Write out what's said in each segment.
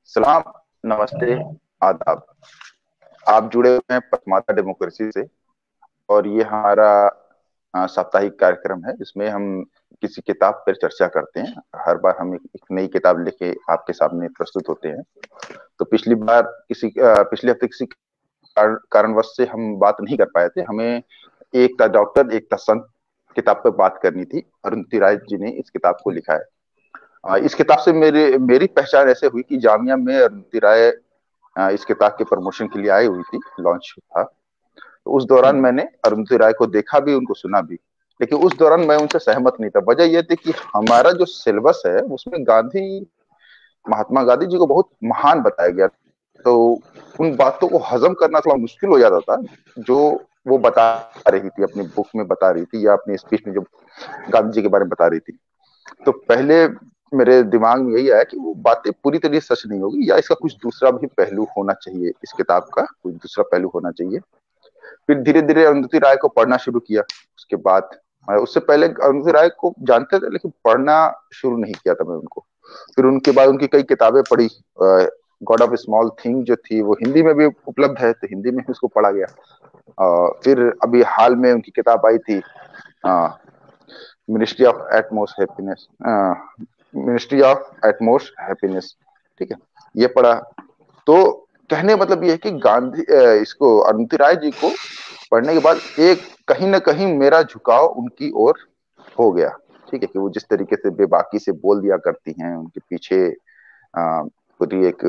सलाम, नमस्ते, आदाब। आप जुड़े हुए हैं पथमाता डेमोक्रेसी से। और ये हमारा साप्ताहिक कार्यक्रम है जिसमें हम किसी किताब पर चर्चा करते हैं। हर बार हम एक नई किताब लेके आपके सामने प्रस्तुत होते हैं। तो पिछले हफ्ते किसी कारणवश से हम बात नहीं कर पाए थे। हमें एक था डॉक्टर, एक था संत किताब पर बात करनी थी। अरुंधति राय जी ने इस किताब को लिखा है। इस किताब से मेरी पहचान ऐसे हुई कि जामिया में अरुंधति राय इस किताब के प्रमोशन के लिए आई हुई थी, लॉन्च था। तो उस दौरान मैंने अरुंधति राय को देखा भी, उनको सुना भी। लेकिन उस दौरान मैं उनसे सहमत नहीं था। वजह यह थी कि हमारा जो सिलेबस है उसमें महात्मा गांधी जी को बहुत महान बताया गया। तो उन बातों को हजम करना थोड़ा मुश्किल हो जाता था, जो वो बता रही थी, अपनी बुक में बता रही थी या अपनी स्पीच में जो गांधी जी के बारे में बता रही थी। तो पहले मेरे दिमाग में यही आया कि वो बातें पूरी तरह सच नहीं होगी, या इसका कुछ दूसरा भी पहलू होना चाहिए, इस किताब का कुछ दूसरा पहलू होना चाहिए। फिर धीरे धीरे अरुंधति राय को पढ़ना शुरू किया। उसके बाद उससे पहले अरुंधति राय को जानते थे, लेकिन पढ़ना शुरू नहीं किया था मैं उनको। फिर उनके बाद उनकी कई किताबें पढ़ी। गॉड ऑफ स्मॉल थिंग जो थी वो हिंदी में भी उपलब्ध है, तो हिंदी में भी उसको पढ़ा गया। फिर अभी हाल में उनकी किताब आई थी, Ministry of Utmost Happiness, Ministry of Utmost Happiness. ठीक है, ये पढ़ा। तो कहने मतलब ये है कि इसको अरुंधति राय जी को पढ़ने के बाद एक कहीं ना कहीं मेरा झुकाव उनकी ओर हो गया। ठीक है, कि वो जिस तरीके से बेबाकी से बोल दिया करती हैं, उनके पीछे पूरी एक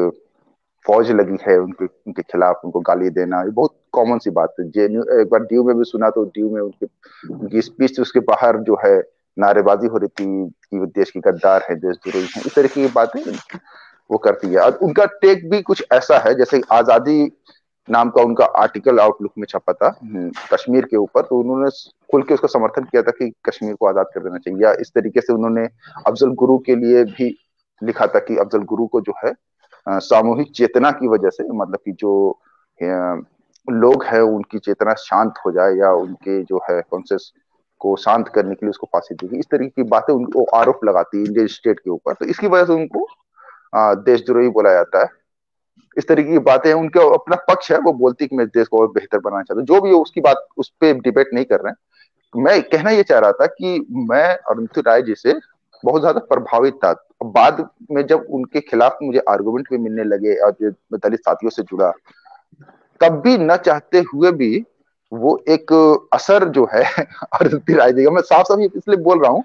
फौज लगी है उनके उनके खिलाफ, उनको गाली देना ये बहुत कॉमन सी बात है। जेएनयू एक बार ड्यू में भी सुना, तो ड्यू में उनकी स्पीच उसके बाहर जो है नारेबाजी हो रही थी कि वो देश की गद्दार है, देशद्रोही है, इस तरीके की बातें वो करती है। और उनका टेक भी कुछ ऐसा है, जैसे आजादी नाम का उनका आर्टिकल आउटलुक में छपा था कश्मीर के ऊपर, तो उन्होंने खुल के उसका समर्थन किया था कि कश्मीर को आजाद कर देना चाहिए। या इस तरीके से उन्होंने अफजल गुरु के लिए भी लिखा था कि अफजल गुरु को जो है सामूहिक चेतना की वजह से, मतलब कि जो लोग हैं उनकी चेतना शांत हो जाए, या उनके जो है कॉन्शियस को शांत करने के लिए उसको फांसी दी। इस तरीके की बातें उनको आरोप लगाती है इंडियन स्टेट के ऊपर, तो इसकी वजह से उनको देशद्रोही बोला जाता है। इस तरीके की बातें हैं। उनका अपना पक्ष है, वो बोलती है कि मैं देश को और बेहतर बनाना चाहता हूँ, जो भी हो उसकी बात, उस पर डिबेट नहीं कर रहे हैं। मैं कहना ये चाह रहा था कि मैं अरुंधति राय जी से बहुत ज्यादा प्रभावित था। बाद में जब उनके खिलाफ मुझे आर्गुमेंट भी मिलने लगे और जो दलित साथियों से जुड़ा, तब भी न चाहते हुए भी वो एक असर जो है अरुंधति राय जी का, मैं साफ साफ इसलिए बोल रहा हूँ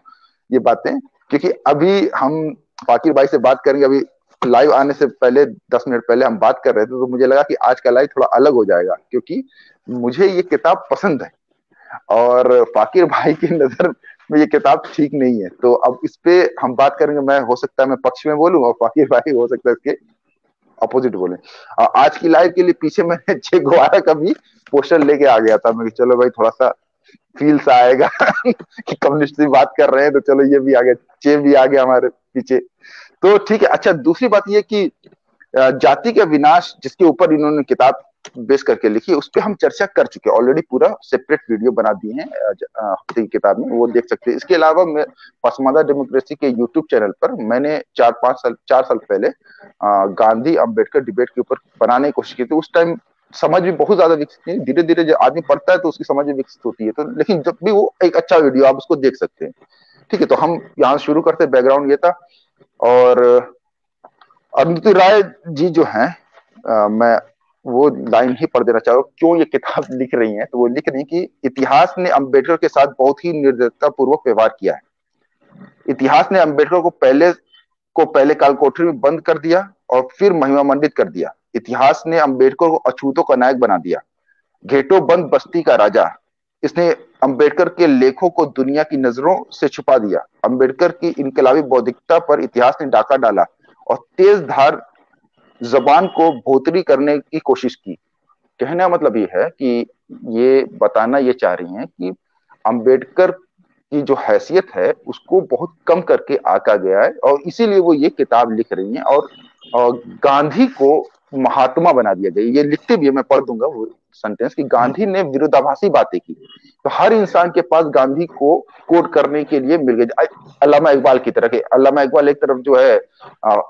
ये बातें, क्योंकि अभी हम फाकिर भाई से बात करेंगे। अभी लाइव आने से पहले 10 मिनट पहले हम बात कर रहे थे, तो मुझे लगा कि आज का लाइव थोड़ा अलग हो जाएगा, क्योंकि मुझे ये किताब पसंद है और फाकिर भाई की नजर में ये किताब ठीक नहीं है। तो अब इस पे हम बात करेंगे। मैं हो सकता है मैं पक्ष में बोलूं और फाकिर भाई हो सकता है इसके अपोजिट बोले। आज की लाइव के लिए पीछे मैंने चे गुवारा का भी पोस्टर लेके आ गया था। मैं चलो भाई थोड़ा सा फील सा आएगा कि कम्युनिस्ट से बात कर रहे हैं, तो चलो ये भी आ गया, चे भी आ गया हमारे पीछे। तो ठीक है। अच्छा, दूसरी बात ये कि जाति का विनाश जिसके ऊपर इन्होंने किताब बेस करके लिखी, उस पर हम चर्चा कर चुके हैं ऑलरेडी, पूरा सेपरेट वीडियो बना दिए हैं हफ्ते की किताब में, वो देख सकते हैं। इसके अलावा मैं पसमादा डेमोक्रेसी के यूट्यूब चैनल पर मैंने 4 साल पहले गांधी अंबेडकर डिबेट के ऊपर बनाने की कोशिश की थी। उस टाइम समझ भी बहुत ज्यादा विकसित नहीं, धीरे धीरे जब आदमी पढ़ता है तो उसकी समझ भी विकसित होती है। तो लेकिन जब भी वो एक अच्छा वीडियो, आप उसको देख सकते हैं। ठीक है, तो हम यहाँ शुरू करते, बैकग्राउंड ये था। और अरुंधति राय जी जो हैं, मैं वो लाइन ही पढ़ देना चाह रहा हूँ, क्यों ये किताब लिख रही हैं। तो वो लिख रही हैं कि इतिहास ने अंबेडकर के साथ बहुत ही निर्दयता पूर्वक व्यवहार किया है। इतिहास ने अंबेडकर को पहले काल कोठरी में बंद कर दिया और फिर महिमा मंडित कर दिया। इतिहास ने अंबेडकर को अछूतों का नायक बना दिया, घेटो बंद बस्ती का राजा। इसने अंबेडकर के लेखों को दुनिया की नजरों से छुपा दिया। अंबेडकर की इनकलाबी बौद्धिकता पर इतिहास ने डाका डाला और तेज धार जबान को भोतरी करने की कोशिश की। कहना मतलब ये है कि ये बताना ये चाह रही हैं कि अंबेडकर की जो हैसियत है उसको बहुत कम करके आका गया है, और इसीलिए वो ये किताब लिख रही हैं। और गांधी को महात्मा बना दिया गया। ये लिखते भी है, मैं पढ़ दूंगा वो सेंटेंस कि गांधी ने विरोधाभासी बातें की, तो हर इंसान के पास गांधी को कोट करने के लिए मिल गई। अल्लामा इकबाल की तरह के, अल्लामा इकबाल एक तरफ जो है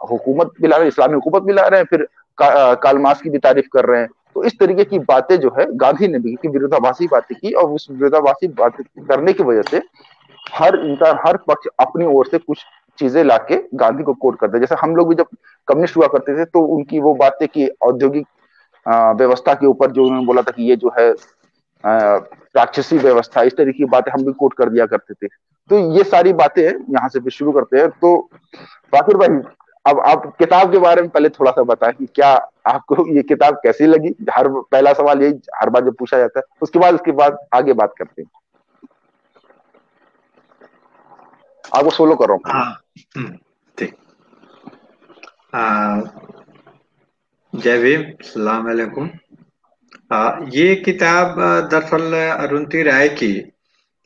हुकूमत भी ला रहे हैं, इस्लामी हुकूमत भी ला रहे हैं, फिर कार्ल मार्क्स की भी तारीफ कर रहे हैं। तो इस तरीके की बातें जो है गांधी ने भी की, विरोधाभासी बातें की, और उस विरोधाभासी बातें करने की वजह से हर इंसान, हर पक्ष अपनी ओर से कुछ चीजें लाके गांधी को कोट करते हैं। जैसे हम लोग भी जब कम्युनिस्ट हुआ करते थे तो उनकी वो बातें की औद्योगिक व्यवस्था के ऊपर जो उन्होंने बोला था कि ये जो है राक्षसी व्यवस्था, इस तरह की बातें हम भी कोट कर दिया करते थे। तो ये सारी बातें यहाँ से भी शुरू करते हैं। तो बाकिर भाई, अब आप किताब के बारे में पहले थोड़ा सा बताएं कि क्या आपको ये किताब कैसी लगी। हर पहला सवाल यही हर बार जब पूछा जाता है, उसके बाद आगे बात करते हैं। आपको सोलो कर रहा हूँ। हाँ, ठीक। जय भीम, सलाम अलैकुम। ये किताब दरअसल अरुंधति राय की,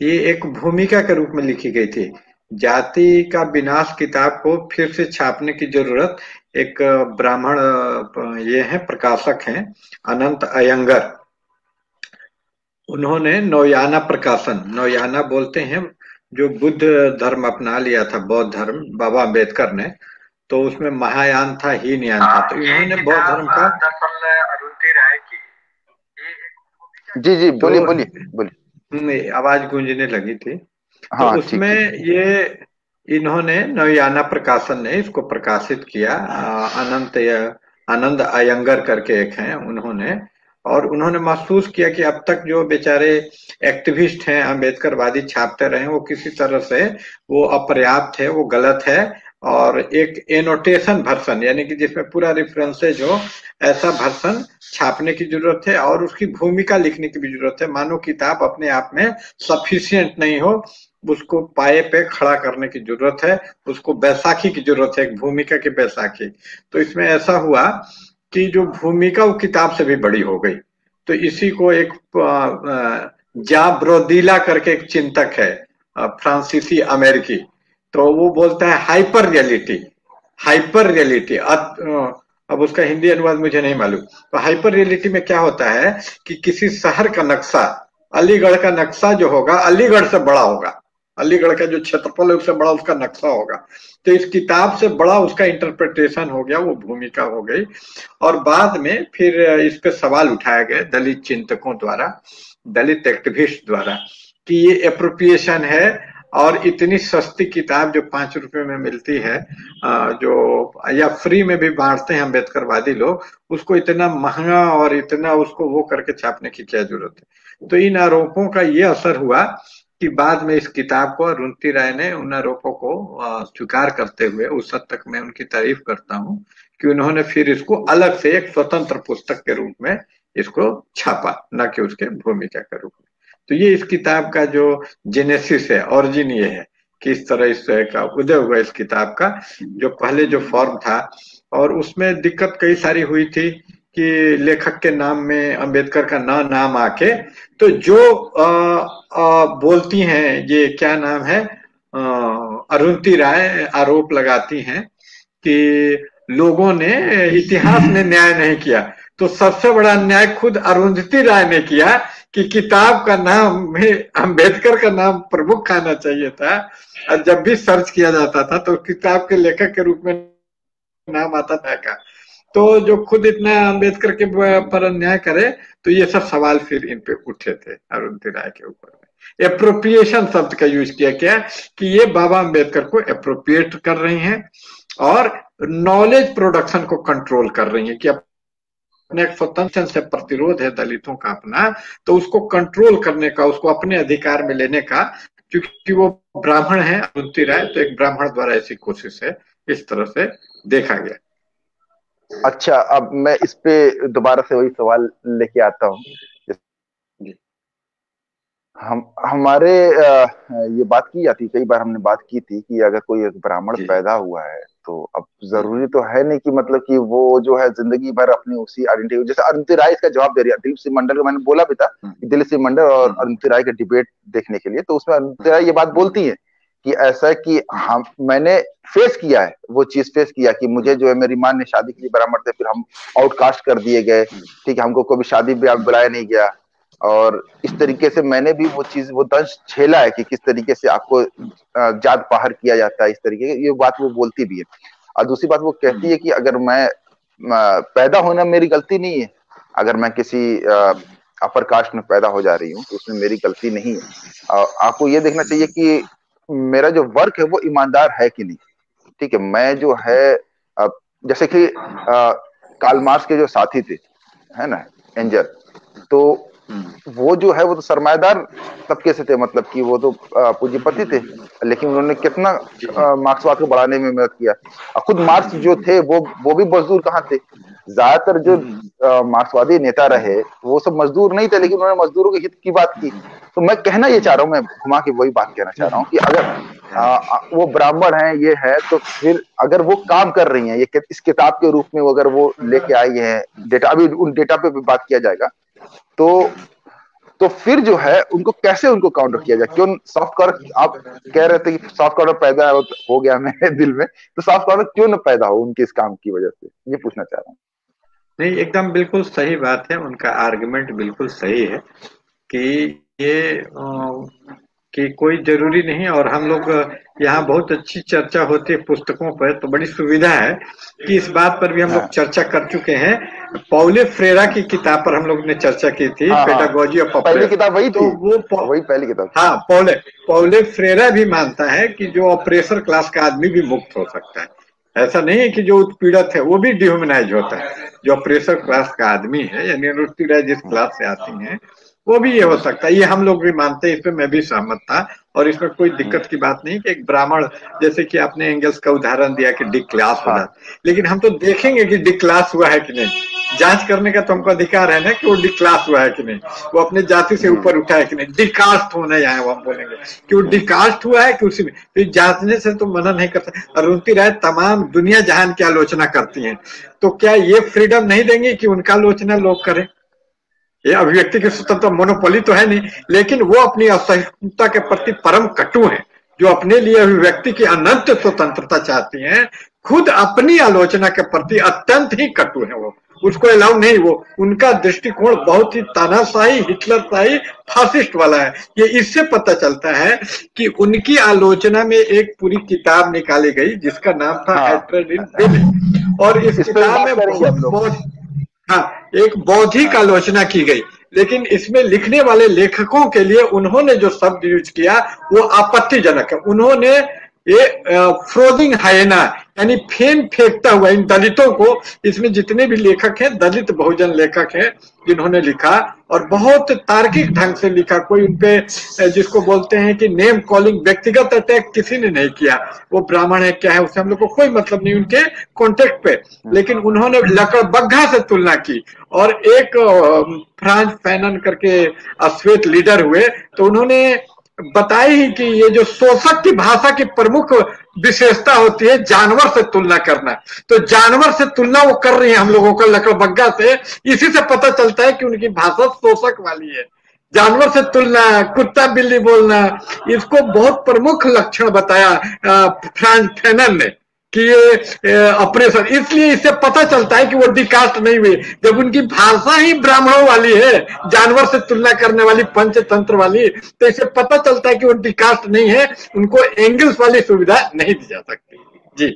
ये एक भूमिका के रूप में लिखी गई थी। जाति का विनाश किताब को फिर से छापने की जरूरत एक ब्राह्मण ये है प्रकाशक हैं अनंत अयंगर, उन्होंने नौयाना प्रकाशन, नौयाना बोलते हैं जो बुद्ध धर्म अपना लिया था, बौद्ध धर्म, बाबा अम्बेडकर ने, तो उसमें महायान था, हीनयान था, तो इन्होंने बौद्ध धर्म का दरअसल अरुंधति राय की, जी जी, तो बोलिए बोलिए बोलिए। आवाज गूंजने लगी थी। तो हाँ, ठीक उसमें ठीक। ये इन्होंने नवयाना प्रकाशन ने इसको प्रकाशित किया। आनंद अयंगर करके एक हैं उन्होंने, और उन्होंने महसूस किया कि अब तक जो बेचारे एक्टिविस्ट हैं अम्बेडकरवादी छापते रहे वो किसी तरह से वो अपर्याप्त है, वो गलत है, और एक एनोटेशन वर्सन यानी कि जिसमें पूरा रेफरेंसेज हो, ऐसा वर्सन छापने की जरूरत है, और उसकी भूमिका लिखने की भी जरूरत है। मानो किताब अपने आप में सफिशिएंट नहीं हो, उसको पाए पे खड़ा करने की जरूरत है, उसको बैसाखी की जरूरत है, एक भूमिका की बैसाखी। तो इसमें ऐसा हुआ कि जो भूमिका वो किताब से भी बड़ी हो गई। तो इसी को एक जा ब्रोदीला करके एक चिंतक है फ्रांसीसी अमेरिकी, तो वो बोलता है हाइपर रियलिटी, हाइपर रियलिटी। अब उसका हिंदी अनुवाद मुझे नहीं मालूम। तो हाइपर रियलिटी में क्या होता है कि किसी शहर का नक्शा, अलीगढ़ का नक्शा जो होगा अलीगढ़ से बड़ा होगा, अलीगढ़ का जो क्षेत्रफल है उससे बड़ा उसका नक्शा होगा। तो इस किताब से बड़ा उसका इंटरप्रिटेशन हो गया, वो भूमिका हो गई। और बाद में फिर इस पे सवाल उठाया गया दलित चिंतकों द्वारा, दलित एक्टिविस्ट द्वारा, कि ये एप्रोप्रिएशन है, और इतनी सस्ती किताब जो 5 रुपए में मिलती है, जो या फ्री में भी बांटते हैं अम्बेडकरवादी लोग, उसको इतना महंगा और इतना उसको वो करके छापने की क्या जरूरत है। तो इन आरोपों का ये असर हुआ कि बाद में इस किताब को अरुंधति राय ने उन आरोपों को स्वीकार करते हुए, उस हद तक मैं उनकी तारीफ करता हूँ कि उन्होंने फिर इसको अलग से एक स्वतंत्र पुस्तक के रूप में इसको छापा, न कि उसके भूमिका के रूप में। तो ये इस किताब का जो जेनेसिस है, ऑरिजिन ये है कि इस तरह इस का उदय हुआ इस किताब का। जो पहले जो फॉर्म था, और उसमें दिक्कत कई सारी हुई थी कि लेखक के नाम में अंबेडकर का नाम आके, तो जो बोलती हैं, ये क्या नाम है, अरुंधति राय आरोप लगाती हैं कि लोगों ने, इतिहास ने न्याय नहीं किया। तो सबसे बड़ा अन्याय खुद अरुंधति राय ने किया कि किताब का नाम में अंबेडकर का नाम प्रमुख आना चाहिए था, और जब भी सर्च किया जाता था तो किताब के लेखक के रूप में नाम आता था का। तो जो खुद इतना अंबेडकर के पर अन्याय करे, तो ये सब सवाल फिर इन पे उठे थे अरुंधति राय के ऊपर में। एप्रोप्रिएशन शब्द का यूज किया क्या कि ये बाबा अंबेडकर को एप्रोप्रिएट कर रही हैं, और नॉलेज प्रोडक्शन को कंट्रोल कर रही हैं कि अपने एक स्वतंत्र से प्रतिरोध है दलितों का अपना, तो उसको कंट्रोल करने का, उसको अपने अधिकार में लेने का, क्योंकि वो ब्राह्मण है अरुंधति राय, तो एक ब्राह्मण द्वारा ऐसी कोशिश है, इस तरह से देखा गया। अच्छा, अब मैं इस पे दोबारा से वही सवाल लेके आता हूँ। हम हमारे ये बात की जाती, कई बार हमने बात की थी कि अगर कोई एक ब्राह्मण पैदा हुआ है तो अब जरूरी तो है नहीं कि मतलब कि वो जो है जिंदगी भर अपनी उसी आइडेंटिटी, जैसे अरुंधति राय इसका जवाब दे रही है। दिलीप सिंह मंडल का मैंने बोला भी था कि दिलीप सिंह मंडल और अरुंधति राय के डिबेट देखने के लिए, तो उसमें अरुंधति राय ये बात बोलती है कि ऐसा है कि हम मैंने फेस किया है, वो चीज फेस किया कि मुझे जो है मेरी माँ ने शादी के लिए बरामद थे, फिर हम आउटकास्ट कर दिए गए, ठीक है, हमको कभी शादी ब्याह में बुलाया नहीं गया। और इस तरीके से मैंने भी वो चीज, वो दर्द झेला है कि किस तरीके से आपको जात बाहर किया जाता है, इस तरीके की ये बात वो बोलती भी है। और दूसरी बात वो कहती है कि अगर मैं पैदा होना मेरी गलती नहीं है, अगर मैं किसी अपर कास्ट में पैदा हो जा रही हूँ तो उसमें मेरी गलती नहीं है। आपको ये देखना चाहिए कि मेरा जो वर्क है वो ईमानदार है कि नहीं, ठीक है। मैं जो है जैसे कि कार्ल मार्क्स के जो साथी थे, है ना, एंजल, तो वो जो है वो तो सरमाएदार तबके से थे, मतलब कि वो तो पूंजीपति थे, लेकिन उन्होंने कितना मार्क्सवाद को बढ़ाने में मदद किया। और खुद मार्क्स जो थे वो भी मजदूर कहाँ थे, ज्यादातर जो मार्क्सवादी नेता रहे वो सब मजदूर नहीं थे, लेकिन उन्होंने मजदूरों के हित की बात की। तो मैं कहना ये चाह रहा हूँ, मैं घुमा के वही बात कहना चाह रहा हूँ कि अगर वो ब्राह्मण है ये है, तो फिर अगर वो काम कर रही हैं, ये इस किताब के रूप में अगर वो लेके आई है डेटा, अभी उन डेटा पे भी बात किया जाएगा, तो फिर जो है उनको कैसे उनको काउंटर किया जाए। क्यों सॉफ्ट कॉर्नर, आप कह रहे थे कि सॉफ्ट कॉर्नर पैदा हो गया मेरे दिल में, तो सॉफ्ट कॉर्नर क्यों न पैदा हो उनके इस काम की वजह से, ये पूछना चाह रहा हूँ। नहीं, एकदम बिल्कुल सही बात है, उनका आर्गुमेंट बिल्कुल सही है कि ये कि कोई जरूरी नहीं। और हम लोग यहाँ बहुत अच्छी चर्चा होती है पुस्तकों पर, तो बड़ी सुविधा है कि इस बात पर भी हम लोग चर्चा कर चुके हैं। पौले फ्रेरा की किताब पर हम लोग ने चर्चा की थी, पेडागोजी ऑफ ऑपरेशन, पहली किताब वही थी, तो वही पहली किताब। हाँ, पौले फ्रेरा भी मानता है कि जो ऑपरेसर क्लास का आदमी भी मुक्त हो सकता है। ऐसा नहीं है कि जो उत्पीड़ित है वो भी डिह्यूमनाइज होता है। जो ऑपरेसर क्लास का आदमी है, यानी उत्पीड़ित जिस क्लास से आती हैं, वो भी ये हो सकता है। ये हम लोग भी मानते हैं, इस पे मैं भी सहमत था, और इसमें कोई दिक्कत की बात नहीं कि एक ब्राह्मण, जैसे कि आपने एंगल्स का उदाहरण दिया कि डी क्लास हो जाता, लेकिन हम तो देखेंगे कि डी क्लास हुआ है कि नहीं। जांच करने का तो हमको अधिकार है ना कि वो डी क्लास हुआ है कि नहीं, वो अपने जाति से ऊपर उठा है कि नहीं। डिकास्ट होना यहाँ वो हम बोलेंगे कि वो डिकास्ट हुआ है कि उसी में, तो जांचने से तो मना नहीं करता। अरुंधति राय तमाम दुनिया जहान की आलोचना करती हैं, तो क्या ये फ्रीडम नहीं देंगे कि उनका आलोचना लोग करें? ये अभिव्यक्ति की स्वतंत्रता मोनोपोली तो है नहीं, लेकिन वो अपनी असहिष्णुता के प्रति परम कटु हैं, जो अपने लिए अभिव्यक्ति की अनंत स्वतंत्रता चाहती हैं, खुद अपनी आलोचना के प्रति अत्यंत ही कटु हैं। वो उसको अलाउ नहीं, वो उनका दृष्टिकोण बहुत ही तानाशाही, हिटलरशाही, फासिस्ट वाला है। ये इससे पता चलता है कि उनकी आलोचना में एक पूरी किताब निकाली गई जिसका नाम था हैट्रेड इन विमेन, और इस किताब में हाँ, एक बौद्धिक आलोचना की गई, लेकिन इसमें लिखने वाले लेखकों के लिए उन्होंने जो शब्द यूज किया वो आपत्तिजनक है। उन्होंने ये फ्रोजिंग हाइना, यानी फेन फेंकता हुआ इन दलितों को, इसमें जितने भी लेखक हैं दलित बहुजन लेखक हैं जिन्होंने लिखा, और बहुत तार्किक ढंग से लिखा। कोई उनपे जिसको बोलते हैं कि नेम कॉलिंग, व्यक्तिगत अटैक किसी ने नहीं किया। वो ब्राह्मण है क्या है उससे हम लोग को कोई मतलब नहीं उनके कॉन्टेक्ट पे, लेकिन उन्होंने लकड़बग्घा से तुलना की। और एक फ्रांस फैनन करके अश्वेत लीडर हुए, तो उन्होंने बताई ही कि ये जो शोषक की भाषा की प्रमुख विशेषता होती है जानवर से तुलना करना, तो जानवर से तुलना वो कर रही है हम लोगों का लकड़बग्घा से। इसी से पता चलता है कि उनकी भाषा शोषक वाली है। जानवर से तुलना, कुत्ता बिल्ली बोलना, इसको बहुत प्रमुख लक्षण बताया फ्रांस फैनन ने कि ये ऑपरेशन, इसलिए इससे पता चलता है कि वो डिकास्ट नहीं हुई। जब उनकी भाषा ही ब्राह्मणों वाली है, जानवर से तुलना करने वाली, पंचतंत्र वाली, तो इससे पता चलता है कि वो डिकास्ट नहीं है। उनको एंगल्स वाली सुविधा नहीं दी जा सकती। जी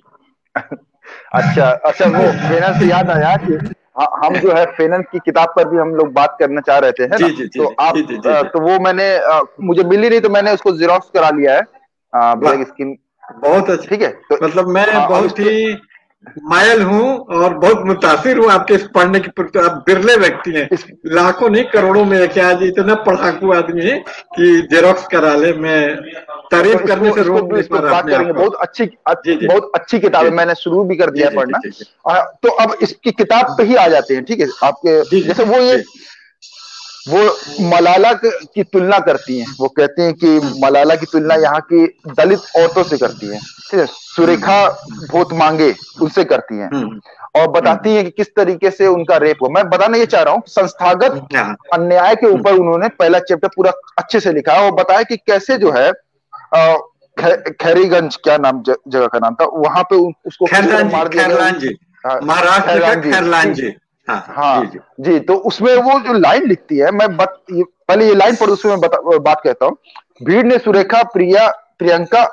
अच्छा, वो फेनन से याद आया कि हम जो है फेनन की किताब पर भी हम लोग बात करना चाह रहे थे, है ना? तो आप तो वो मैंने मुझे मिली नहीं, तो मैंने उसको जेरोक्स करा लिया है ब्लैक स्किन। बहुत अच्छा, ठीक है। तो मतलब मैं बहुत ही मायल हूँ और बहुत मुतासिर हूँ आपके इस पढ़ने की प्रति। आप बिरले व्यक्ति हैं, लाखों नहीं करोड़ों में क्या आज इतना पढ़ाकू आदमी है कि जेरोक्स करा ले। मैं तारीफ करने से रोक नहीं पा रहा हूं। बहुत अच्छी किताब है, मैंने शुरू भी कर दिया पढ़ना। तो अब इसकी किताब पे ही आ जाते हैं, ठीक है आपके। जैसे वो मलाला की तुलना करती हैं, वो कहती हैं कि मलाला की तुलना यहाँ की दलित औरतों से करती हैं, ठीक है, सुरेखा भोतमांगे उनसे करती हैं, और बताती है कि किस तरीके से उनका रेप हुआ। मैं बताना ये चाह रहा हूँ, संस्थागत अन्याय के ऊपर उन्होंने पहला चैप्टर पूरा अच्छे से लिखा है, और बताया कि कैसे जो है खैरीगंज, क्या नाम जगह का नाम था, वहां पे उसको मार दिया गया। महाराष्ट्र का खैरलांजी। हाँ जी। तो उसमें वो जो लाइन लिखती है, पहले ये लाइन पढ़, उसमें बात कहता हूँ। भीड़ ने सुरेखा, प्रियंका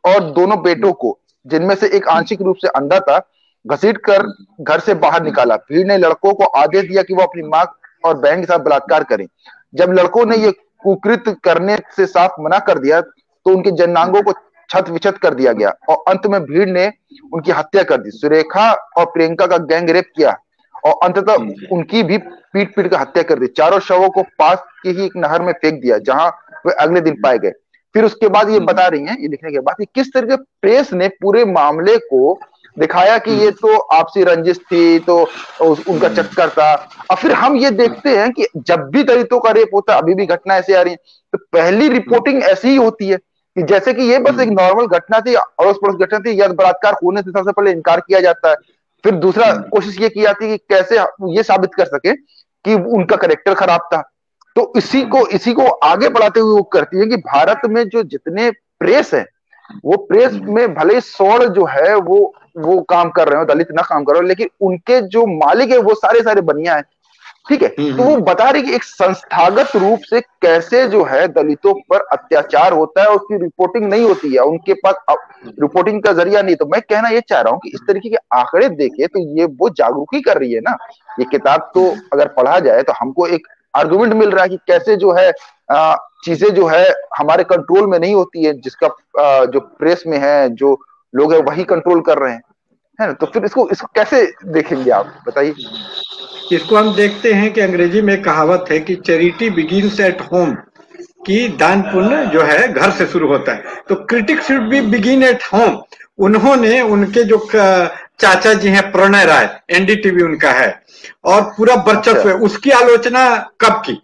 और दोनों बेटों को, जिनमें से एक आंशिक रूप से अंधा था, घसीट कर घर से बाहर निकाला। भीड़ ने लड़कों को आदेश दिया कि वो अपनी मां और बहन के साथ बलात्कार करें। जब लड़कों ने ये कुकृत्य करने से साफ मना कर दिया तो उनके जन्नांगों को छत विछत कर दिया गया और अंत में भीड़ ने उनकी हत्या कर दी। सुरेखा और प्रियंका का गैंग रेप किया और अंततः उनकी भी पीट पीट कर हत्या कर दी। चारों शवों को पास की ही एक नहर में फेंक दिया, जहां वे अगले दिन पाए गए। फिर उसके बाद ये बता रही हैं, ये लिखने के बाद, कि किस तरह प्रेस ने पूरे मामले को दिखाया कि ये तो आपसी रंजिश थी, तो उनका चक्कर था। और फिर हम ये देखते हैं कि जब भी दलितों का रेप होता है, अभी भी घटना ऐसे आ रही है, तो पहली रिपोर्टिंग ऐसी ही होती है कि जैसे कि ये बस एक नॉर्मल घटना थी, अड़ोस पड़ोस घटना थी, या बलात्कार होने से सबसे पहले इनकार किया जाता है। फिर दूसरा कोशिश ये की जाती है कि कैसे ये साबित कर सके कि उनका कैरेक्टर खराब था। तो इसी को आगे बढ़ाते हुए वो करती है कि भारत में जो जितने प्रेस है, वो प्रेस में भले सौड़ जो है वो काम कर रहे हो, दलित ना काम कर रहे हो, लेकिन उनके जो मालिक है वो सारे बनिया है। ठीक है। तो वो बता रही कि एक संस्थागत रूप से कैसे जो है दलितों पर अत्याचार होता है, उसकी रिपोर्टिंग नहीं होती है, उनके पास रिपोर्टिंग का जरिया नहीं। तो मैं कहना ये चाह रहा हूँ कि इस तरीके के आंकड़े देखे तो ये वो जागरूक ही कर रही है ना। ये किताब तो अगर पढ़ा जाए तो हमको एक आर्गुमेंट मिल रहा है कि कैसे जो है चीजें जो है हमारे कंट्रोल में नहीं होती है, जिसका जो प्रेस में है, जो लोग है वही कंट्रोल कर रहे हैं, है ना। तो फिर इसको कैसे देखेंगे आप, बताइए। इसको हम देखते हैं कि अंग्रेजी में कहावत है कि चैरिटी बिगिंस एट होम, कि दान पुण्य जो है घर से शुरू होता है। तो critic should be begin at home. उन्होंने उनके जो चाचा जी हैं प्रणय राय, एनडीटीवी उनका है, और पूरा वर्चस्व है, उसकी आलोचना कब की?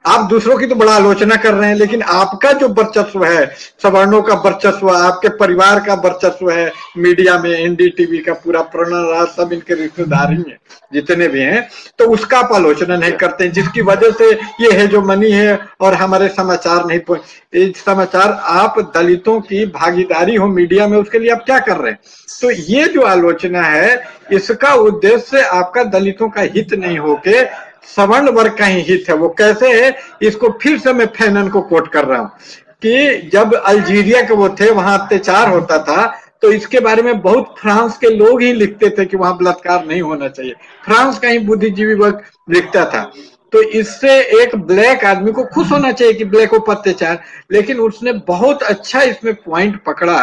आप दूसरों की तो बड़ा आलोचना कर रहे हैं, लेकिन आपका जो वर्चस्व है, सवर्णों का वर्चस्व, आपके परिवार का वर्चस्व है मीडिया में, एनडीटीवी का पूरा, प्रणय राय सब इनके रिश्तेदार ही हैं जितने भी हैं, तो उसका आप आलोचना नहीं करते हैं, जिसकी वजह से ये है जो मनी है और हमारे समाचार नहीं समाचार। आप दलितों की भागीदारी हो मीडिया में, उसके लिए आप क्या कर रहे हैं? तो ये जो आलोचना है, इसका उद्देश्य आपका दलितों का हित नहीं होके सवर्ण वर्ग का ही हित है। वो कैसे है, इसको फिर से मैं फैनन को कोट कर रहा हूं कि जब अल्जीरिया के वो थे, वहां अत्याचार होता था, तो इसके बारे में बहुत फ्रांस के लोग ही लिखते थे कि वहां बलात्कार नहीं होना चाहिए। फ्रांस का ही बुद्धिजीवी वर्ग लिखता था। तो इससे एक ब्लैक आदमी को खुश होना चाहिए कि ब्लैकों पर अत्याचार, लेकिन उसने बहुत अच्छा इसमें पॉइंट पकड़ा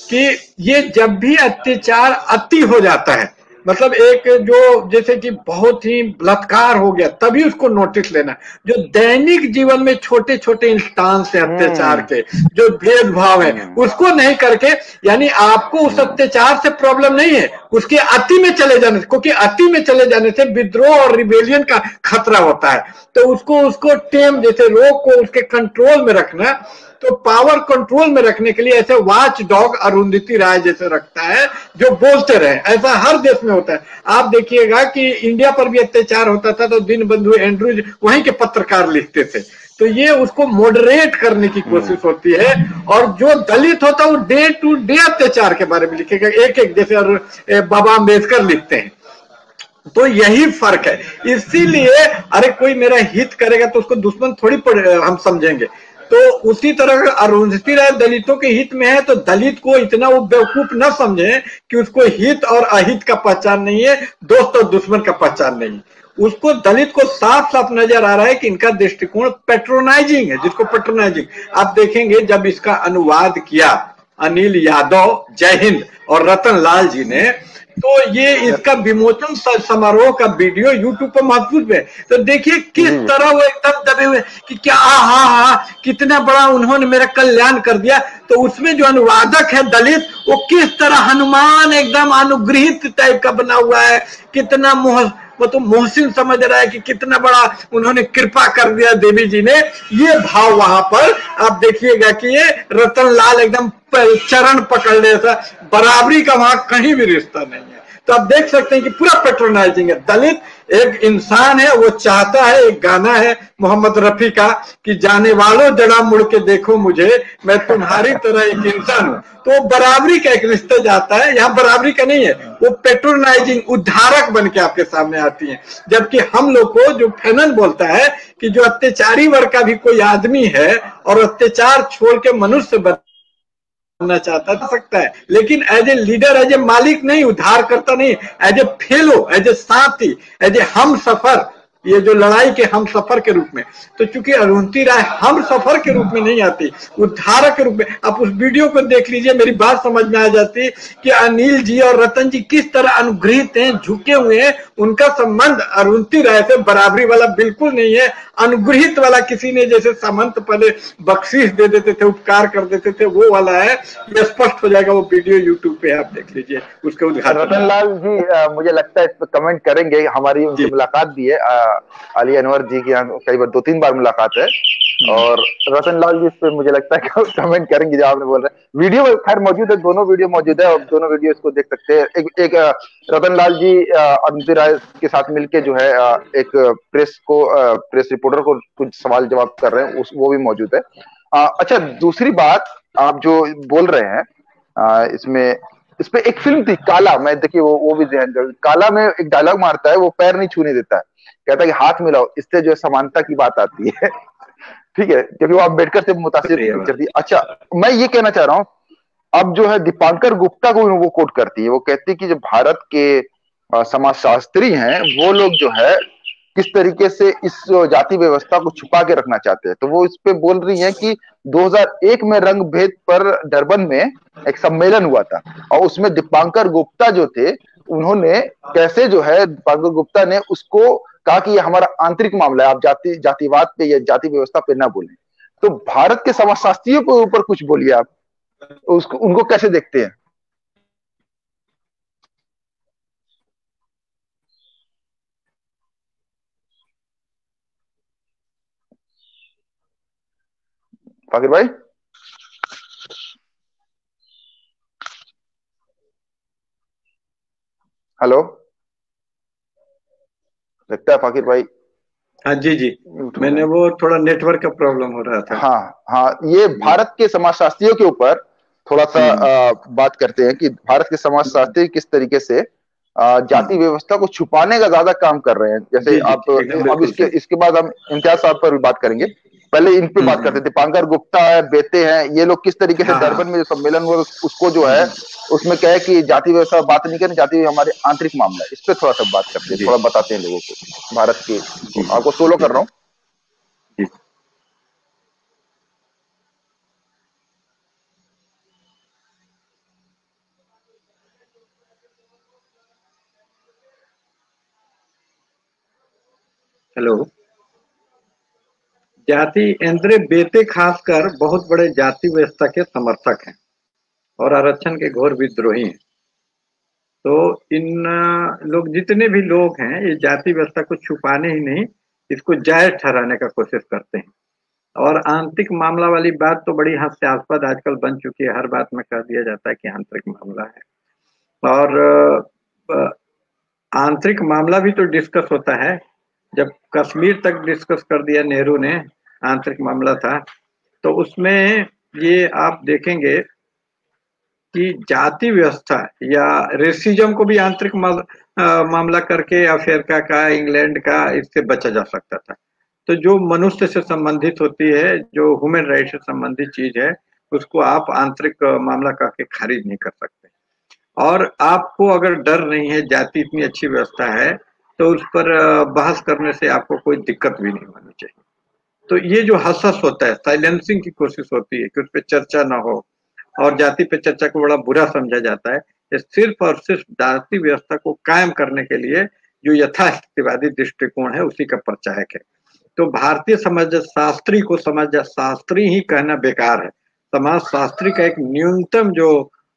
कि ये जब भी अत्याचार अति हो जाता है, मतलब एक जो जैसे कि बहुत ही बलात्कार हो गया, तभी उसको नोटिस लेना। जो दैनिक जीवन में छोटे छोटे इंस्टांस है अत्याचार के, जो भेदभाव है, उसको नहीं करके, यानी आपको उस अत्याचार से प्रॉब्लम नहीं है, उसके अति में चले जाने से, क्योंकि अति में चले जाने से विद्रोह और रिबेलियन का खतरा होता है। तो उसको टेम, जैसे रोग को उसके कंट्रोल में रखना, तो पावर कंट्रोल में रखने के लिए ऐसे वॉच डॉग अरुंधति राय जैसे रखता है जो बोलते रहे। ऐसा हर देश में होता है। आप देखिएगा कि इंडिया पर भी अत्याचार होता था तो दीनबंधु एंड्रूज वहीं के पत्रकार लिखते थे। तो ये उसको मॉडरेट करने की कोशिश होती है, और जो दलित होता है वो डे टू डे अत्याचार के बारे में लिखेगा, एक एक, जैसे बाबा अम्बेडकर लिखते हैं। तो यही फर्क है। इसीलिए अरे कोई मेरा हित करेगा तो उसको दुश्मन थोड़ी हम समझेंगे। तो उसी तरह अरुंधति राय दलितों के हित में है, तो दलित को इतना वो बेवकूफ न समझे कि उसको हित और अहित का पहचान नहीं है, दोस्त और दुश्मन का पहचान नहीं है। उसको, दलित को साफ साफ नजर आ रहा है कि इनका दृष्टिकोण पेट्रोनाइजिंग है, जिसको पेट्रोनाइजिंग आप देखेंगे। जब इसका अनुवाद किया अनिल यादव, जय हिंद और रतन लाल जी ने, तो ये इसका विमोचन समारोह का वीडियो यूट्यूब पर महफूज है। तो देखिए किस तरह वो एकदम दबे हुए कि क्या हा कितना बड़ा उन्होंने मेरा कल्याण कर दिया। तो उसमें जो अनुवादक है दलित, वो किस तरह हनुमान एकदम अनुग्रहित टाइप का बना हुआ है, कितना वो तो मोहसिन समझ रहा है कि कितना बड़ा उन्होंने कृपा कर दिया देवी जी ने। ये भाव वहां पर आप देखिएगा कि ये रतन लाल एकदम चरण पकड़ ले, ऐसा बराबरी का वहां कहीं भी रिश्ता नहीं है। तो आप देख सकते हैं कि पूरा पेट्रोनाइजिंग है। दलित एक इंसान है, वो चाहता है, एक गाना है मोहम्मद रफी का कि जाने वालों जरा मुड़ के देखो मुझे, मैं तुम्हारी तरह एक इंसान हूं। तो बराबरी का एक रिश्ता जाता है, यहाँ बराबरी का नहीं है, वो पेट्रोनाइजिंग उद्धारक बन के आपके सामने आती है। जबकि हम लोग को जो फैनन बोलता है कि जो अत्याचारी वर्ग का भी कोई आदमी है और अत्याचार छोड़ के मनुष्य बनना चाहता सकता है, लेकिन as a leader, as a मालिक नहीं, उद्धार करता नहीं, as a fellow, as a साथी, एज ए हम सफर, ये जो लड़ाई के हम सफर के रूप में। तो चूंकि अरुंधति राय हम सफर के रूप में नहीं आती, उद्धारक के रूप में। आप उस वीडियो को देख लीजिए, मेरी बात समझ में आ जाती कि अनिल जी और रतन जी किस तरह अनुग्रहित हैं, झुके हुए हैं। उनका संबंध अरुंधति राय से बराबरी वाला बिल्कुल नहीं है, अनुग्रहित वाला। किसी ने जैसे सामंत पहले बख्शीश दे देते थे, उपकार कर देते थे, वो वाला है। ये स्पष्ट हो जाएगा, वो वीडियो यूट्यूब पे आप देख लीजिए उसके उद्घाटन। रतन लाल जी मुझे लगता है इस पर कमेंट करेंगे, हमारी उनसे मुलाकात भी है, अली अनवर जी की यहाँ कई बार 2-3 बार मुलाकात है, और रतन लाल जी इस पे मुझे लगता है कमेंट करेंगे जो आपने बोल रहे हैं। वीडियो खैर मौजूद है, दोनों वीडियो मौजूद है, और दोनों वीडियो इसको देख सकते हैं। एक रतन लाल जी अरुंधति राय के साथ मिलके जो है एक प्रेस रिपोर्टर को कुछ सवाल जवाब कर रहे हैं, वो भी मौजूद है। अच्छा, दूसरी बात आप जो बोल रहे हैं इस पे एक फिल्म थी काला, मैं देखिए वो भी ध्यान, काला में एक डायलॉग मारता है, वो पैर नहीं छूने देता है, कहता है कि हाथ मिलाओ, इससे जो है समानता की बात आती है। ठीक है, क्योंकि वो अम्बेडकर से मुतासिर पिक्चर थी। अच्छा, मैं ये कहना चाह रहा हूँ, अब जो है दीपांकर गुप्ता को वो कोट करती है, वो कहती है कि जो भारत के समाजशास्त्री हैं वो लोग जो है किस तरीके से इस जाति व्यवस्था को छुपा के रखना चाहते हैं। तो वो इस पे बोल रही हैं कि 2001 में रंग भेद पर डरबन में एक सम्मेलन हुआ था, और उसमें दीपांकर गुप्ता जो थे, उन्होंने कैसे जो है दीपांकर गुप्ता ने उसको कहा कि ये हमारा आंतरिक मामला है, आप जातिवाद पे या जाति व्यवस्था पे ना बोलें। तो भारत के समाजशास्त्रियों के ऊपर कुछ बोलिए आप, उसको उनको कैसे देखते हैं? फाकिर भाई, हेलो, लगता है फाकिर भाई। हाँ जी जी, मैंने वो थोड़ा नेटवर्क का प्रॉब्लम हो रहा था। हाँ हाँ, ये भारत के समाजशास्त्रियों के ऊपर थोड़ा सा बात करते हैं कि भारत के समाजशास्त्री किस तरीके से जाति व्यवस्था को छुपाने का ज्यादा काम कर रहे हैं। जैसे आप अब इसके बाद हम इम्तियाज साहब पर भी बात करेंगे, पहले इन पे बात करते हैं। दीपांकर गुप्ता है, बेते हैं, ये लोग किस तरीके से डरबन में जो सम्मेलन हुआ उसको जो है उसमें क्या है कि जाति व्यवस्था बात नहीं करें, जाति हमारे आंतरिक मामला है, इस पे थोड़ा सा बात करते हैं, थोड़ा बताते हैं लोगों को भारत के। आपको सोलो कर रहा हूँ। हेलो। जाति इंद्र बेते खासकर बहुत बड़े जाति व्यवस्था के समर्थक हैं और आरक्षण के घोर विद्रोही हैं। तो इन लोग, जितने भी लोग हैं, ये जाति व्यवस्था को छुपाने ही नहीं, इसको जायज ठहराने का कोशिश करते हैं। और आंतरिक मामला वाली बात तो बड़ी हास्यास्पद आजकल बन चुकी है, हर बात में कह दिया जाता है कि आंतरिक मामला है। और आंतरिक मामला भी तो डिस्कस होता है, जब कश्मीर तक डिस्कस कर दिया नेहरू ने, आंतरिक मामला था। तो उसमें ये आप देखेंगे कि जाति व्यवस्था या रेसिज्म को भी आंतरिक मामला करके अफ्रीका का, इंग्लैंड का, इससे बचा जा सकता था। तो जो मनुष्य से संबंधित होती है, जो ह्यूमन राइट से संबंधित चीज है, उसको आप आंतरिक मामला करके खारिज नहीं कर सकते। और आपको अगर डर नहीं है, जाति इतनी अच्छी व्यवस्था है, तो उस पर बहस करने से आपको कोई दिक्कत भी नहीं होनी चाहिए। तो ये जो हसस होता है, साइलेंसिंग की कोशिश होती है कि उस पर चर्चा ना हो, और जाति पे चर्चा को बड़ा बुरा समझा जाता है, ये सिर्फ और सिर्फ जाति व्यवस्था को कायम करने के लिए जो यथास्थितिवादी दृष्टिकोण है उसी का प्रचारक है। तो भारतीय समाजशास्त्री को समाजशास्त्री ही कहना बेकार है। समाजशास्त्री का एक न्यूनतम जो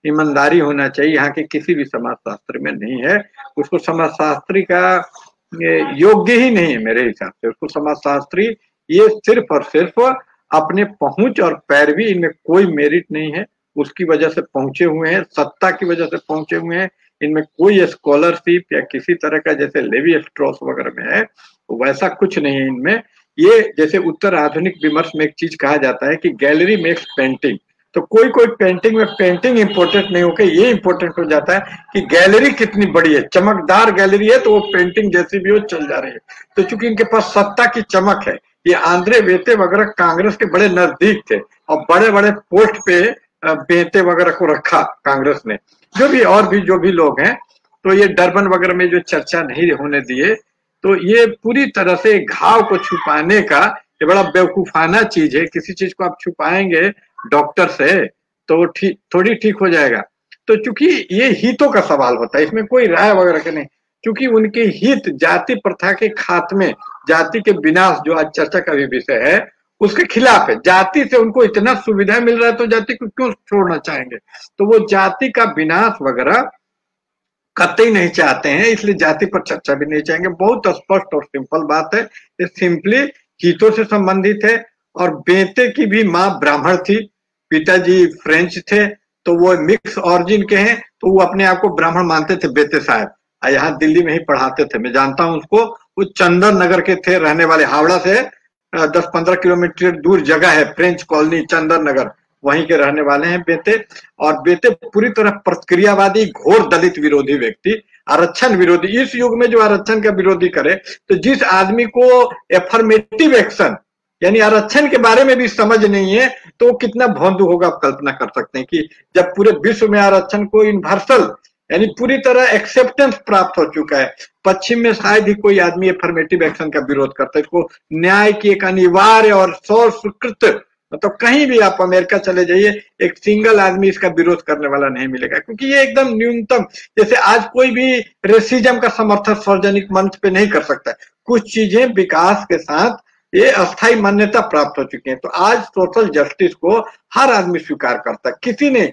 ईमानदारी होना चाहिए, यहाँ के किसी भी समाजशास्त्री में नहीं है। उसको समाजशास्त्री का योग्य ही नहीं है मेरे हिसाब से। उसको समाजशास्त्री ये सिर्फ और सिर्फ अपने पहुंच और पैरवी, इनमें कोई मेरिट नहीं है, उसकी वजह से पहुंचे हुए हैं, सत्ता की वजह से पहुंचे हुए हैं। इनमें कोई स्कॉलरशिप या किसी तरह का जैसे लेवी स्ट्रॉस वगैरह में है वैसा कुछ नहीं है इनमें। ये जैसे उत्तर आधुनिक विमर्श में एक चीज कहा जाता है कि गैलरी मेक्स पेंटिंग, तो कोई कोई पेंटिंग में पेंटिंग इंपॉर्टेंट नहीं होकर ये इंपॉर्टेंट हो जाता है कि गैलरी कितनी बड़ी है, चमकदार गैलरी है तो वो पेंटिंग जैसी भी हो चल जा रही है। तो चूंकि इनके पास सत्ता की चमक है, ये आंद्रे बेते वगैरह कांग्रेस के बड़े नजदीक थे और बड़े बड़े पोस्ट पे बेते वगैरह को रखा कांग्रेस ने, जो भी और भी जो भी लोग हैं। तो ये डरबन वगैरह में जो चर्चा नहीं होने दिए, तो ये पूरी तरह से घाव को छुपाने का ये बड़ा बेवकूफाना चीज है। किसी चीज को आप छुपाएंगे डॉक्टर से तो ठीक थोड़ी ठीक हो जाएगा। तो चूंकि ये हितों का सवाल होता है, इसमें कोई राय वगैरह के नहीं, क्योंकि उनके हित जाति प्रथा के खात्मे, जाति के विनाश जो आज चर्चा का भी विषय है उसके खिलाफ है। जाति से उनको इतना सुविधा मिल रहा है तो जाति को क्यों छोड़ना चाहेंगे। तो वो जाति का विनाश वगैरह कतई नहीं चाहते हैं, इसलिए जाति पर चर्चा भी नहीं चाहेंगे। बहुत स्पष्ट और सिंपल बात है, ये सिंपली हितों से संबंधित है। और बेटे की भी माँ ब्राह्मण थी, पिताजी फ्रेंच थे, तो वो मिक्स ऑरिजिन के हैं, तो वो अपने आप को ब्राह्मण मानते थे बेटे साहब। यहाँ दिल्ली में ही पढ़ाते थे, मैं जानता हूँ उसको। वो चंदन नगर के थे रहने वाले, हावड़ा से 10-15 किलोमीटर दूर जगह है फ्रेंच कॉलोनी चंदन नगर, वहीं के रहने वाले हैं बेटे। और बेटे पूरी तरह प्रतिक्रियावादी, घोर दलित विरोधी व्यक्ति, आरक्षण विरोधी। इस युग में जो आरक्षण का विरोधी करे, तो जिस आदमी को एफर्मेटिव एक्शन यानी आरक्षण के बारे में भी समझ नहीं है तो वो कितना भोंदू होगा, आप कल्पना कर सकते हैं कि जब पूरे विश्व में आरक्षण को यूनिवर्सल यानी पूरी तरह एक्सेप्टेंस प्राप्त हो चुका है, पश्चिम में शायद ही कोई आदमी एफर्मेटिव एक्शन का विरोध करता है। इसको न्याय की एक अनिवार्य और स्वीकृत, मतलब कहीं भी आप अमेरिका चले जाइए, एक सिंगल आदमी इसका विरोध करने वाला नहीं मिलेगा, क्योंकि ये एकदम न्यूनतम। जैसे आज कोई भी रेसिज्म का समर्थन सार्वजनिक मंच पे नहीं कर सकता। कुछ चीजें विकास के साथ ये अस्थायी मान्यता प्राप्त हो चुकी है। तो आज सोशल जस्टिस को हर आदमी स्वीकार करता है। किसी ने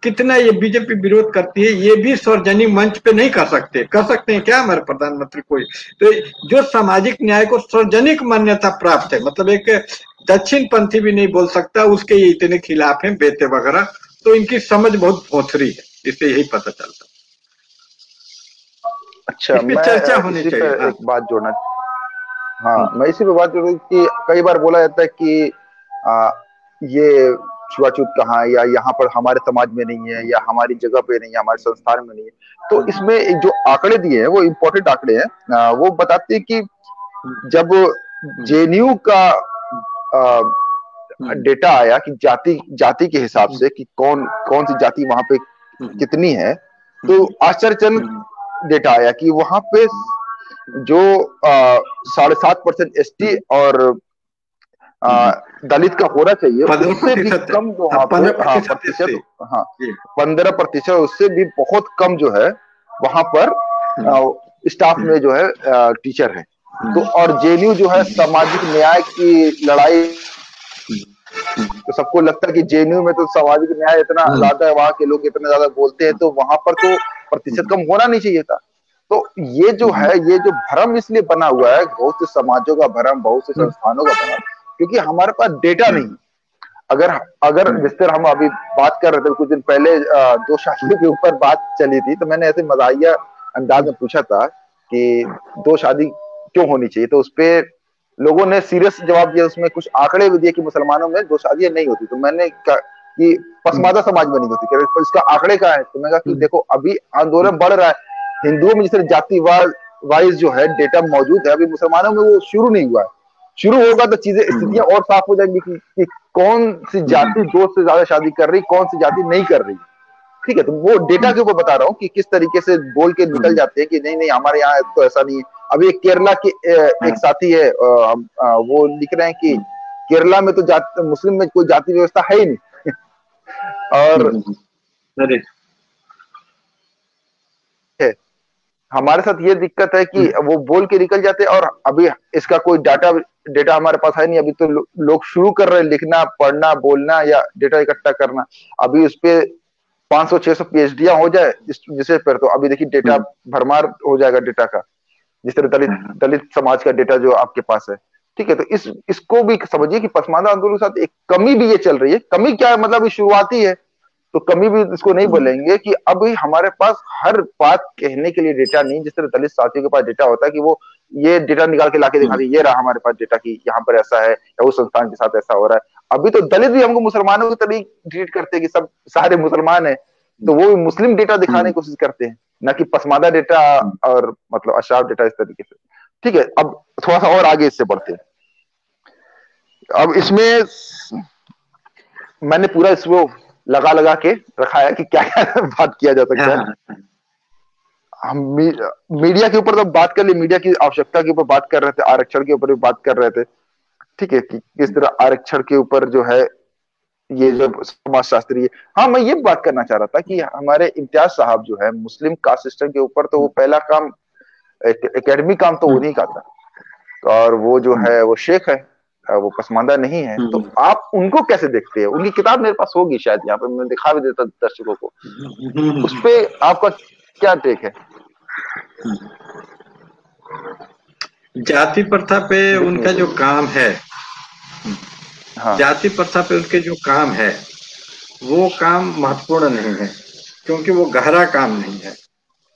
कितना ये बीजेपी विरोध करती है ये भी सार्वजनिक मंच पे नहीं कर सकते। कर सकते हैं क्या हमारे प्रधानमंत्री कोई? तो जो सामाजिक न्याय को सार्वजनिक मान्यता प्राप्त है, मतलब एक दक्षिण पंथी भी नहीं बोल सकता, उसके ये इतने खिलाफ हैं बेटे वगैरह। तो इनकी समझ बहुत भोथरी है, इससे यही पता चलता। अच्छा, मैं चर्चा होनी चाहिए। एक बात जोड़ना, हाँ मैं इसी पे बात जोड़ रही कि कई बार बोला जाता है कि ये छुआछूत कहाँ, या यहाँ पर हमारे समाज में नहीं है, या हमारी जगह पे नहीं है, हमारे संस्थान में नहीं है। तो इसमें एक जो आंकड़े दिए हैं वो इम्पोर्टेंट आंकड़े हैं। वो बताते हैं कि जब जेएनयू का डेटा आया कि जाति के हिसाब से कि कौन कौन सी जाति वहां पे कितनी है, तो आश्चर्यजनक डेटा आया कि वहां पे जो 7.5% एसटी और दलित का होना चाहिए उससे भी कम जो वहां पे 15%, उससे भी बहुत कम जो है वहां पर स्टाफ में जो है टीचर है। तो और जेएनयू जो है सामाजिक न्याय की लड़ाई, तो सबको लगता है कि जेएनयू में तो सामाजिक न्याय इतना ज्यादा है, वहां के लोग इतना ज्यादा बोलते हैं, तो वहां पर तो प्रतिशत कम होना नहीं चाहिए था। तो ये जो है, ये जो भ्रम इसलिए बना हुआ है, बहुत से समाजों का भ्रम, बहुत से संस्थानों का भ्रम, क्योंकि हमारे पास डेटा नहीं। अगर जिस तरह हम अभी बात कर रहे थे कुछ दिन पहले, दो शादियों के ऊपर बात चली थी, तो मैंने ऐसे मजाहिया अंदाज में पूछा था कि दो शादी क्यों होनी चाहिए, तो उसपे लोगों ने सीरियस जवाब दिया। उसमें कुछ आंकड़े भी दिए कि मुसलमानों में दो शादियां नहीं होती। तो मैंने कहा कि पसमादा समाज में नहीं होती, इसका आंकड़े क्या है? तो मैंने कहा कि देखो अभी आंदोलन बढ़ रहा है, हिंदुओं में जिस जातिवाद वाइज जो है डेटा मौजूद है, अभी मुसलमानों में वो शुरू नहीं हुआ है। शुरू होगा तो चीजें स्थितियां और साफ हो जाएंगी कि कौन सी जाति 2 से ज्यादा शादी कर रही, कौन सी जाति नहीं कर रही। ठीक है, तो वो डेटा के ऊपर बता रहा हूँ कि किस तरीके से बोल के निकल जाते हैं कि नहीं नहीं हमारे यहाँ तो ऐसा नहीं है। अभी एक केरला के एक साथी है, वो लिख रहे हैं कि केरला में तो मुस्लिम में कोई जाति व्यवस्था है ही नहीं। और हमारे साथ ये दिक्कत है कि वो बोल के निकल जाते हैं, और अभी इसका कोई डेटा हमारे पास है नहीं। अभी तो लोग शुरू कर रहे हैं लिखना, पढ़ना, बोलना या डेटा इकट्ठा करना। अभी उस पे 500-600 पीएचडियां हो जाए इस विषय पर, तो अभी देखिए डेटा भरमार हो जाएगा डेटा का। जिस तरह दलित दलित समाज का डेटा जो आपके पास है, ठीक है। तो इसको भी समझिए कि पसमानदा आंदोलन के साथ एक कमी भी ये चल रही है। कमी क्या है, मतलब शुरुआती है, तो कमी भी इसको नहीं बोलेंगे कि अभी हमारे पास हर बात कहने के लिए डेटा नहीं। जिस तरह दलित साथियों के पास डेटा होता है कि वो ये डेटा निकाल के लाके दिखा दी, ये रहा हमारे पास डेटा कि यहाँ पर ऐसा है या उस संस्थान के साथ ऐसा हो रहा है। अभी तो दलित भी हमको मुसलमानों की तरह ट्रीट करते हैं कि सब सारे मुसलमान है, तो वो मुस्लिम डेटा दिखाने की कोशिश करते हैं, ना कि पसमानदा डेटा और मतलब अशराफ डेटा, इस तरीके से। ठीक है, अब थोड़ा सा और आगे इससे बढ़ते हैं। अब इसमें मैंने पूरा इसको लगा लगा के रखा है कि क्या क्या बात किया जा सकता है। हम मीडिया के ऊपर तो बात कर ली, मीडिया की आवश्यकता के ऊपर बात कर रहे थे, आरक्षण के ऊपर भी बात कर रहे थे, ठीक है, कि किस तरह आरक्षण के ऊपर जो है ये जो समाजशास्त्री है। हाँ, मैं ये बात करना चाह रहा था कि हमारे इम्तियाज साहब जो है मुस्लिम कास्ट सिस्टम के ऊपर, तो वो पहला काम एकेडमिक काम तो उन्हीं का था, और वो जो है वो शेख है, वो पसमानदा नहीं है। तो आप उनको कैसे देखते हैं? उनकी किताब मेरे पास होगी शायद, यहाँ पे मैं दिखा भी देता दर्शकों को, उस पे आपका क्या टेक है? जाति प्रथा पे उनका जो काम है, हाँ, जाति प्रथा पे उनके जो काम है वो काम महत्वपूर्ण नहीं है, क्योंकि वो गहरा काम नहीं है।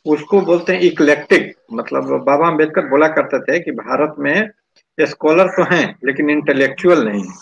उसको बोलते हैं इक्लेक्टिक। मतलब बाबा अम्बेडकर बोला करते थे कि भारत में स्कॉलर तो हैं लेकिन इंटेलेक्चुअल नहीं है।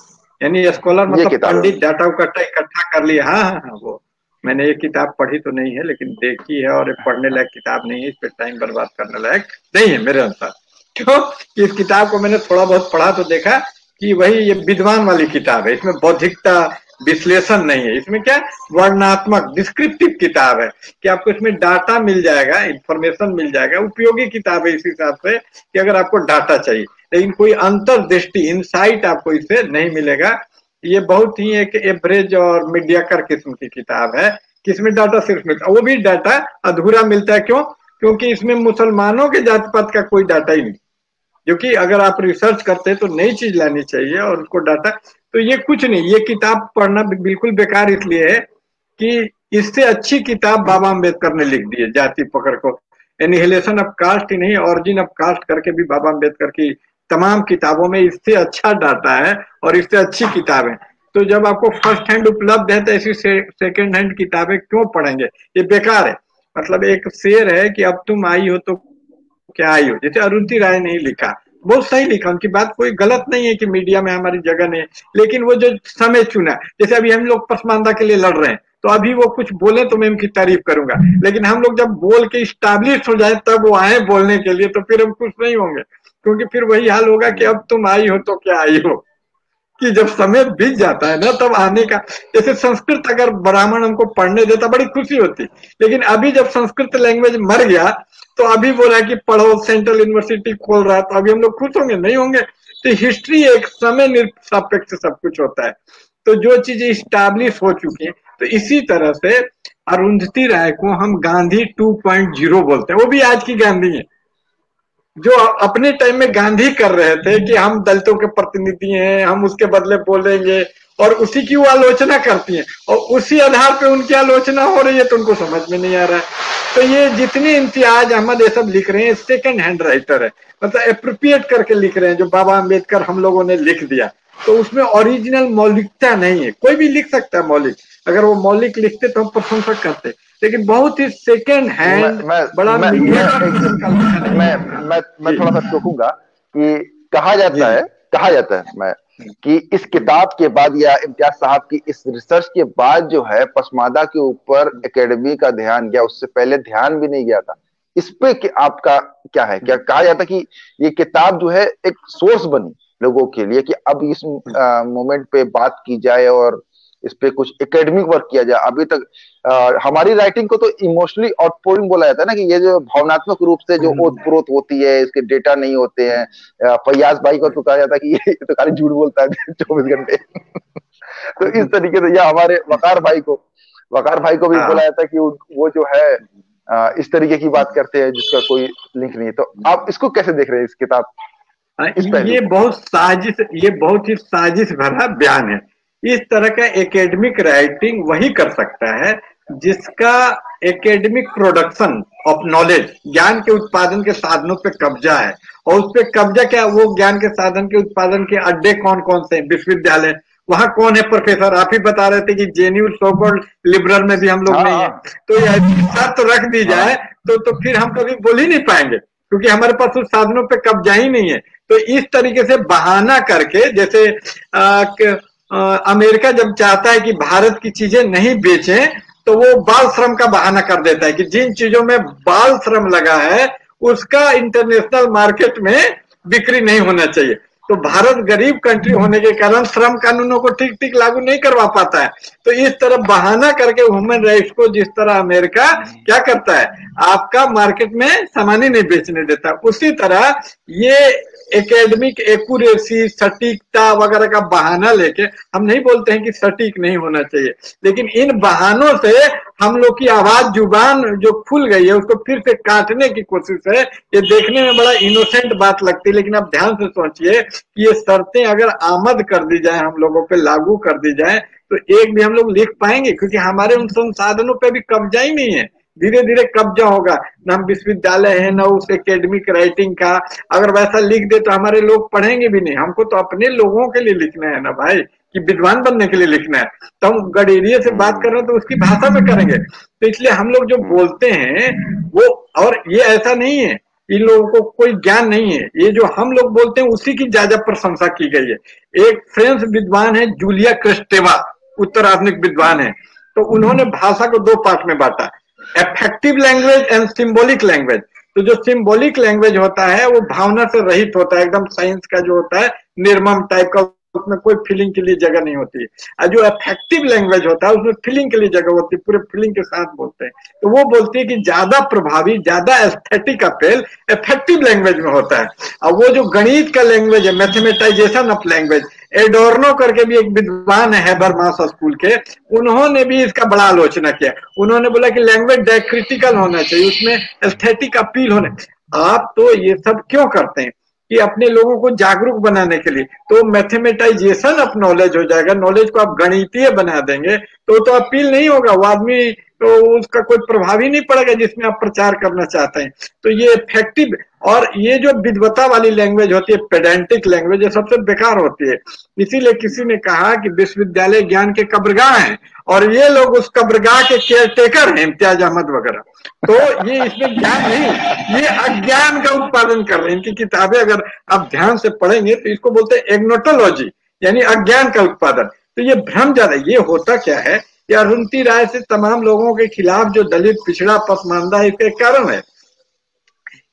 यानी स्कॉलर मतलब पंडित डाटा इकट्ठा कर लिया। हाँ हाँ हाँ, वो मैंने ये किताब पढ़ी तो नहीं है लेकिन देखी है, और पढ़ने लायक किताब नहीं है, इस पे टाइम बर्बाद करने लायक नहीं है मेरे अनुसार। क्यों? इस किताब को मैंने थोड़ा बहुत पढ़ा तो देखा कि वही ये विद्वान वाली किताब है, इसमें बौद्धिकता विश्लेषण नहीं है। इसमें क्या वर्णात्मक डिस्क्रिप्टिव किताब है कि आपको इसमें डाटा मिल जाएगा, इंफॉर्मेशन मिल जाएगा। उपयोगी किताब है इस हिसाब से कि अगर आपको डाटा चाहिए, लेकिन कोई अंतर्दृष्टि इनसाइट आपको इससे नहीं मिलेगा। ये बहुत ही एक एवरेज और मीडियाकर किस्म की किताब है कि इसमें डाटा सिर्फ मिलता है, वो भी डाटा अधूरा मिलता है। क्यों? क्योंकि इसमें मुसलमानों के जाति पात का कोई डाटा ही नहीं, जो कि अगर आप रिसर्च करते हैं तो नई चीज लानी चाहिए और उसको डाटा। तो ये कुछ नहीं, ये किताब पढ़ना बिल्कुल बेकार इसलिए है कि इससे अच्छी किताब बाबा अम्बेडकर ने लिख दी है जाति पकड़ को। एनिहिलेशन ऑफ कास्ट ही नहीं, ऑरिजिन ऑफ कास्ट करके भी बाबा अम्बेडकर की तमाम किताबों में इससे अच्छा डाटा है और इससे अच्छी किताब है। तो जब आपको फर्स्ट हैंड उपलब्ध है तो ऐसी सेकेंड हैंड किताबें क्यों पढ़ेंगे? ये बेकार है। मतलब एक शेर है कि अब तुम आई हो तो क्या आई हो, जैसे अरुंधति राय ने लिखा, बहुत सही लिखा, उनकी बात कोई गलत नहीं है कि मीडिया में हमारी जगह नहीं है, लेकिन वो जो समय चुना, जैसे अभी हम लोग पसमानदा के लिए लड़ रहे हैं, तो अभी वो कुछ बोले तो मैं उनकी तारीफ करूंगा, लेकिन हम लोग जब बोल के स्टैब्लिश हो जाए तब वो आए बोलने के लिए, तो फिर हम खुश नहीं होंगे, क्योंकि फिर वही हाल होगा कि अब तुम आई हो तो क्या आई हो, कि जब समय बीत जाता है ना तब आने का। जैसे संस्कृत अगर ब्राह्मण हमको पढ़ने देता बड़ी खुशी होती, लेकिन अभी जब संस्कृत लैंग्वेज मर गया तो अभी बोला कि पढ़ो, सेंट्रल यूनिवर्सिटी खोल रहा है, तो अभी हम लोग खुश होंगे? नहीं होंगे। तो हिस्ट्री एक समय निरपेक्ष सब कुछ होता है। तो जो चीजें स्टैब्लिश हो चुकी हैं, तो इसी तरह से अरुंधति राय को हम गांधी 2.0 बोलते हैं। वो भी आज की गांधी है, जो अपने टाइम में गांधी कर रहे थे कि हम दलितों के प्रतिनिधि हैं, हम उसके बदले बोलेंगे, और उसी की वो आलोचना करती हैं, और उसी आधार पे उनकी आलोचना हो रही है, तो उनको समझ में नहीं आ रहा है। तो ये जितने इम्तियाज अहमद ये सब लिख रहे हैं, सेकंड हैंड राइटर है, मतलब अप्रोप्रिएट करके लिख रहे हैं, जो बाबा अम्बेडकर हम लोगों ने लिख दिया, तो उसमें ओरिजिनल मौलिकता नहीं है। कोई भी लिख सकता है मौलिक, अगर वो मौलिक लिखते तो हम प्रशंसा करते, लेकिन बहुत ही सेकेंड हैंड बड़ा मीडिया मैं थोड़ा सा टोकूंगा कि कहा जाता है मैं कि इस किताब के बाद या इम्तियाज साहब की इस रिसर्च के बाद जो है पसमानदा के ऊपर एकेडमी का ध्यान गया, उससे पहले ध्यान भी नहीं गया था। इस पे कि आपका क्या है? क्या कहा जाता कि ये किताब जो है एक सोर्स बनी लोगों के लिए कि अब इस मोमेंट पे बात की जाए और इस पे कुछ एकेडमिक वर्क किया जाए। अभी तक हमारी राइटिंग को तो इमोशनली आउटपोरिंग बोला जाता है ना, कि ये जो भावनात्मक रूप से जो ओतप्रोत होती है, इसके डेटा नहीं होते हैं। फैयाज भाई को तो कहा जाता है कि ये तो खाली झूठ बोलता है 24 घंटे तो इस तरीके से, या हमारे वकार भाई को भी बोला जाता है कि वो जो है इस तरीके की बात करते हैं जिसका कोई लिंक नहीं है। तो आप इसको कैसे देख रहे हैं, इस किताब? ये बहुत ही साजिश भरा बयान है। इस तरह का एकेडमिक राइटिंग वही कर सकता है जिसका एकेडमिक प्रोडक्शन ऑफ नॉलेज, ज्ञान के उत्पादन के साधनों पे कब्जा है। और उस पे कब्जा क्या, वो ज्ञान के साधन के उत्पादन के अड्डे कौन कौन से हैं? विश्वविद्यालय, वहां कौन है प्रोफेसर? आप ही बता रहे थे कि जेन्यू सोकॉल्ड लिबरल में भी हम लोग नहीं है। तो यदि शर्त रख दी जाए तो फिर हम कभी बोल ही नहीं पाएंगे, क्योंकि हमारे पास उस साधनों पे कब्जा ही नहीं है। तो इस तरीके से बहाना करके, जैसे अमेरिका जब चाहता है कि भारत की चीजें नहीं बेचें, तो वो बाल श्रम का बहाना कर देता है कि जिन चीजों में बाल श्रम लगा है उसका इंटरनेशनल मार्केट में बिक्री नहीं होना चाहिए। तो भारत गरीब कंट्री होने के कारण श्रम कानूनों को ठीक ठीक लागू नहीं करवा पाता है। तो इस तरह बहाना करके ह्यूमन राइट्स को, जिस तरह अमेरिका क्या करता है, आपका मार्केट में सामान ही नहीं बेचने देता, उसी तरह ये एकेडमिक एक्यूरेसी, सटीकता वगैरह का बहाना लेके, हम नहीं बोलते हैं कि सटीक नहीं होना चाहिए, लेकिन इन बहानों से हम लोग की आवाज, जुबान जो खुल गई है उसको फिर से काटने की कोशिश है। ये देखने में बड़ा इनोसेंट बात लगती है, लेकिन आप ध्यान से सोचिए कि ये शर्तें अगर आमद कर दी जाए, हम लोगों पे लागू कर दी जाए, तो एक भी हम लोग लिख पाएंगे, क्योंकि हमारे उन संसाधनों पे भी कब्जा ही नहीं है। धीरे धीरे कब्जा होगा, न हम विश्वविद्यालय है, न उस एकेडमिक राइटिंग का। अगर वैसा लिख दे तो हमारे लोग पढ़ेंगे भी नहीं। हमको तो अपने लोगों के लिए लिखना है ना भाई, कि विद्वान बनने के लिए लिखना है। तो हम गडेरिया से बात कर रहे हैं तो उसकी भाषा में करेंगे। तो इसलिए हम लोग जो बोलते हैं वो, और ये ऐसा नहीं है इन लोगों को कोई ज्ञान नहीं है, ये जो हम लोग बोलते हैं उसी की ज्यादा प्रशंसा की गई है। एक फ्रेंच विद्वान है जूलिया क्रिस्टेवा, उत्तर आधुनिक विद्वान है। तो उन्होंने भाषा को दो पार्ट में बांटा, effective language and symbolic language. तो जो सिंबॉलिक लैंग्वेज होता है वो भावना से रहित होता है, एकदम साइंस का जो होता है निर्मम टाइप का, उसमें कोई फीलिंग के लिए जगह नहीं होती है। और जो इफेक्टिव लैंग्वेज होता है उसमें फीलिंग के लिए जगह होती है, पूरे फीलिंग के साथ बोलते हैं। तो वो बोलती है कि ज्यादा प्रभावी, ज्यादा एस्थेटिक अपील इफेक्टिव लैंग्वेज में होता है। और वो जो गणित का लैंग्वेज है, मैथमेटाइजेशन ऑफ लैंग्वेज, एडोर्नो करके भी एक विद्वान है हैबरमास स्कूल के, उन्होंने भी इसका बड़ा आलोचना किया। उन्होंने बोला कि लैंग्वेज डायक्रिटिकल होना चाहिए, उसमें एस्थेटिक अपील होने। आप तो ये सब क्यों करते हैं कि अपने लोगों को जागरूक बनाने के लिए, तो मैथमेटाइजेशन ऑफ नॉलेज हो जाएगा। नॉलेज को आप गणितीय बना देंगे तो अपील नहीं होगा, वो आदमी तो उसका कोई प्रभाव ही नहीं पड़ेगा जिसमें आप प्रचार करना चाहते हैं। तो ये इफेक्टिव, और ये जो विद्वता वाली लैंग्वेज होती है, पेडेंटिक लैंग्वेज, ये सबसे बेकार होती है। इसीलिए किसी ने कहा कि विश्वविद्यालय ज्ञान के कब्रगाह हैं, और ये लोग उस कब्रगाह के केयर टेकर हैं, इम्तियाज अहमद वगैरह। तो ये इसमें ज्ञान नहीं, ये अज्ञान का उत्पादन कर रहे हैं। इनकी किताबें अगर आप ध्यान से पढ़ेंगे तो इसको बोलते हैं एग्नोटोलॉजी, यानी अज्ञान का उत्पादन। तो ये भ्रम ज्यादा, ये होता क्या है, या अरुंधति राय से तमाम लोगों के खिलाफ जो दलित, पिछड़ा, पसमानदा, इसका एक कारण है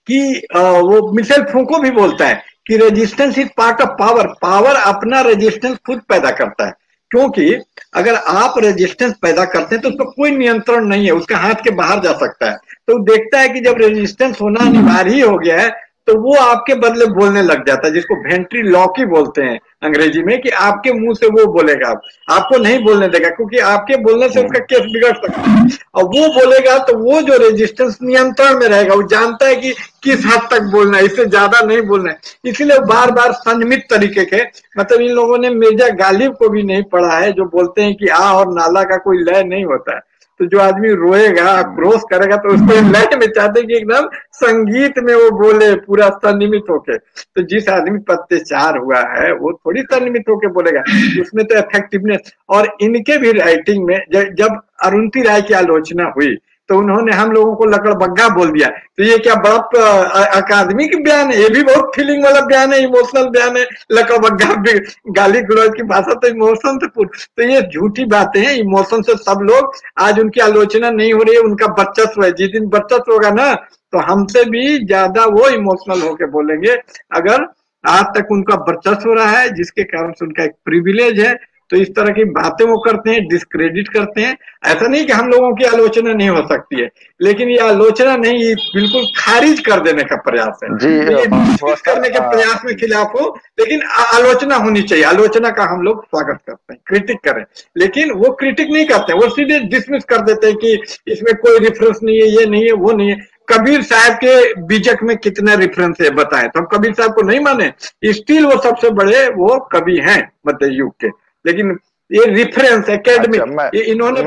कि वो मिशेल फूको भी बोलता है कि resistance is part of power. Power अपना रेजिस्टेंस खुद पैदा करता है, क्योंकि अगर आप रेजिस्टेंस पैदा करते हैं तो उस पर कोई नियंत्रण नहीं है, उसका हाथ के बाहर जा सकता है। तो देखता है कि जब रेजिस्टेंस होना अनिवार्य ही हो गया है तो वो आपके बदले बोलने लग जाता है, जिसको वेंट्रीलॉकी बोलते हैं अंग्रेजी में, कि आपके मुंह से वो बोलेगा, आपको नहीं बोलने देगा, क्योंकि आपके बोलने से उसका केस बिगड़ सकता है। और वो बोलेगा तो वो जो रेजिस्टेंस नियंत्रण में रहेगा, वो जानता है कि किस हद तक बोलना है, इससे ज्यादा नहीं बोलना है। इसीलिए बार बार संयमित तरीके के, मतलब इन लोगों ने मिर्जा गालिब को भी नहीं पढ़ा है, जो बोलते हैं कि आ और नाला का कोई लय नहीं होता है। तो जो आदमी रोएगा, क्रोध करेगा, तो उसको लय में चाहते हैं कि एकदम संगीत में वो बोले, पूरा संयमित होके। तो जिस आदमी पर अत्याचार हुआ है वो थोड़ी संयमित होके बोलेगा, उसमें तो इफेक्टिवनेस। और इनके भी राइटिंग में जब अरुंधति राय की आलोचना हुई तो उन्होंने हम लोगों को लकड़बग्गा बोल दिया। तो ये क्या बड़ा अकादमिक बयान है, ये भी बहुत फीलिंग वाला बयान है, इमोशनल बयान है। लकड़बग्गा गाली गलौज की भाषा तो इमोशन से पूर्ण। तो ये झूठी बातें हैं, इमोशन से सब लोग, आज उनकी आलोचना नहीं हो रही है, उनका वर्चस्व है। जिस दिन वर्चस्व होगा ना तो हमसे भी ज्यादा वो इमोशनल होके बोलेंगे। अगर आज तक उनका वर्चस्व रहा है, जिसके कारण से उनका एक प्रिविलेज है, तो इस तरह की बातें वो करते हैं, डिस्क्रेडिट करते हैं। ऐसा नहीं कि हम लोगों की आलोचना नहीं हो सकती है, लेकिन ये आलोचना नहीं, ये बिल्कुल खारिज कर देने का प्रयास है। जी, तो ये डिसमिस करने के प्रयास में खिलाफ हो, लेकिन आलोचना होनी चाहिए। आलोचना का हम लोग स्वागत करते हैं, क्रिटिक करें, लेकिन वो क्रिटिक नहीं करते, वो सीधे डिसमिस कर देते हैं कि इसमें कोई रेफरेंस नहीं है, ये नहीं है, वो नहीं है। कबीर साहब के बीजक में कितने रेफरेंस है बताएं, तो हम कबीर साहब को नहीं माने, स्टिल वो सबसे बड़े वो कवि हैं मध्य युग के। लेकिन ये रेफरेंस एकेडमिक, ये इन्होंने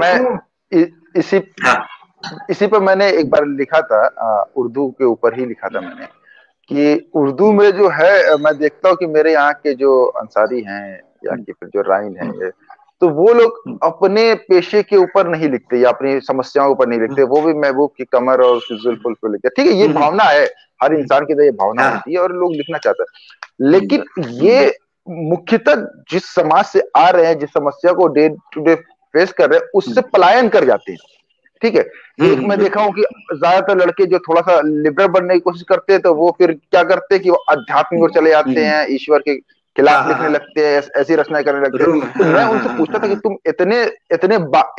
इसी हाँ। इसी पर मैंने एक बार लिखा था, उर्दू के ऊपर ही लिखा था मैंने, कि उर्दू में जो है मैं देखता हूँ कि मेरे यहाँ के जो अंसारी हैं या कि फिर जो राइन है, तो वो लोग अपने पेशे के ऊपर नहीं लिखते या अपनी समस्याओं के ऊपर नहीं लिखते, वो भी महबूब की कमर और उसकी जुल्फुल पे लिखते। ठीक है, ये भावना है, हर इंसान के अंदर ये भावना हाँ। होती है और लोग लिखना चाहते हैं, लेकिन ये मुख्यतः जिस समाज से आ रहे हैं, जिस समस्या को डे टू डे फेस कर रहे हैं, उससे पलायन कर जाते हैं। ठीक है, एक मैं देखा हूं कि ज्यादातर लड़के जो थोड़ा सा लिबरल बनने की कोशिश करते हैं, तो वो फिर क्या करते हैं कि वो अध्यात्म की ओर चले जाते हैं, ईश्वर के हाँ, खिलाफ हाँ, लिखने हाँ। लगते हैं, ऐसी रचनाएं करने लगते हैं। रूम, तो मैं हाँ, हाँ, उनसे हाँ, पूछता था कि हाँ। तुम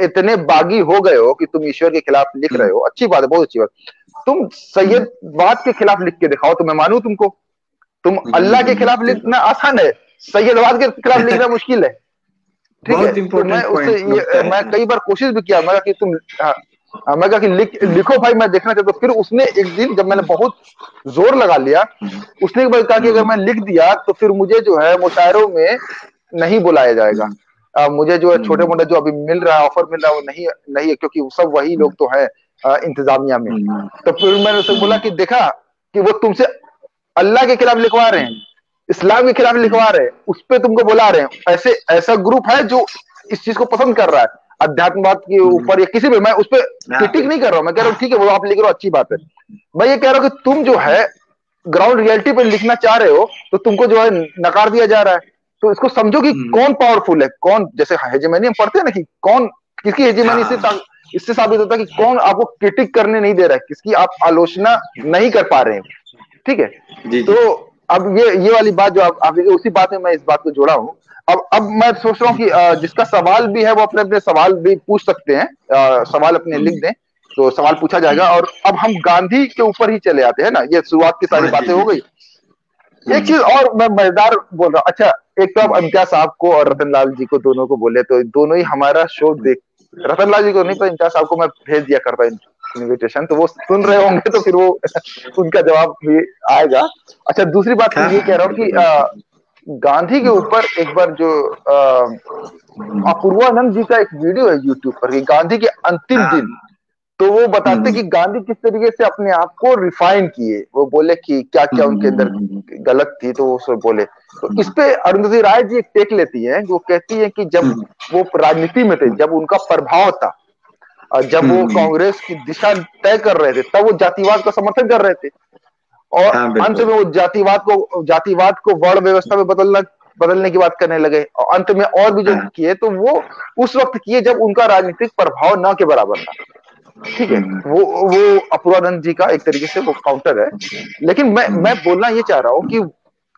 इतने बागी हो गए हो कि तुम ईश्वर के खिलाफ लिख रहे हो, अच्छी बात है, बहुत अच्छी बात। तुम सैयदवाद के खिलाफ लिख के दिखाओ तो मैं मानू तुमको। तुम अल्लाह के खिलाफ लिखना आसान है, सैयदवाद के खिलाफ लिखना मुश्किल है। ठीक है, बहुत तो मैं इंपॉर्टेंट उससे पॉइंट लगता मैं है। कई बार कोशिश भी किया, मैं कि तुम मैं कहा कि लिखो भाई, मैं देखना चाहता हूँ। फिर उसने एक दिन जब मैंने बहुत जोर लगा लिया, उसने एक बार कहा कि अगर मैं लिख दिया तो फिर मुझे जो है मुशायरों में नहीं बुलाया जाएगा। मुझे जो है छोटे मोटे जो अभी मिल रहा है, ऑफर मिल रहा है, वो नहीं नहीं है, क्योंकि वो सब वही लोग तो है इंतजामिया में। तो फिर मैंने उसे बोला कि देखा कि वो तुमसे अल्लाह के खिलाफ लिखवा रहे हैं, इस्लाम के खिलाफ लिखवा रहे हैं, उस पे तुमको बुला रहे हैं। ऐसे ऐसा ग्रुप है जो इस चीज को पसंद कर रहा है, अध्यात्मवाद के ऊपर या किसी भी, मैं उस पर हाँ, क्रिटिक नहीं कर रहा हूं, मैं कह रहा हूँ ठीक है वो आप लिख रहे हो, अच्छी बात है। मैं ये कह रहा हूँ कि तुम जो है ग्राउंड रियलिटी पे लिखना चाह रहे हो, तो तुमको जो है नकार दिया जा रहा है। तो इसको समझो कि कौन पावरफुल है, कौन, जैसे हेजेमनी हम पढ़ते हैं ना कि कौन किसकी हेजेमनी से हाँ। इससे साबित होता है कि कौन आपको क्रिटिक करने नहीं दे रहा है, किसकी आप आलोचना नहीं कर पा रहे हैं। ठीक है, जी, तो जी। अब ये वाली बात जो आप उसी बात में मैं इस बात को जोड़ा हूं। अब मैं सोच रहा हूँ कि जिसका सवाल भी है वो अपने अपने सवाल भी पूछ सकते हैं, सवाल अपने लिख दें तो सवाल पूछा जाएगा। और अब हम गांधी के ऊपर ही चले आते हैं ना, ये शुरुआत की सारी हाँ, जी, बातें हो जी, गई। जी। एक चीज और मैं मजेदार बोल रहा हूँ, अच्छा, एक तो अब इम्तियाज साहब को और रतनलाल जी को दोनों को बोले तो दोनों ही हमारा शो देख, रतनलाल जी को नहीं पर इम्तियाज साहब को मैं भेज दिया करता इनविटेशन, तो वो सुन रहे होंगे तो फिर वो उनका जवाब भी आएगा। अच्छा, दूसरी बात हाँ, मैं ये कह रहा हूँ कि बिल्कुल। गांधी के ऊपर एक बार जो अपूर्वानंद जी का एक वीडियो है यूट्यूब पर कि गांधी के अंतिम हाँ। दिन, तो वो बताते कि गांधी किस तरीके से अपने आप को रिफाइन किए, वो बोले कि क्या क्या उनके अंदर गलत थी, तो वो सब बोले। तो इस पे अरुंधति राय जी एक टेक लेती हैं, जो कहती है कि जब वो राजनीति में थे, जब उनका प्रभाव था, जब वो कांग्रेस की दिशा तय कर रहे थे, तब वो जातिवाद का समर्थन कर रहे थे, और हाँ, अंत बिल्कुल। में वो जातिवाद को वर्ण व्यवस्था में बदलने की बात करने लगे, और अंत में और भी जो हाँ। किए तो वो उस वक्त किए जब उनका राजनीतिक प्रभाव न के बराबर था। ठीक है, वो अपूर्वानंद जी का एक तरीके से वो काउंटर है। लेकिन मैं बोलना ये चाह रहा हूँ कि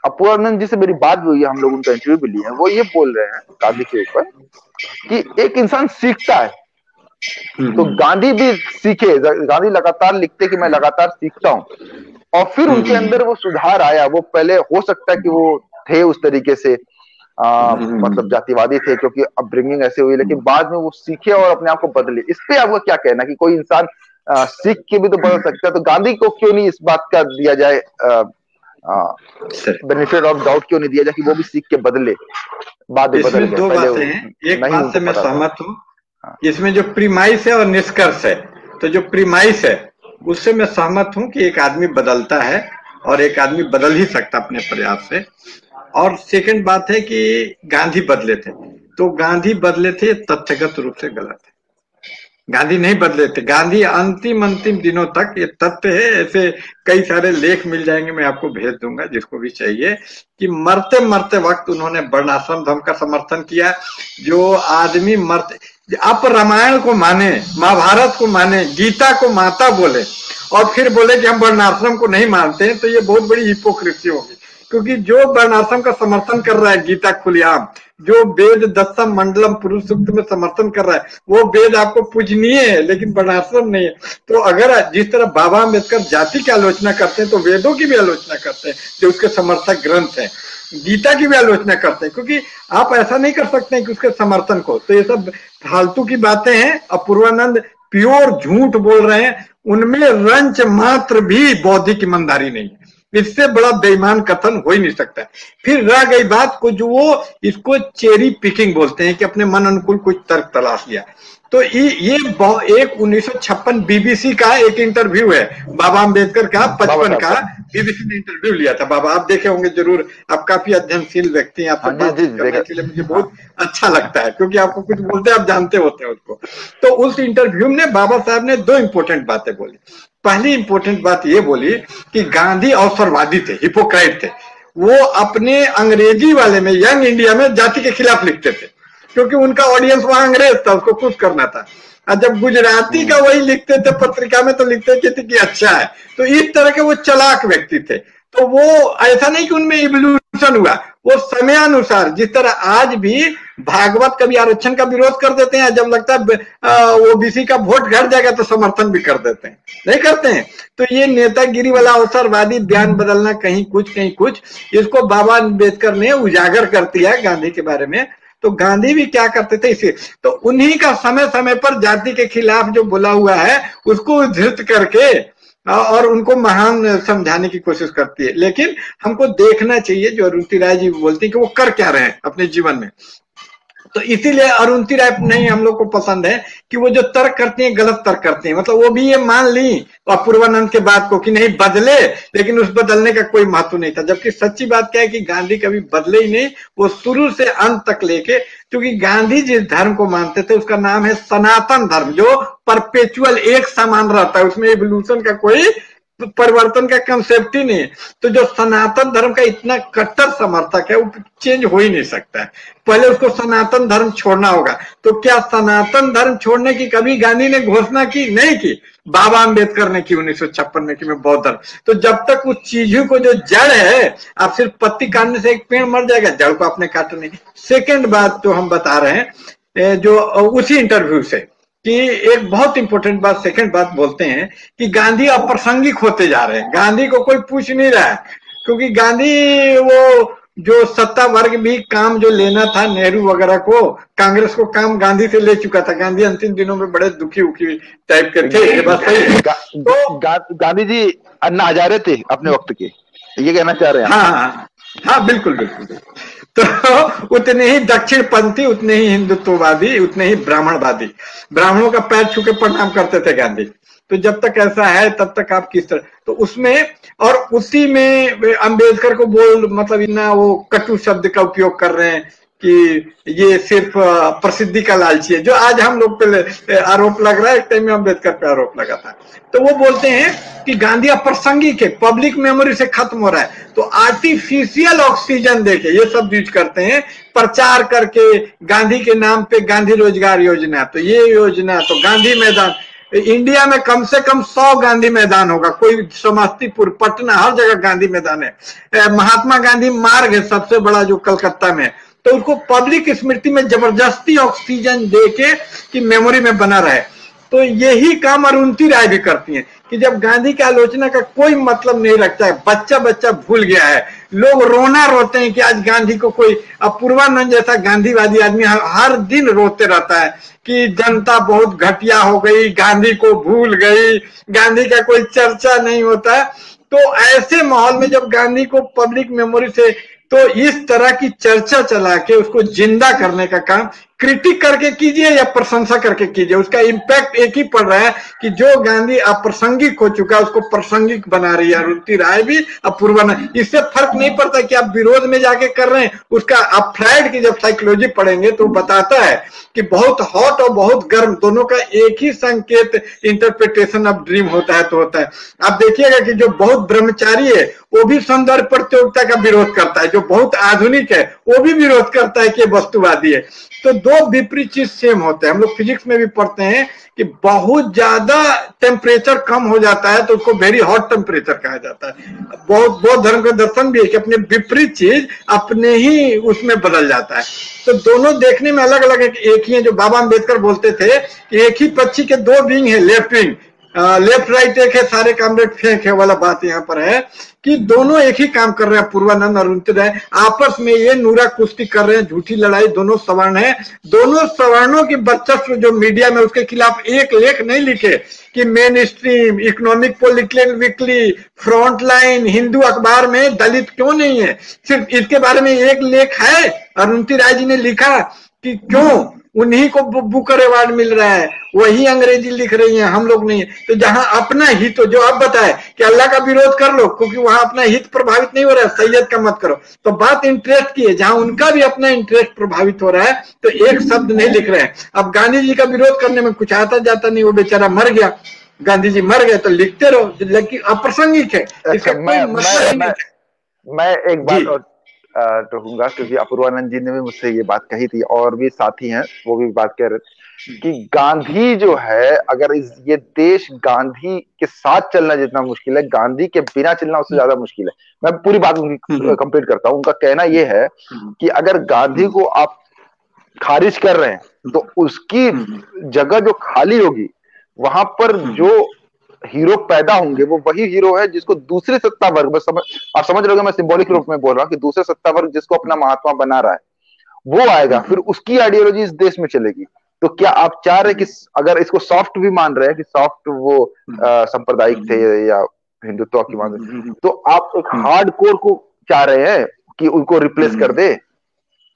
अपूर्वानंद जी से मेरी बात भी हुई है, हम लोग उनका इंटरव्यू भी लिए हैं, वो ये बोल रहे हैं गांधी के ऊपर कि एक इंसान सीखता है, तो गांधी भी सीखे, गांधी लगातार लिखते कि मैं लगातार सीखता हूं, और फिर उनके अंदर वो सुधार आया। वो पहले हो सकता है कि वो थे उस तरीके से मतलब जातिवादी थे क्योंकि अपब्रिंगिंग ऐसे हुई, लेकिन बाद में वो सीखे और अपने आप को बदले। इस पे आपका क्या कहना कि कोई इंसान सीख के भी तो बदल सकता है, तो गांधी को क्यों नहीं इस बात का दिया जाए, सर, बेनिफिट ऑफ डाउट क्यों नहीं दिया जाए कि वो भी सीख के बदले, बाद में बदल इसमें गए, दो पहले बातें हैं। एक नहीं बात उनको से मैं पता था। सहमत हूँ, हाँ। इसमें जो प्रीमाइस है और निष्कर्ष है, तो जो प्रीमाइस है उससे मैं सहमत हूँ कि एक आदमी बदलता है और एक आदमी बदल ही सकता अपने प्रयास से। और सेकंड बात है कि गांधी बदले थे, तो गांधी बदले थे तथ्यगत रूप से गलत है। गांधी नहीं बदले थे। गांधी अंतिम अंतिम दिनों तक, ये तथ्य है, ऐसे कई सारे लेख मिल जाएंगे, मैं आपको भेज दूंगा जिसको भी चाहिए, कि मरते मरते वक्त उन्होंने वर्णाश्रम धर्म का समर्थन किया। जो आदमी मरते, आप रामायण को माने, महाभारत को माने, गीता को माता बोले और फिर बोले कि हम वर्णाश्रम को नहीं मानते हैं, तो ये बहुत बड़ी हिपोक्रेसी होगी। क्योंकि जो वर्णाश्रम का समर्थन कर रहा है गीता खुलेआम, जो वेद दशम मंडलम पुरुष सूक्त में समर्थन कर रहा है, वो वेद आपको पूजनीय है लेकिन वर्णाश्रम नहीं है। तो अगर जिस तरह बाबा अम्बेडकर जाति की आलोचना करते हैं, तो वेदों की भी आलोचना करते हैं जो उसके समर्थक ग्रंथ हैं, गीता की भी आलोचना करते हैं, क्योंकि आप ऐसा नहीं कर सकते हैं कि उसके समर्थन को। तो ये सब फालतू की बातें हैं। अपूर्वानंद प्योर झूठ बोल रहे हैं, उनमें रंच मात्र भी बौद्धिक ईमानदारी नहीं है। इससे बड़ा बेईमान कथन हो ही नहीं सकता। फिर रह गई बात को, जो वो इसको चेरी पिकिंग बोलते हैं कि अपने मन अनुकूल कुछ तर्क तलाश लिया। तो ये एक 1956 बीबीसी का एक इंटरव्यू है बाबा अम्बेडकर का, 55 का बीबीसी ने इंटरव्यू लिया था। बाबा आप देखे होंगे जरूर, आप काफी अध्ययनशील व्यक्ति हैं, आपसे बातचीत करने के लिए मुझे बहुत अच्छा लगता है, क्योंकि आपको कुछ बोलते हैं आप जानते होते हैं उसको। तो उस इंटरव्यू में बाबा साहब ने 2 इंपॉर्टेंट बातें बोली। पहली इंपॉर्टेंट बात ये बोली कि गांधी अवसरवादी थे, हिपोक्रेट थे। वो अपने अंग्रेजी वाले में, यंग इंडिया में जाति के खिलाफ लिखते थे, क्योंकि उनका ऑडियंस वहां अंग्रेज था, उसको खुश करना था। और जब गुजराती का वही लिखते थे पत्रिका में, तो लिखते थे कि अच्छा है। तो इस तरह के वो चालाक व्यक्ति थे। तो वो ऐसा नहीं कि उनमें इवोल्यूशन हुआ, वो समयानुसार, जिस तरह आज भी भागवत कभी आरक्षण का विरोध कर देते हैं, जब लगता है ओबीसी का वोट घट जाएगा तो समर्थन भी कर देते हैं, नहीं करते हैं। तो ये नेतागिरी वाला अवसरवादी बयान बदलना कहीं कुछ, इसको बाबा अम्बेडकर ने उजागर कर दिया गांधी के बारे में। तो गांधी भी क्या करते थे इसे, तो उन्हीं का समय समय पर जाति के खिलाफ जो बोला हुआ है उसको उद्धृत करके और उनको महान समझाने की कोशिश करती है। लेकिन हमको देखना चाहिए, जो अरुंधति राय जी बोलती है कि वो कर क्या रहे हैं अपने जीवन में। तो इसीलिए अरुंधति राय नहीं हम लोग को पसंद है कि वो जो तर्क करती हैं गलत तर्क करती हैं। मतलब वो भी ये मान ली अपूर्वानंद के बात को कि नहीं बदले, लेकिन उस बदलने का कोई महत्व नहीं था। जबकि सच्ची बात क्या है कि गांधी कभी बदले ही नहीं, वो शुरू से अंत तक लेके, क्योंकि गांधी जिस धर्म को मानते थे उसका नाम है सनातन धर्म, जो परपेचुअल एक समान रहता है, उसमें एवोल्यूशन का कोई परिवर्तन का कंसेप्ट ही नहीं है। तो जो सनातन धर्म का इतना कट्टर समर्थक है वो चेंज हो ही नहीं सकता है, पहले उसको सनातन धर्म छोड़ना होगा। तो क्या सनातन धर्म छोड़ने की कभी गांधी ने घोषणा की? नहीं की। बाबा अम्बेडकर ने की 1956 में कि मैं बौद्ध धर्म। तो जब तक उस चीजों को जो जड़ है, आप सिर्फ पत्ती काटने से एक पेड़ मर जाएगा, जड़ को आपने काटना नहीं। सेकेंड बात जो हम बता रहे हैं, जो उसी इंटरव्यू से, कि एक बहुत इंपॉर्टेंट बात, सेकंड बात बोलते हैं कि गांधी अप्रासंगिक होते जा रहे हैं। गांधी को कोई पूछ नहीं रहा है, क्योंकि गांधी वो जो सत्ता वर्ग भी काम जो लेना था नेहरू वगैरह को, कांग्रेस को काम गांधी से ले चुका था। गांधी अंतिम दिनों में बड़े दुखी उखी टाइप के थे। ये बात सही। तो गांधी जी अन्ना हजारे थे अपने वक्त के, ये कहना चाह रहे हैं? हाँ, बिल्कुल। तो उतने ही दक्षिणपंथी, उतने ही हिंदुत्ववादी, उतने ही ब्राह्मणवादी, ब्राह्मणों का पैर छू के प्रणाम करते थे गांधी। तो जब तक ऐसा है तब तक आप किस तरह, तो उसमें और उसी में अंबेडकर को मतलब इतना वो कटु शब्द का उपयोग कर रहे हैं कि ये सिर्फ प्रसिद्धि का लालची है, जो आज हम लोग पे आरोप लग रहा है, एक टाइम में अम्बेडकर पे आरोप लगा था। तो वो बोलते हैं कि गांधी अप्रासंगिक है, पब्लिक मेमोरी से खत्म हो रहा है। तो आर्टिफिशियल ऑक्सीजन देके ये सब यूज करते हैं, प्रचार करके गांधी के नाम पे गांधी रोजगार योजना, तो ये योजना, तो गांधी मैदान, इंडिया में कम से कम 100 गांधी मैदान होगा, कोई समस्तीपुर, पटना, हर जगह गांधी मैदान है। महात्मा गांधी मार्ग है सबसे बड़ा जो कलकत्ता में। तो उसको पब्लिक स्मृति में जबरदस्ती ऑक्सीजन देके कि मेमोरी में बना रहे। तो यही काम अरुंधति राय भी करती हैं कि जब गांधी की आलोचना का कोई मतलब नहीं रखता है, बच्चा भूल गया है, लोग रोना रोते हैं कि आज गांधी को कोई, अपूर्वानंद जैसा गांधीवादी आदमी हर दिन रोते रहता है कि जनता बहुत घटिया हो गई, गांधी को भूल गई, गांधी का कोई चर्चा नहीं होता है। तो ऐसे माहौल में जब गांधी को पब्लिक मेमोरी से, तो इस तरह की चर्चा चला के उसको जिंदा करने का काम क्रिटिक करके कीजिए या प्रशंसा करके कीजिए, उसका इम्पैक्ट एक ही पड़ रहा है कि जो गांधी अप्रासंगिक हो चुका है उसको प्रासंगिक बना रही है अरुंधति राय भी, अपूर्वानंद। इससे फर्क नहीं पड़ता कि आप विरोध में जाके कर रहे हैं, उसका आप फ्राइड की जब साइकोलॉजी पढ़ेंगे तो बताता है कि बहुत हॉट और बहुत गर्म दोनों का एक ही संकेत इंटरप्रिटेशन ऑफ ड्रीम होता है। तो होता है, आप देखिएगा कि जो बहुत ब्रह्मचारी है वो भी सौंदर्य प्रतियोगिता का विरोध करता है, जो बहुत आधुनिक है वो भी विरोध करता है कि वस्तुवादी है। तो दो विपरीत चीज सेम होते हैं। हम लोग फिजिक्स में भी पढ़ते हैं कि बहुत ज्यादा टेम्परेचर कम हो जाता है तो उसको वेरी हॉट टेम्परेचर कहा जाता है। बहुत बौद्ध धर्म का दर्शन भी है कि अपने विपरीत चीज अपने ही उसमें बदल जाता है। तो दोनों देखने में अलग अलग एक ही है। जो बाबा अम्बेडकर बोलते थे कि एक ही पक्षी के दो विंग है, लेफ्ट विंग, लेफ्ट राइट एक है, सारे कामरेड फेंक है वाला बात यहाँ पर है कि दोनों एक ही काम कर रहे हैं। पूर्वानंद और अरुंधति राय आपस में ये नूरा कुश्ती कर रहे हैं, झूठी लड़ाई। दोनों सवर्ण है, दोनों सवर्णों की वर्चस्व जो मीडिया में, उसके खिलाफ एक लेख नहीं लिखे कि main stream, economic, political weekly, front line, Hindu अखबार में दलित क्यों नहीं है। सिर्फ इसके बारे में एक लेख है, अरुंधति राय जी ने लिखा कि क्यों उन्हीं को बुकर अवार्ड मिल रहा है, वही अंग्रेजी लिख रही हैं, हम लोग नहीं। तो जहां अपना हित तो जो आप बताए कि अल्लाह का विरोध कर लो क्योंकि वहां अपना हित प्रभावित नहीं हो रहा है, सैयद का मत करो, तो बात इंटरेस्ट की है। जहां उनका भी अपना इंटरेस्ट प्रभावित हो रहा है तो एक शब्द नहीं लिख रहे हैं। अब गांधी जी का विरोध करने में कुछ आता जाता नहीं, वो बेचारा मर गया, गांधी जी मर गए तो लिखते रहो, लेकिन अप्रासंगिक है, इसका कोई मतलब नहीं है। मैं एक जी। बात और कहूंगा, क्योंकि अपूर्वानंद जी ने भी मुझसे ये बात कही थी और भी साथी हैं वो भी बात कह रहे थे कि गांधी जो है, अगर ये देश गांधी के साथ चलना जितना मुश्किल है, गांधी के बिना चलना उससे ज्यादा मुश्किल है। मैं पूरी बात उनकी कंप्लीट करता हूँ। उनका कहना यह है कि अगर गांधी को आप खारिज कर रहे हैं तो उसकी जगह जो खाली होगी वहां पर जो हीरो पैदा होंगे वो वही हीरो है जिसको दूसरे सत्ता वर्ग, आप समझ रहे हो, मैं सिंबॉलिक रूप में बोल रहा हूँ कि दूसरे सत्ता वर्ग जिसको अपना महात्मा बना रहा है वो आएगा, फिर उसकी आइडियोलॉजी इस देश में चलेगी। तो क्या आप चाह रहे हैं कि अगर इसको सॉफ्ट भी मान रहे हैं कि सॉफ्ट वो सांप्रदायिक थे या हिंदुत्व की मान रहे, तो आप एक हार्ड कोर को चाह रहे हैं कि उनको रिप्लेस कर दे।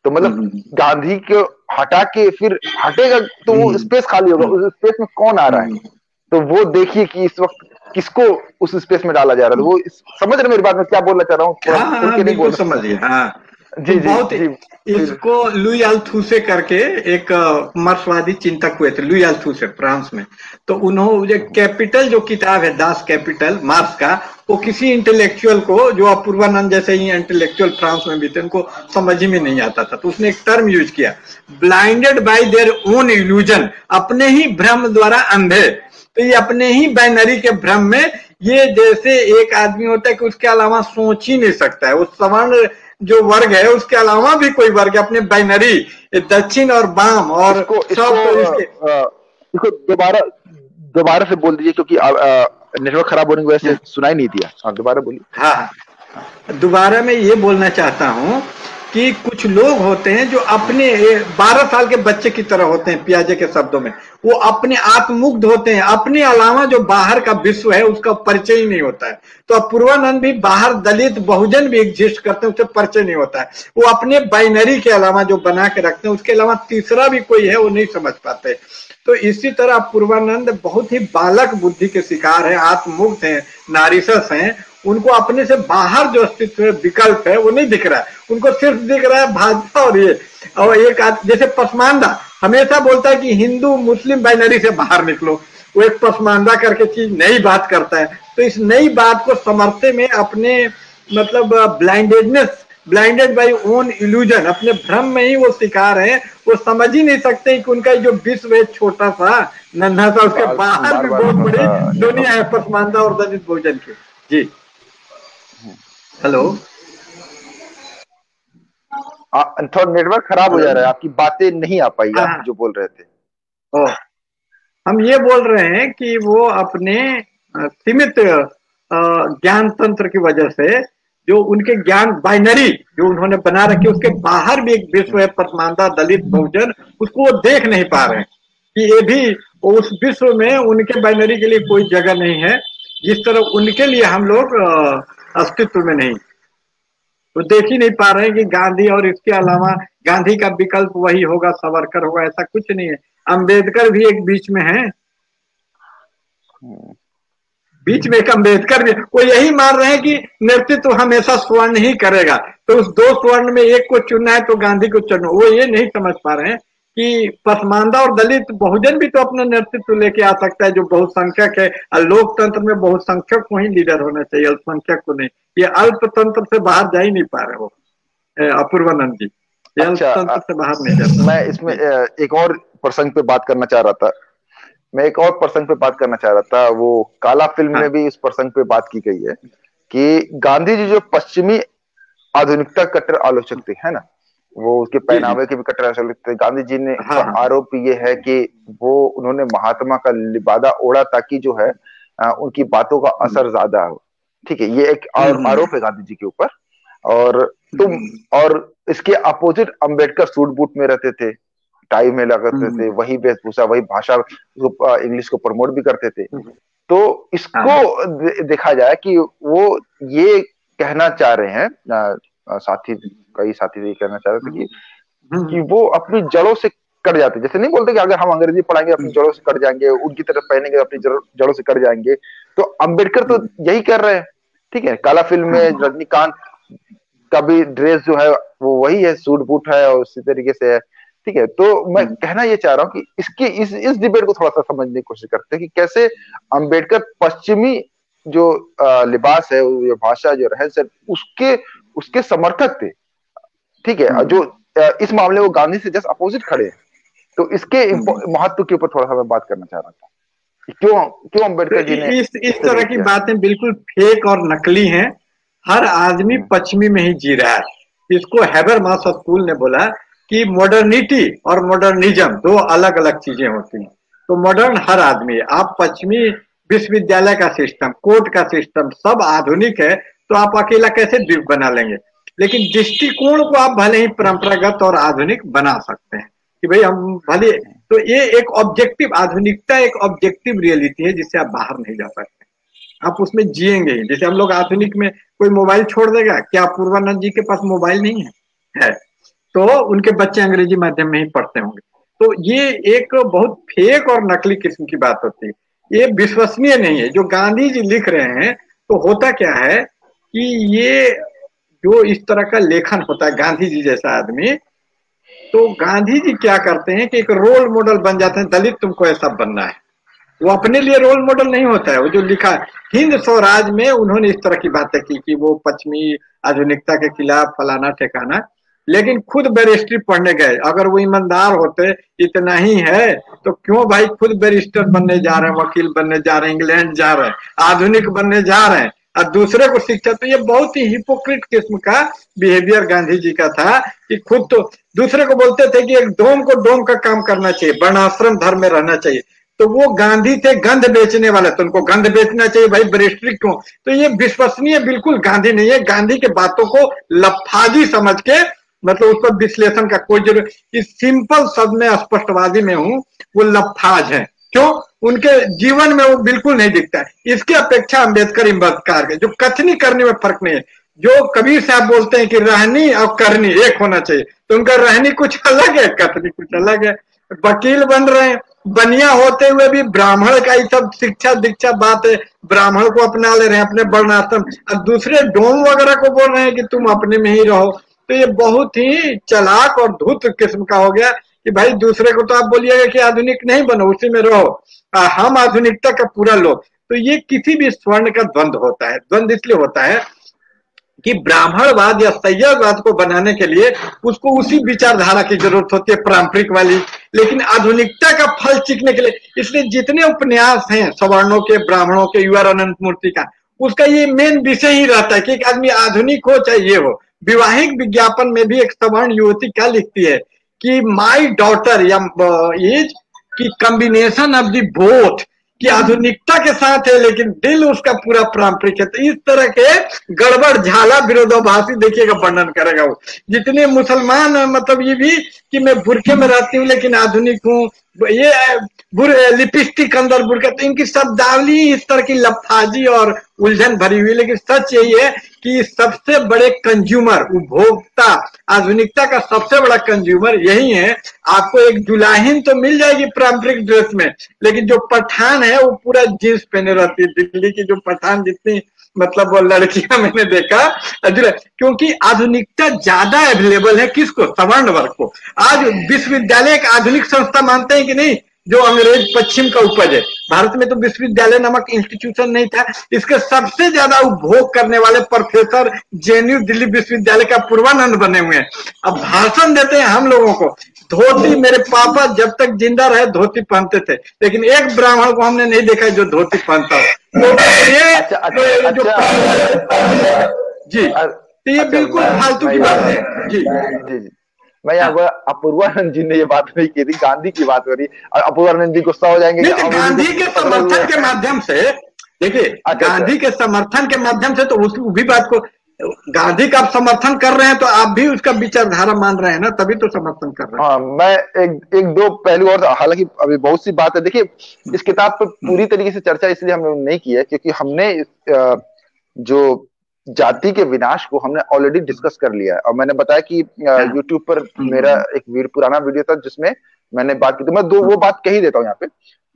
तो मतलब गांधी को हटा के फिर हटेगा तो वो स्पेस खाली होगा, उस स्पेस में कौन आ रहा है? तो वो देखिए कि इस वक्त किसको उस स्पेस में डाला जा रहा है। तो वो समझ रहे मेरी बात में क्या बोलना चाह रहा हूँ? हाँ हाँ बिल्कुल समझिए। हाँ जी तो जी बहुत जी। इसको लुई अल्थुसे करके एक मार्क्सवादी चिंतक हुए थे, लुई अल्थुसे फ्रांस में। तो उन्होंने कैपिटल जो किताब है, दास कैपिटल मार्क्स का, वो किसी इंटेलेक्चुअल को, जो अपूर्वानंद जैसे ही इंटेलेक्चुअल फ्रांस में भी थे, उनको समझ ही में नहीं आता था। तो उसने एक टर्म यूज किया, blinded bye their own illusion, अपने ही भ्रम द्वारा अंधे। तो ये अपने ही बाइनरी के भ्रम में, ये जैसे एक आदमी होता है कि उसके अलावा सोच ही नहीं सकता है, उस सवर्ण जो वर्ग है उसके अलावा भी कोई वर्ग अपने बाइनरी, दक्षिण और वाम और इसको दोबारा दोबारा से बोल दीजिए क्योंकि नेटवर्क खराब होने की वजह से सुनाई नहीं दिया। हाँ दोबारा बोलिए। हाँ दोबारा मैं ये बोलना चाहता हूँ कि कुछ लोग होते हैं जो अपने 12 साल के बच्चे की तरह होते हैं, पियाजे के शब्दों में, वो अपने आत्ममुग्ध होते हैं, अपने अलावा जो बाहर का विश्व है उसका परिचय ही नहीं होता है। तो अपूर्वानंद भी बाहर दलित बहुजन भी एग्जिस्ट करते हैं, उससे परिचय नहीं होता है। वो अपने बाइनरी के अलावा जो बना के रखते हैं उसके अलावा तीसरा भी कोई है वो नहीं समझ पाते। तो इसी तरह पूर्वानंद बहुत ही बालक बुद्धि के शिकार है, आत्ममुग्ध है, नारीसस हैं। उनको अपने से बाहर जो अस्तित्व विकल्प है वो नहीं दिख रहा है, उनको सिर्फ दिख रहा है भाजपा और ये। और एक जैसे पसमानदा हमेशा बोलता है कि हिंदू मुस्लिम बाइनरी से बाहर निकलो, वो एक पसमानदा करके चीज नई बात करता है। तो इस नई बात को समझते में अपने मतलब ब्लाइंडेड बाय ओन इल्यूजन, अपने भ्रम में ही वो शिकार है। वो समझ ही नहीं सकते कि उनका जो विश्व है छोटा सा नन्हा सा, उसके बाहर भी बहुत बड़ी दुनिया है पसमानदा और दलित बहुजन की। जी हेलो, थोड़ा नेटवर्क खराब हो जा रहा है, आपकी बातें नहीं आ पाई, आप जो बोल रहे थे। हम ये बोल रहे हैं कि वो अपने सीमित ज्ञान तंत्र की वजह से, जो उनके ज्ञान बाइनरी जो उन्होंने बना रखी, उसके बाहर भी एक विश्व है पसमानदा दलित बहुजन, उसको वो देख नहीं पा रहे हैं कि ये भी उस विश्व में उनके बाइनरी के लिए कोई जगह नहीं है, जिस तरह उनके लिए हम लोग अस्तित्व में नहीं। तो देख ही नहीं पा रहे हैं कि गांधी और इसके अलावा गांधी का विकल्प वही होगा, सावरकर होगा, ऐसा कुछ नहीं है। अंबेडकर भी एक बीच में है, बीच में एक अंबेडकर भी, वो यही मान रहे हैं कि नेतृत्व हमेशा स्वर्ण ही करेगा, तो उस दो स्वर्ण में एक को चुनना है तो गांधी को चुनो। वो ये नहीं समझ पा रहे हैं कि पसमानदा और दलित बहुजन भी तो अपना नेतृत्व लेके आ सकता है, जो बहुसंख्यक है। लोकतंत्र में बहुसंख्यक को ही लीडर होना चाहिए, अल्पसंख्यक को नहीं। ये अल्पतंत्र से बाहर जा ही नहीं पा रहे हो अपूर्वानंद जी, ये अल्पतंत्र से बाहर नहीं जाता। मैं इसमें एक और प्रसंग पे बात करना चाह रहा था, वो काला फिल्म में भी इस प्रसंग पे बात की गई है कि गांधी जी जो पश्चिमी आधुनिकता कट्टर आलोचक थे, है ना, वो उसके पहनावे के भी कट्टर आलोचक थे। गांधी जी ने आरोप ये है कि वो उन्होंने महात्मा का लिबादा ओढ़ा ताकि जो है उनकी बातों का असर ज्यादा हो। ठीक है, ये एक आरोप है गांधी जी के ऊपर। और इसके अपोजिट अंबेडकर सूट बूट में रहते थे, टाई में लगाते थे, वही वेशभूषा, वही भाषा, इंग्लिश को प्रमोट भी करते थे। तो इसको देखा जाए कि वो ये कहना चाह रहे हैं, कई साथी ये कहना चाह रहे थे कि वो अपनी जड़ों से कट जाते हैं। जैसे नहीं बोलते कि अगर हम अंग्रेजी पढ़ाएंगे अपनी जड़ों से कट जाएंगे, उनकी तरफ पहनेंगे अपनी जड़ों से कट जाएंगे। तो अंबेडकर तो यही कर रहे हैं। ठीक है, काला फिल्म में रजनीकांत का भी ड्रेस जो है वो वही है, सूट बूट है और उसी तरीके से है। ठीक है, तो मैं कहना ये चाह रहा हूँ कि इसके इस डिबेट को थोड़ा सा समझने की कोशिश करते हैं कि कैसे अंबेडकर पश्चिमी जो लिबास है, जो भाषा, जो रहन सहन, उसके उसके समर्थक थे। ठीक है, जो इस मामले में वो गांधी से जस्ट अपोजिट खड़े हैं। तो इसके महत्व के ऊपर थोड़ा सा मैं बात करना चाह रहा था कि क्यों क्यों अम्बेडकर जी ने इस तरह की बातें बिल्कुल फेक और नकली हैं। हर आदमी पश्चिमी में ही जी रहा है। इसको हैबरमास स्कूल ने बोला कि मॉडर्निटी और मॉडर्निज्म दो अलग अलग चीजें होती हैं। तो मॉडर्न हर आदमी है। आप पश्चिमी विश्वविद्यालय का सिस्टम, कोर्ट का सिस्टम सब आधुनिक है, तो आप अकेला कैसे द्वीप बना लेंगे? लेकिन दृष्टिकोण को आप भले ही परंपरागत और आधुनिक बना सकते हैं कि भाई हम भले, तो ये एक ऑब्जेक्टिव, आधुनिकता एक ऑब्जेक्टिव रियलिटी है जिससे आप बाहर नहीं जा सकते। आप उसमें जिएंगे ही। जैसे हम लोग आधुनिक में कोई मोबाइल छोड़ देगा क्या? पूर्वानंद जी के पास मोबाइल नहीं है, तो उनके बच्चे अंग्रेजी माध्यम में ही पढ़ते होंगे। तो ये एक बहुत फेक और नकली किस्म की बात होती है, ये विश्वसनीय नहीं है। जो गांधी जी लिख रहे हैं, तो होता क्या है कि ये जो इस तरह का लेखन होता है, गांधी जी जैसा आदमी, तो गांधी जी क्या करते हैं कि एक रोल मॉडल बन जाते हैं, दलित तुमको ऐसा बनना है। वो अपने लिए रोल मॉडल नहीं होता है। वो जो लिखा हिंद स्वराज में उन्होंने इस तरह की बातें की कि वो पश्चिमी आधुनिकता के खिलाफ फलाना ठिकाना, लेकिन खुद बैरिस्ट्री पढ़ने गए। अगर वो ईमानदार होते, इतना ही है, तो क्यों भाई खुद बैरिस्टर बनने जा रहे हैं, वकील बनने जा रहे हैं, इंग्लैंड जा रहे हैं, आधुनिक बनने जा रहे हैं और दूसरे को शिक्षा। तो ये बहुत ही हिपोक्रिट किस्म का बिहेवियर गांधी जी का था कि खुद तो दूसरे को बोलते थे कि एक डोम को डोम का काम करना चाहिए, वर्णाश्रम धर्म में रहना चाहिए। तो वो गांधी थे गंध बेचने वाले, तो उनको गंध बेचना चाहिए भाई, बैरिस्ट्री क्यों? तो ये विश्वसनीय बिल्कुल गांधी नहीं है। गांधी के बातों को लफाजी समझ के, मतलब उस पर विश्लेषण का कोई जरूरत, इस सिंपल शब्द में स्पष्टवादी में हूं, वो लफाज है। क्यों? उनके जीवन में वो बिल्कुल नहीं दिखता है। इसके अपेक्षा अम्बेडकर इम्बदकार के जो कथनी करने में फर्क नहीं है। जो कबीर साहब बोलते हैं कि रहनी और करनी एक होना चाहिए, तो उनका रहनी कुछ अलग है, कथनी कुछ अलग है। वकील बन रहे हैं, बनिया होते हुए भी ब्राह्मण का ही सब शिक्षा दीक्षा बात है, ब्राह्मण को अपना ले रहे हैं अपने वर्णाश्रम, और दूसरे डोम वगैरह को बोल रहे हैं कि तुम अपने में ही रहो। तो ये बहुत ही चालाक और धूर्त किस्म का हो गया कि भाई दूसरे को तो आप बोलिएगा कि आधुनिक नहीं बनो, उसी में रहो, हम आधुनिकता का पूरा लो। तो ये किसी भी स्वर्ण का द्वंद होता है। द्वंद इसलिए होता है कि ब्राह्मणवाद या सैयदवाद को बनाने के लिए उसको उसी विचारधारा की जरूरत होती है, पारंपरिक वाली। लेकिन आधुनिकता का फल चीखने के लिए, इसलिए जितने उपन्यास हैं सवर्णों के, ब्राह्मणों के, यूआर अनंत मूर्ति का, उसका ये मेन विषय ही रहता है कि एक आदमी आधुनिक हो चाहे ये हो। विवाहिक विज्ञापन में भी एक सवर्ण युवती क्या लिखती है कि माई डॉटर या इज की कॉम्बिनेशन ऑफ दी बोथ, कि आधुनिकता के साथ है लेकिन दिल उसका पूरा पारंपरिक है। तो इस तरह के गड़बड़ झाला विरोधाभासी देखिएगा वर्णन करेगा वो। जितने मुसलमान मतलब ये भी कि मैं बुरखे में रहती हूँ लेकिन आधुनिक हूँ, ये लिपस्टिक अंदर बुरका, तो इनकी शब्दावली इस तरह की लफाजी और उलझन भरी हुई। लेकिन सच यही है कि सबसे बड़े कंज्यूमर, उपभोक्ता, आधुनिकता का सबसे बड़ा कंज्यूमर यही है। आपको एक दुल्हन तो मिल जाएगी पारंपरिक ड्रेस में, लेकिन जो पठान है वो पूरा जींस पहने रहती है। दिल्ली की जो पठान जितनी मतलब वो लड़कियां मैंने देखा, क्योंकि आधुनिकता ज्यादा अवेलेबल है किसको? सवर्ण वर्ग को। आज विश्वविद्यालय एक आधुनिक संस्था मानते हैं कि नहीं, जो अंग्रेज पश्चिम का उपज है। भारत में तो विश्वविद्यालय नामक इंस्टीट्यूशन नहीं था। इसके सबसे ज्यादा उपभोग करने वाले प्रोफेसर जेएनयू दिल्ली विश्वविद्यालय का पूर्वानंद बने हुए हैं। अब भाषण देते हैं हम लोगों को। धोती, मेरे पापा जब तक जिंदा रहे धोती पहनते थे, लेकिन एक ब्राह्मण को हमने नहीं देखा जो धोती पहनता हो। तो ये बिल्कुल फालतू की बात है। जी जी जी, मैं यहाँ पर अपूर्वानंद जी ने ये बात नहीं की थी, गांधी की बात हो रही। अपूर्वानंद जी गुस्सा हो जाएंगे। गांधी के समर्थन के माध्यम से, देखिए गांधी के समर्थन के माध्यम से तो उस भी बात को, गांधी का आप समर्थन कर रहे हैं तो आप भी उसका विचारधारा मान रहे हैं ना, तभी तो समर्थन कर रहे हैं। हाँ, मैं एक दो पहलू और, हालांकि अभी बहुत सी बात है। देखिए इस किताब पर पूरी तरीके से चर्चा इसलिए हमने नहीं की है क्योंकि हमने जो जाति के विनाश को हमने ऑलरेडी डिस्कस कर लिया है। और मैंने बताया कि यूट्यूब पर मेरा एक पुराना वीडियो था जिसमें मैंने बात की, तो मैं वो बात कह ही देता हूँ यहाँ पे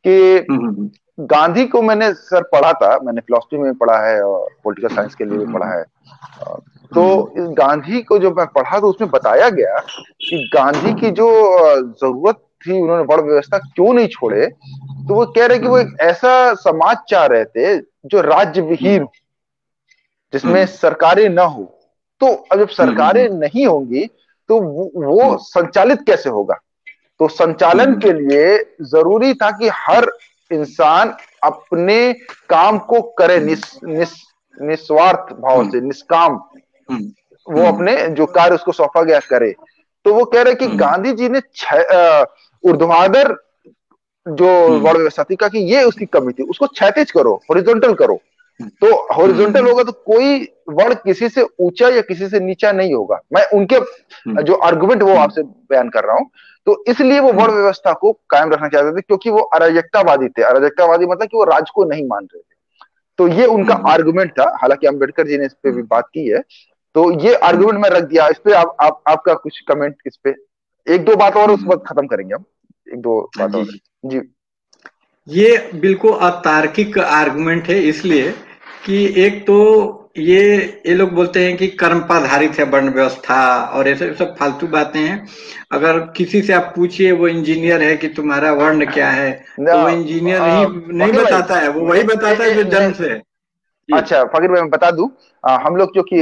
कि गांधी को मैंने सर पढ़ा था, मैंने फिलोसफी में पढ़ा है और पॉलिटिकल साइंस के लिए भी पढ़ा है। तो इस गांधी को जब मैं पढ़ा तो उसमें बताया गया कि गांधी की जो जरूरत थी, उन्होंने वर्ण व्यवस्था क्यों नहीं छोड़े, तो वो कह रहे कि वो एक ऐसा समाज चाह रहे थे जो राज्य विहीन, जिसमें सरकारें न हो। तो अब जब सरकारें नहीं होंगी तो वो संचालित कैसे होगा? तो संचालन के लिए जरूरी था कि हर इंसान अपने काम को करे निस्वार्थ भाव से, निष्काम, वो अपने जो कार्य उसको सौंपा गया करे। तो वो कह रहे कि गांधी जी ने ऊर्ध्वाधर जो वर्ण व्यवस्था थी का कि ये उसकी कमी थी, उसको क्षैतिज करो, हॉरिजॉन्टल करो। तो हॉरिजॉन्टल होगा तो कोई वर्ण किसी से ऊंचा या किसी से नीचा नहीं होगा। मैं उनके जो आर्गुमेंट वो आपसे बयान कर रहा हूं। तो इसलिए वो वर्ण व्यवस्था को कायम रखना चाहते थे, क्योंकि वो अराजकतावादी थे। अराजकतावादी मतलब कि वो राज को नहीं मान रहे थे। तो ये उनका आर्गुमेंट था। हालांकि अम्बेडकर जी ने इस पे भी बात की है। तो ये आर्गुमेंट मैं रख दिया। इस पे आपका कुछ कमेंट इस पे? एक दो बात और, उसके बाद खत्म करेंगे हम। एक दो बात और जी। ये बिल्कुल अतार्किक आर्गुमेंट है, इसलिए कि एक तो ये लोग बोलते हैं कि कर्म पर आधारित है वर्ण व्यवस्था, और ऐसे सब फालतू बातें हैं। अगर किसी से आप पूछिए, वो इंजीनियर है, कि तुम्हारा वर्ण क्या है, तो वो इंजीनियर नहीं बताता है, वो वही बताता है जो जन्म से है। अच्छा फकीर भाई, मैं बता दूं, हम लोग जो कि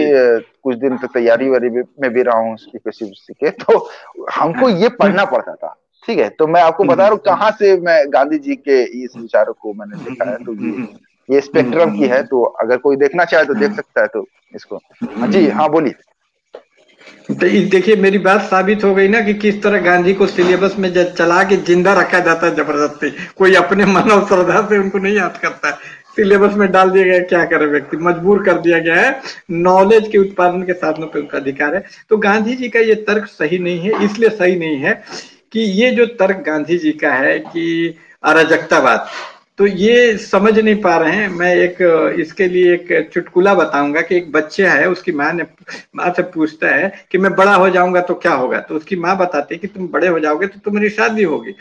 कुछ दिन तक तैयारी वारी में भी रहा हूँ के, तो हमको ये पढ़ना पड़ता था। ठीक है, तो मैं आपको बता रहा हूँ कहाँ से मैं गांधी जी के इस विचारों को मैंने देखा है। तो ये स्पेक्ट्रम की है, तो अगर कोई देखना चाहे तो देख सकता है। तो इसको जी हाँ बोलिए। तो देखिए, मेरी बात साबित हो गई ना कि किस तरह गांधी को सिलेबस में चला के जिंदा रखा जाता है जबरदस्ती। कोई अपने मन और श्रद्धा से उनको नहीं याद करता है, सिलेबस में डाल दिया गया। क्या करे व्यक्ति, मजबूर कर दिया गया है। नॉलेज के उत्पादन के साधनों पर उनका अधिकार है। तो गांधी जी का ये तर्क सही नहीं है। इसलिए सही नहीं है कि ये जो तर्क गांधी जी का है कि अराजकतावाद, तो ये समझ नहीं पा रहे हैं। मैं इसके लिए एक चुटकुला बताऊंगा कि एक बच्चा है, उसकी माँ से पूछता है कि मैं बड़ा हो जाऊंगा तो क्या होगा। तो उसकी माँ बताती है कि तुम बड़े हो जाओगे तो तुम्हारी शादी होगी।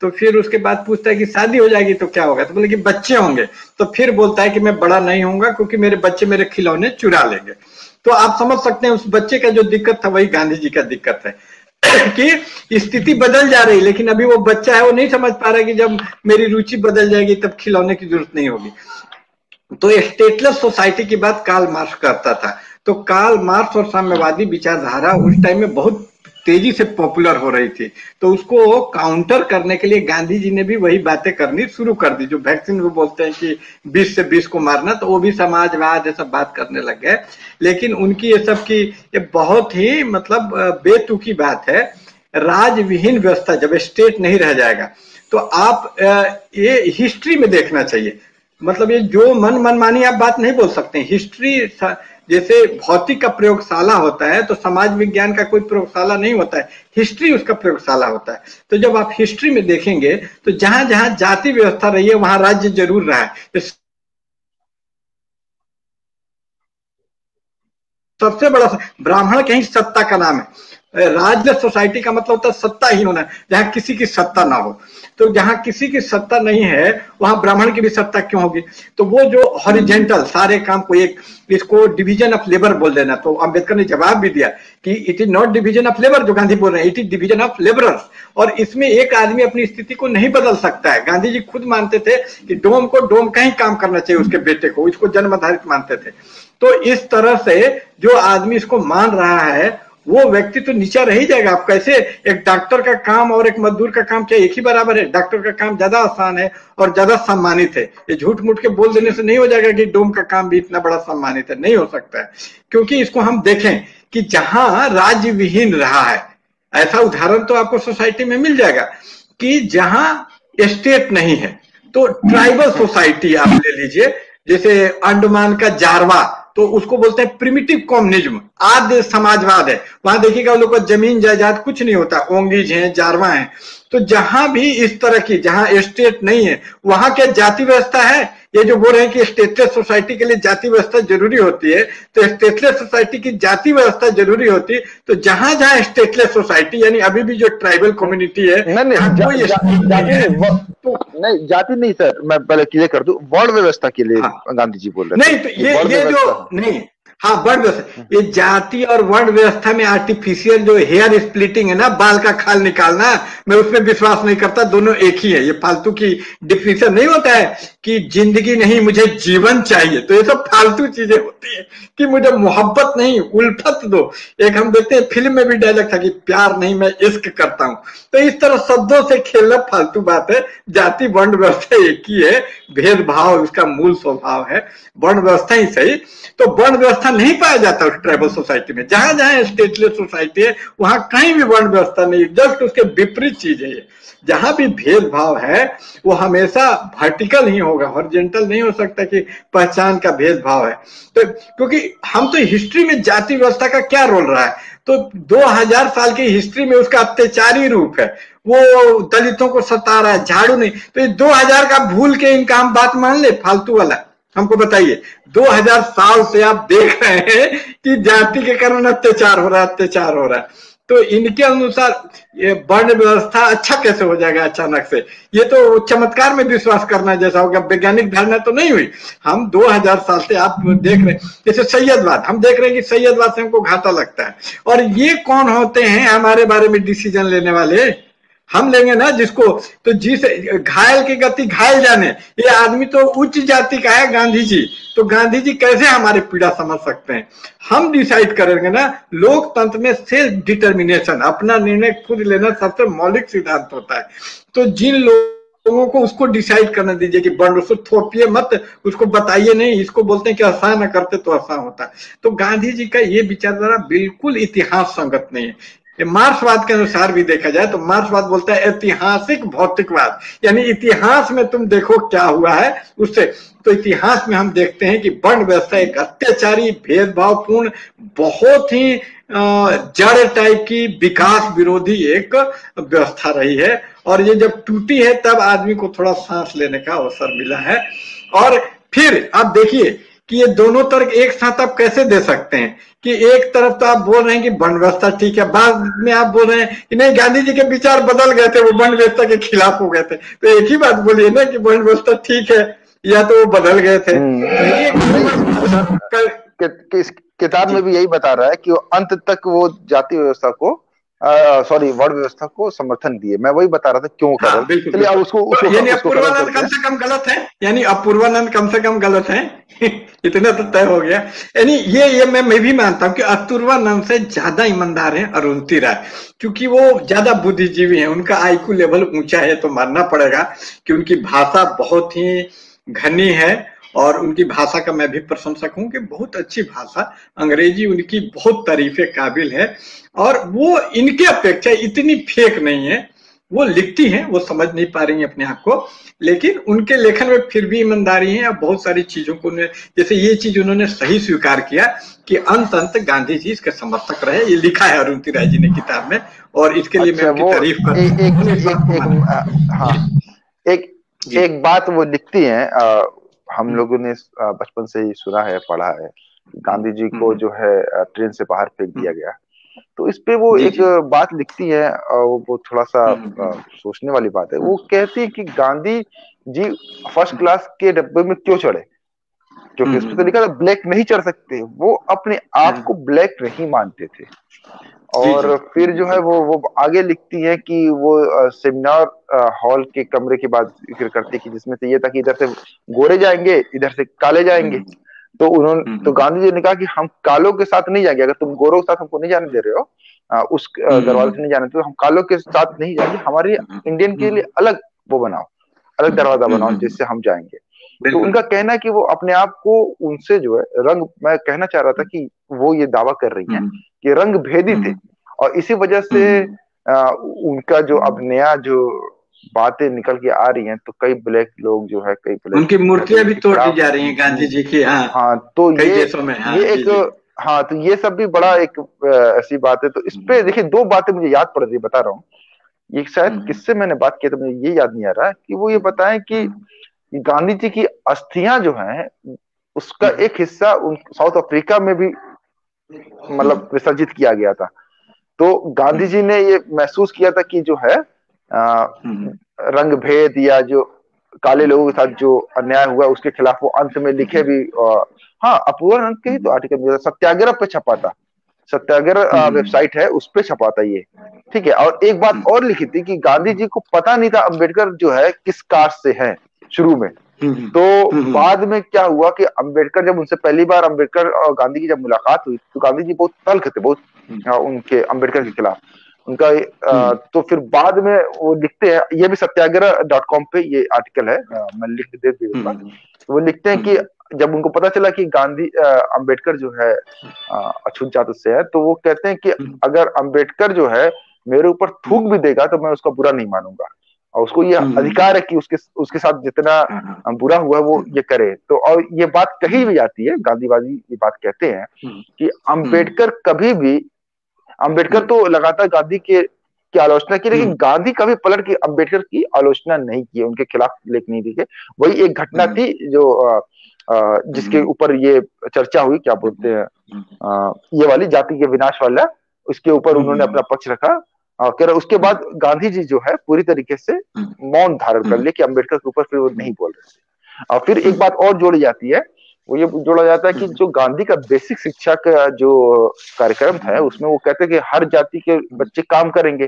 तो फिर उसके बाद पूछता है कि शादी हो जाएगी तो क्या होगा। तो बोले कि बच्चे होंगे। तो फिर बोलता है कि मैं बड़ा नहीं होऊंगा क्योंकि मेरे बच्चे मेरे खिलौने चुरा लेंगे। तो आप समझ सकते हैं उस बच्चे का जो दिक्कत था, वही गांधी जी का दिक्कत है कि स्थिति बदल जा रही, लेकिन अभी वो बच्चा है, वो नहीं समझ पा रहा कि जब मेरी रुचि बदल जाएगी तब खिलौने की जरूरत नहीं होगी। तो स्टेटलेस सोसाइटी की बात कार्ल मार्क्स करता था। तो कार्ल मार्क्स और साम्यवादी विचारधारा उस टाइम में बहुत तेजी से पॉपुलर हो रही थी। तो उसको काउंटर करने के लिए गांधी जी ने भी वही बातें करनी शुरू कर दी। जो वैक्सीन को बोलते हैं कि 20 से 20 को मारना, तो वो भी समाजवाद ये सब बात करने लग गए। लेकिन उनकी ये सब की ये बहुत ही मतलब बेतुकी बात है। राज विहीन व्यवस्था जब स्टेट नहीं रह जाएगा, तो आप ये हिस्ट्री में देखना चाहिए। मतलब ये जो मनमानी आप बात नहीं बोल सकते। हिस्ट्री जैसे भौतिक का प्रयोगशाला होता है, तो समाज विज्ञान का कोई प्रयोगशाला नहीं होता है, हिस्ट्री उसका प्रयोगशाला होता है। तो जब आप हिस्ट्री में देखेंगे तो जहां जहां जाति व्यवस्था रही है वहां राज्य जरूर रहा है। सबसे बड़ा ब्राह्मण के ही सत्ता का नाम है। राज्य सोसाइटी का मतलब होता है सत्ताहीन होना, जहां किसी की सत्ता ना हो। तो जहां किसी की सत्ता नहीं है वहां ब्राह्मण की भी सत्ता क्यों होगी। तो वो जो हॉरिजेंटल सारे काम को एक, इसको डिवीजन ऑफ लेबर बोल देना। तो अंबेडकर ने जवाब भी दिया कि it is not division of labour, जो गांधी बोल रहे हैं, it is division of labourers. और इसमें एक आदमी अपनी स्थिति को नहीं बदल सकता है। गांधी जी खुद मानते थे कि डोम को डोम का ही काम करना चाहिए, उसके बेटे को, इसको जन्म आधारित मानते थे। तो इस तरह से जो आदमी इसको मान रहा है वो व्यक्ति तो नीचा रह ही जाएगा। आप कैसे, एक डॉक्टर का काम और एक मजदूर का काम क्या एक ही बराबर है? डॉक्टर का काम ज्यादा आसान है और ज्यादा सम्मानित है। ये झूठ मूठ के बोल देने से नहीं हो जाएगा कि डोम का काम भी इतना बड़ा सम्मानित है, नहीं हो सकता है। क्योंकि इसको हम देखें कि जहां राज्य विहीन रहा है, ऐसा उदाहरण तो आपको सोसाइटी में मिल जाएगा कि जहां स्टेट नहीं है। तो ट्राइबल सोसाइटी आप ले लीजिए, जैसे अंडमान का जारवा, तो उसको बोलते हैं प्रिमिटिव कम्युनिज्म, आद्य समाजवाद है। वहां देखिएगा लोगों को जमीन जायदाद कुछ नहीं होता, ओंगीज हैं, जारवा हैं। तो जहां भी इस तरह की, जहां स्टेट नहीं है, वहां क्या जाति व्यवस्था है? ये जो बोल रहे हैं कि स्टेटलेस सोसाइटी के लिए जाति व्यवस्था जरूरी होती है, तो स्टेटलेस सोसाइटी की जाति व्यवस्था जरूरी होती, तो जहां जहां स्टेटलेस सोसाइटी यानी अभी भी जो ट्राइबल कम्युनिटी है, नहीं जाति नहीं सर, मैं पहले क्लियर कर दूं, वर्ण व्यवस्था के लिए गांधी जी बोल रहे थे। नहीं तो ये जो नहीं, हाँ वर्ण व्यवस्था, ये जाति और वर्ण व्यवस्था में आर्टिफिशियल जो हेयर स्प्लिटिंग है ना, बाल का खाल निकालना, मैं उसमें विश्वास नहीं करता। दोनों एक ही है, ये फालतू की डिफिनेशन नहीं होता है कि जिंदगी नहीं मुझे जीवन चाहिए, तो ये सब फालतू चीजें होती है कि मुझे मोहब्बत नहीं उल्फत दो। एक हम देखते हैं फिल्म में भी डायलॉग था कि प्यार नहीं मैं इश्क करता हूं, तो इस तरह शब्दों से खेलना फालतू बात है। जाति वर्ण व्यवस्था एक ही है, भेदभाव उसका मूल स्वभाव है, वर्ण व्यवस्था ही सही। तो वर्ण व्यवस्था नहीं पाया जाता उस ट्राइबल सोसाइटी में, जहां जहां स्टेटलेस सोसाइटी है वहां कहीं भी वर्ण व्यवस्था नहीं, जस्ट उसके विपरीत चीज है ये। जहां भी भेदभाव है वो हमेशा वर्टिकल ही होगा, हॉरिजॉन्टल नहीं हो सकता कि पहचान का भेदभाव है। तो क्योंकि हम तो हिस्ट्री में जाति व्यवस्था का क्या रोल रहा है, तो 2000 साल की हिस्ट्री में उसका अत्याचारी रूप है, वो दलितों को सता रहा है, झाड़ू नहीं। तो 2000 का भूल के इनका हम बात मान ले फालतू वाला, हमको बताइए 2000 साल से आप देख रहे हैं कि जाति के कारण अत्याचार हो रहा है, अत्याचार हो रहा है। तो इनके अनुसार ये वर्ण व्यवस्था अच्छा कैसे हो जाएगा अचानक से, ये तो चमत्कार में विश्वास करना जैसा हो गया, वैज्ञानिक धारणा तो नहीं हुई। हम 2000 साल से आप देख रहे हैं, जैसे सैयदवाद, हम देख रहे हैं कि सैयदवाद से हमको घाटा लगता है। और ये कौन होते हैं हमारे बारे में डिसीजन लेने वाले, हम लेंगे ना जिसको, तो जिस घायल की गति घायल जाने, ये आदमी तो उच्च जाति का है गांधी जी, तो गांधी जी कैसे हमारे पीड़ा समझ सकते हैं। हम डिसाइड करेंगे ना, लोकतंत्र में सेल्फ डिटर्मिनेशन, अपना निर्णय खुद लेना सबसे मौलिक सिद्धांत होता है। तो जिन लोगों को उसको डिसाइड करने दीजिए कि वर्ण, उसको थोपिए मत, उसको बताइए नहीं, इसको बोलते हैं कि ऐसा न करते तो ऐसा होता। तो गांधी जी का ये विचारधारा बिल्कुल इतिहास संगत नहीं है। मार्क्सवाद के अनुसार भी देखा जाए तो मार्क्सवाद बोलता है ऐतिहासिक भौतिकवाद, यानी इतिहास में तुम देखो क्या हुआ है उससे। तो इतिहास में हम देखते हैं कि वर्ण व्यवस्था एक अत्याचारी, भेदभावपूर्ण, बहुत ही जड़ टाइप की, विकास विरोधी एक व्यवस्था रही है। और ये जब टूटी है तब आदमी को थोड़ा सांस लेने का अवसर मिला है। और फिर आप देखिए कि ये दोनों तरफ एक साथ आप कैसे दे सकते हैं कि एक तरफ तो आप बोल रहे हैं कि वर्ण व्यवस्था ठीक है, बाद में आप बोल रहे हैं कि नहीं गांधी जी के विचार बदल गए थे, वो वर्ण व्यवस्था के खिलाफ हो गए थे। तो एक ही बात बोलिए ना कि वर्ण व्यवस्था ठीक है या तो वो बदल गए थे। किताब में भी यही बता रहा है कि वो अंत तक वो जाति व्यवस्था को सॉरी वर्ण व्यवस्था को समर्थन दिए। मैं वही बता रहा था क्यों कर रहा हूं। चलिए अब उसको यानी अपूर्वानंद कम से कम गलत है, यानी अपूर्वानंद कम से कम गलत है इतना तो तय हो गया। यानी ये मैं भी मानता हूं कि अपूर्वानंद से ज्यादा ईमानदार है अरुंधति राय, क्योंकि वो ज्यादा बुद्धिजीवी है, उनका आईक्यू लेवल ऊंचा है। तो मानना पड़ेगा कि उनकी भाषा बहुत ही घनी है, और उनकी भाषा का मैं भी प्रशंसक हूं कि बहुत अच्छी भाषा, अंग्रेजी उनकी बहुत तारीफे काबिल है। और वो इनके अपेक्षा इतनी फेक नहीं है, वो लिखती हैं, वो समझ नहीं पा रही हैं अपने आप को, लेकिन उनके लेखन में फिर भी ईमानदारी है। और बहुत सारी चीजों को जैसे ये चीज उन्होंने सही स्वीकार किया कि अंत गांधी जी इसके समर्थक रहे, ये लिखा है अरुंधति राय जी ने किताब में, और इसके लिए मैं उनकी तारीफ करता हूं। एक बात वो लिखती है, हम लोगों ने बचपन से ही सुना है, पढ़ा है, गांधी जी को जो है ट्रेन से बाहर फेंक दिया गया। तो इस पे वो एक बात लिखती है, वो थोड़ा सा सोचने वाली बात है। वो कहती है कि गांधी जी फर्स्ट क्लास के डब्बे में क्यों चढ़े, क्योंकि उस पर तो लिखा था ब्लैक नहीं चढ़ सकते। वो अपने आप को ब्लैक नहीं मानते थे। और फिर जो है वो आगे लिखती है कि वो सेमिनार हॉल के कमरे की बात जिक्र करती है कि जिसमें से ये था कि इधर से गोरे जाएंगे, इधर से काले जाएंगे। तो उन्होंने तो गांधी जी ने कहा कि हम कालों के साथ नहीं जाएंगे, अगर तुम गोरों के साथ हमको नहीं जाने दे रहे हो, उस दरवाजे से नहीं जाने, तो हम कालों के साथ नहीं जाएंगे, हमारे इंडियन के लिए अलग वो बनाओ, अलग दरवाजा बनाओ जिससे हम जाएंगे। तो उनका कहना है कि वो अपने आप को उनसे जो है रंग, मैं कहना चाह रहा था कि वो ये दावा कर रही हैं कि रंग भेदी थे, और इसी वजह से उनका जो अब नया जो बातें निकल के आ रही हैं, तो कई ब्लैक लोग जो है, कई ब्लैक उनकी मूर्तियां भी तोड़ दी जा रही हैं गांधी जी की। हाँ तो ये एक हाँ, तो ये सब भी बड़ा एक ऐसी बात है। तो इस पे देखिए दो बातें मुझे याद पड़ रही, बता रहा हूँ। ये शायद किससे मैंने बात की तो मुझे ये याद नहीं आ रहा है कि वो ये बताएं कि कि गांधी जी की अस्थियां जो हैं उसका एक हिस्सा साउथ अफ्रीका में भी मतलब विसर्जित किया गया था। तो गांधी जी ने ये महसूस किया था कि जो है रंग भेद या जो काले लोगों के साथ जो अन्याय हुआ उसके खिलाफ वो अंत में लिखे भी। हाँ, अपूर्वानंद के ही तो आर्टिकल सत्याग्रह पे छपा था, सत्याग्रह वेबसाइट है उस पे छपा था ये, ठीक है। और एक बात और लिखी थी कि गांधी जी को पता नहीं था अंबेडकर जो है किस कास्ट से है शुरू में। तो बाद में क्या हुआ कि अंबेडकर जब उनसे पहली बार अंबेडकर और गांधी की जब मुलाकात हुई तो गांधी जी बहुत तल्ख थे, बहुत उनके अंबेडकर के खिलाफ उनका। तो फिर बाद में वो लिखते हैं, ये भी सत्याग्रह.com पे ये आर्टिकल है, मैं लिंक दे दूंगा। तो वो लिखते हैं कि जब उनको पता चला कि गांधी अंबेडकर जो है अछूत जात से है, तो वो कहते हैं कि अगर अंबेडकर जो है मेरे ऊपर थूक भी देगा तो मैं उसका बुरा नहीं मानूंगा, और उसको ये अधिकार है कि उसके साथ जितना बुरा हुआ वो ये करे। तो और ये बात कही भी जाती है, गांधीवादी ये बात कहते हैं कि अंबेडकर कभी भी, अंबेडकर तो लगातार गांधी के की आलोचना की, लेकिन गांधी कभी पलट के अंबेडकर की आलोचना नहीं की, उनके खिलाफ लेख नहीं लिखे। वही एक घटना थी जो जिसके ऊपर ये चर्चा हुई, क्या बोलते हैं, ये वाली जाति के विनाश वाला, उसके ऊपर उन्होंने अपना पक्ष रखा। और उसके बाद गांधी जी जो है पूरी तरीके से मौन धारण कर लिया कि अंबेडकर के ऊपर फिर वो नहीं बोल रहे थे। और फिर एक बात और जोड़ी जाती है, वो ये जोड़ा जाता है कि जो गांधी का बेसिक शिक्षा का जो कार्यक्रम था उसमें वो कहते हैं कि हर जाति के बच्चे काम करेंगे।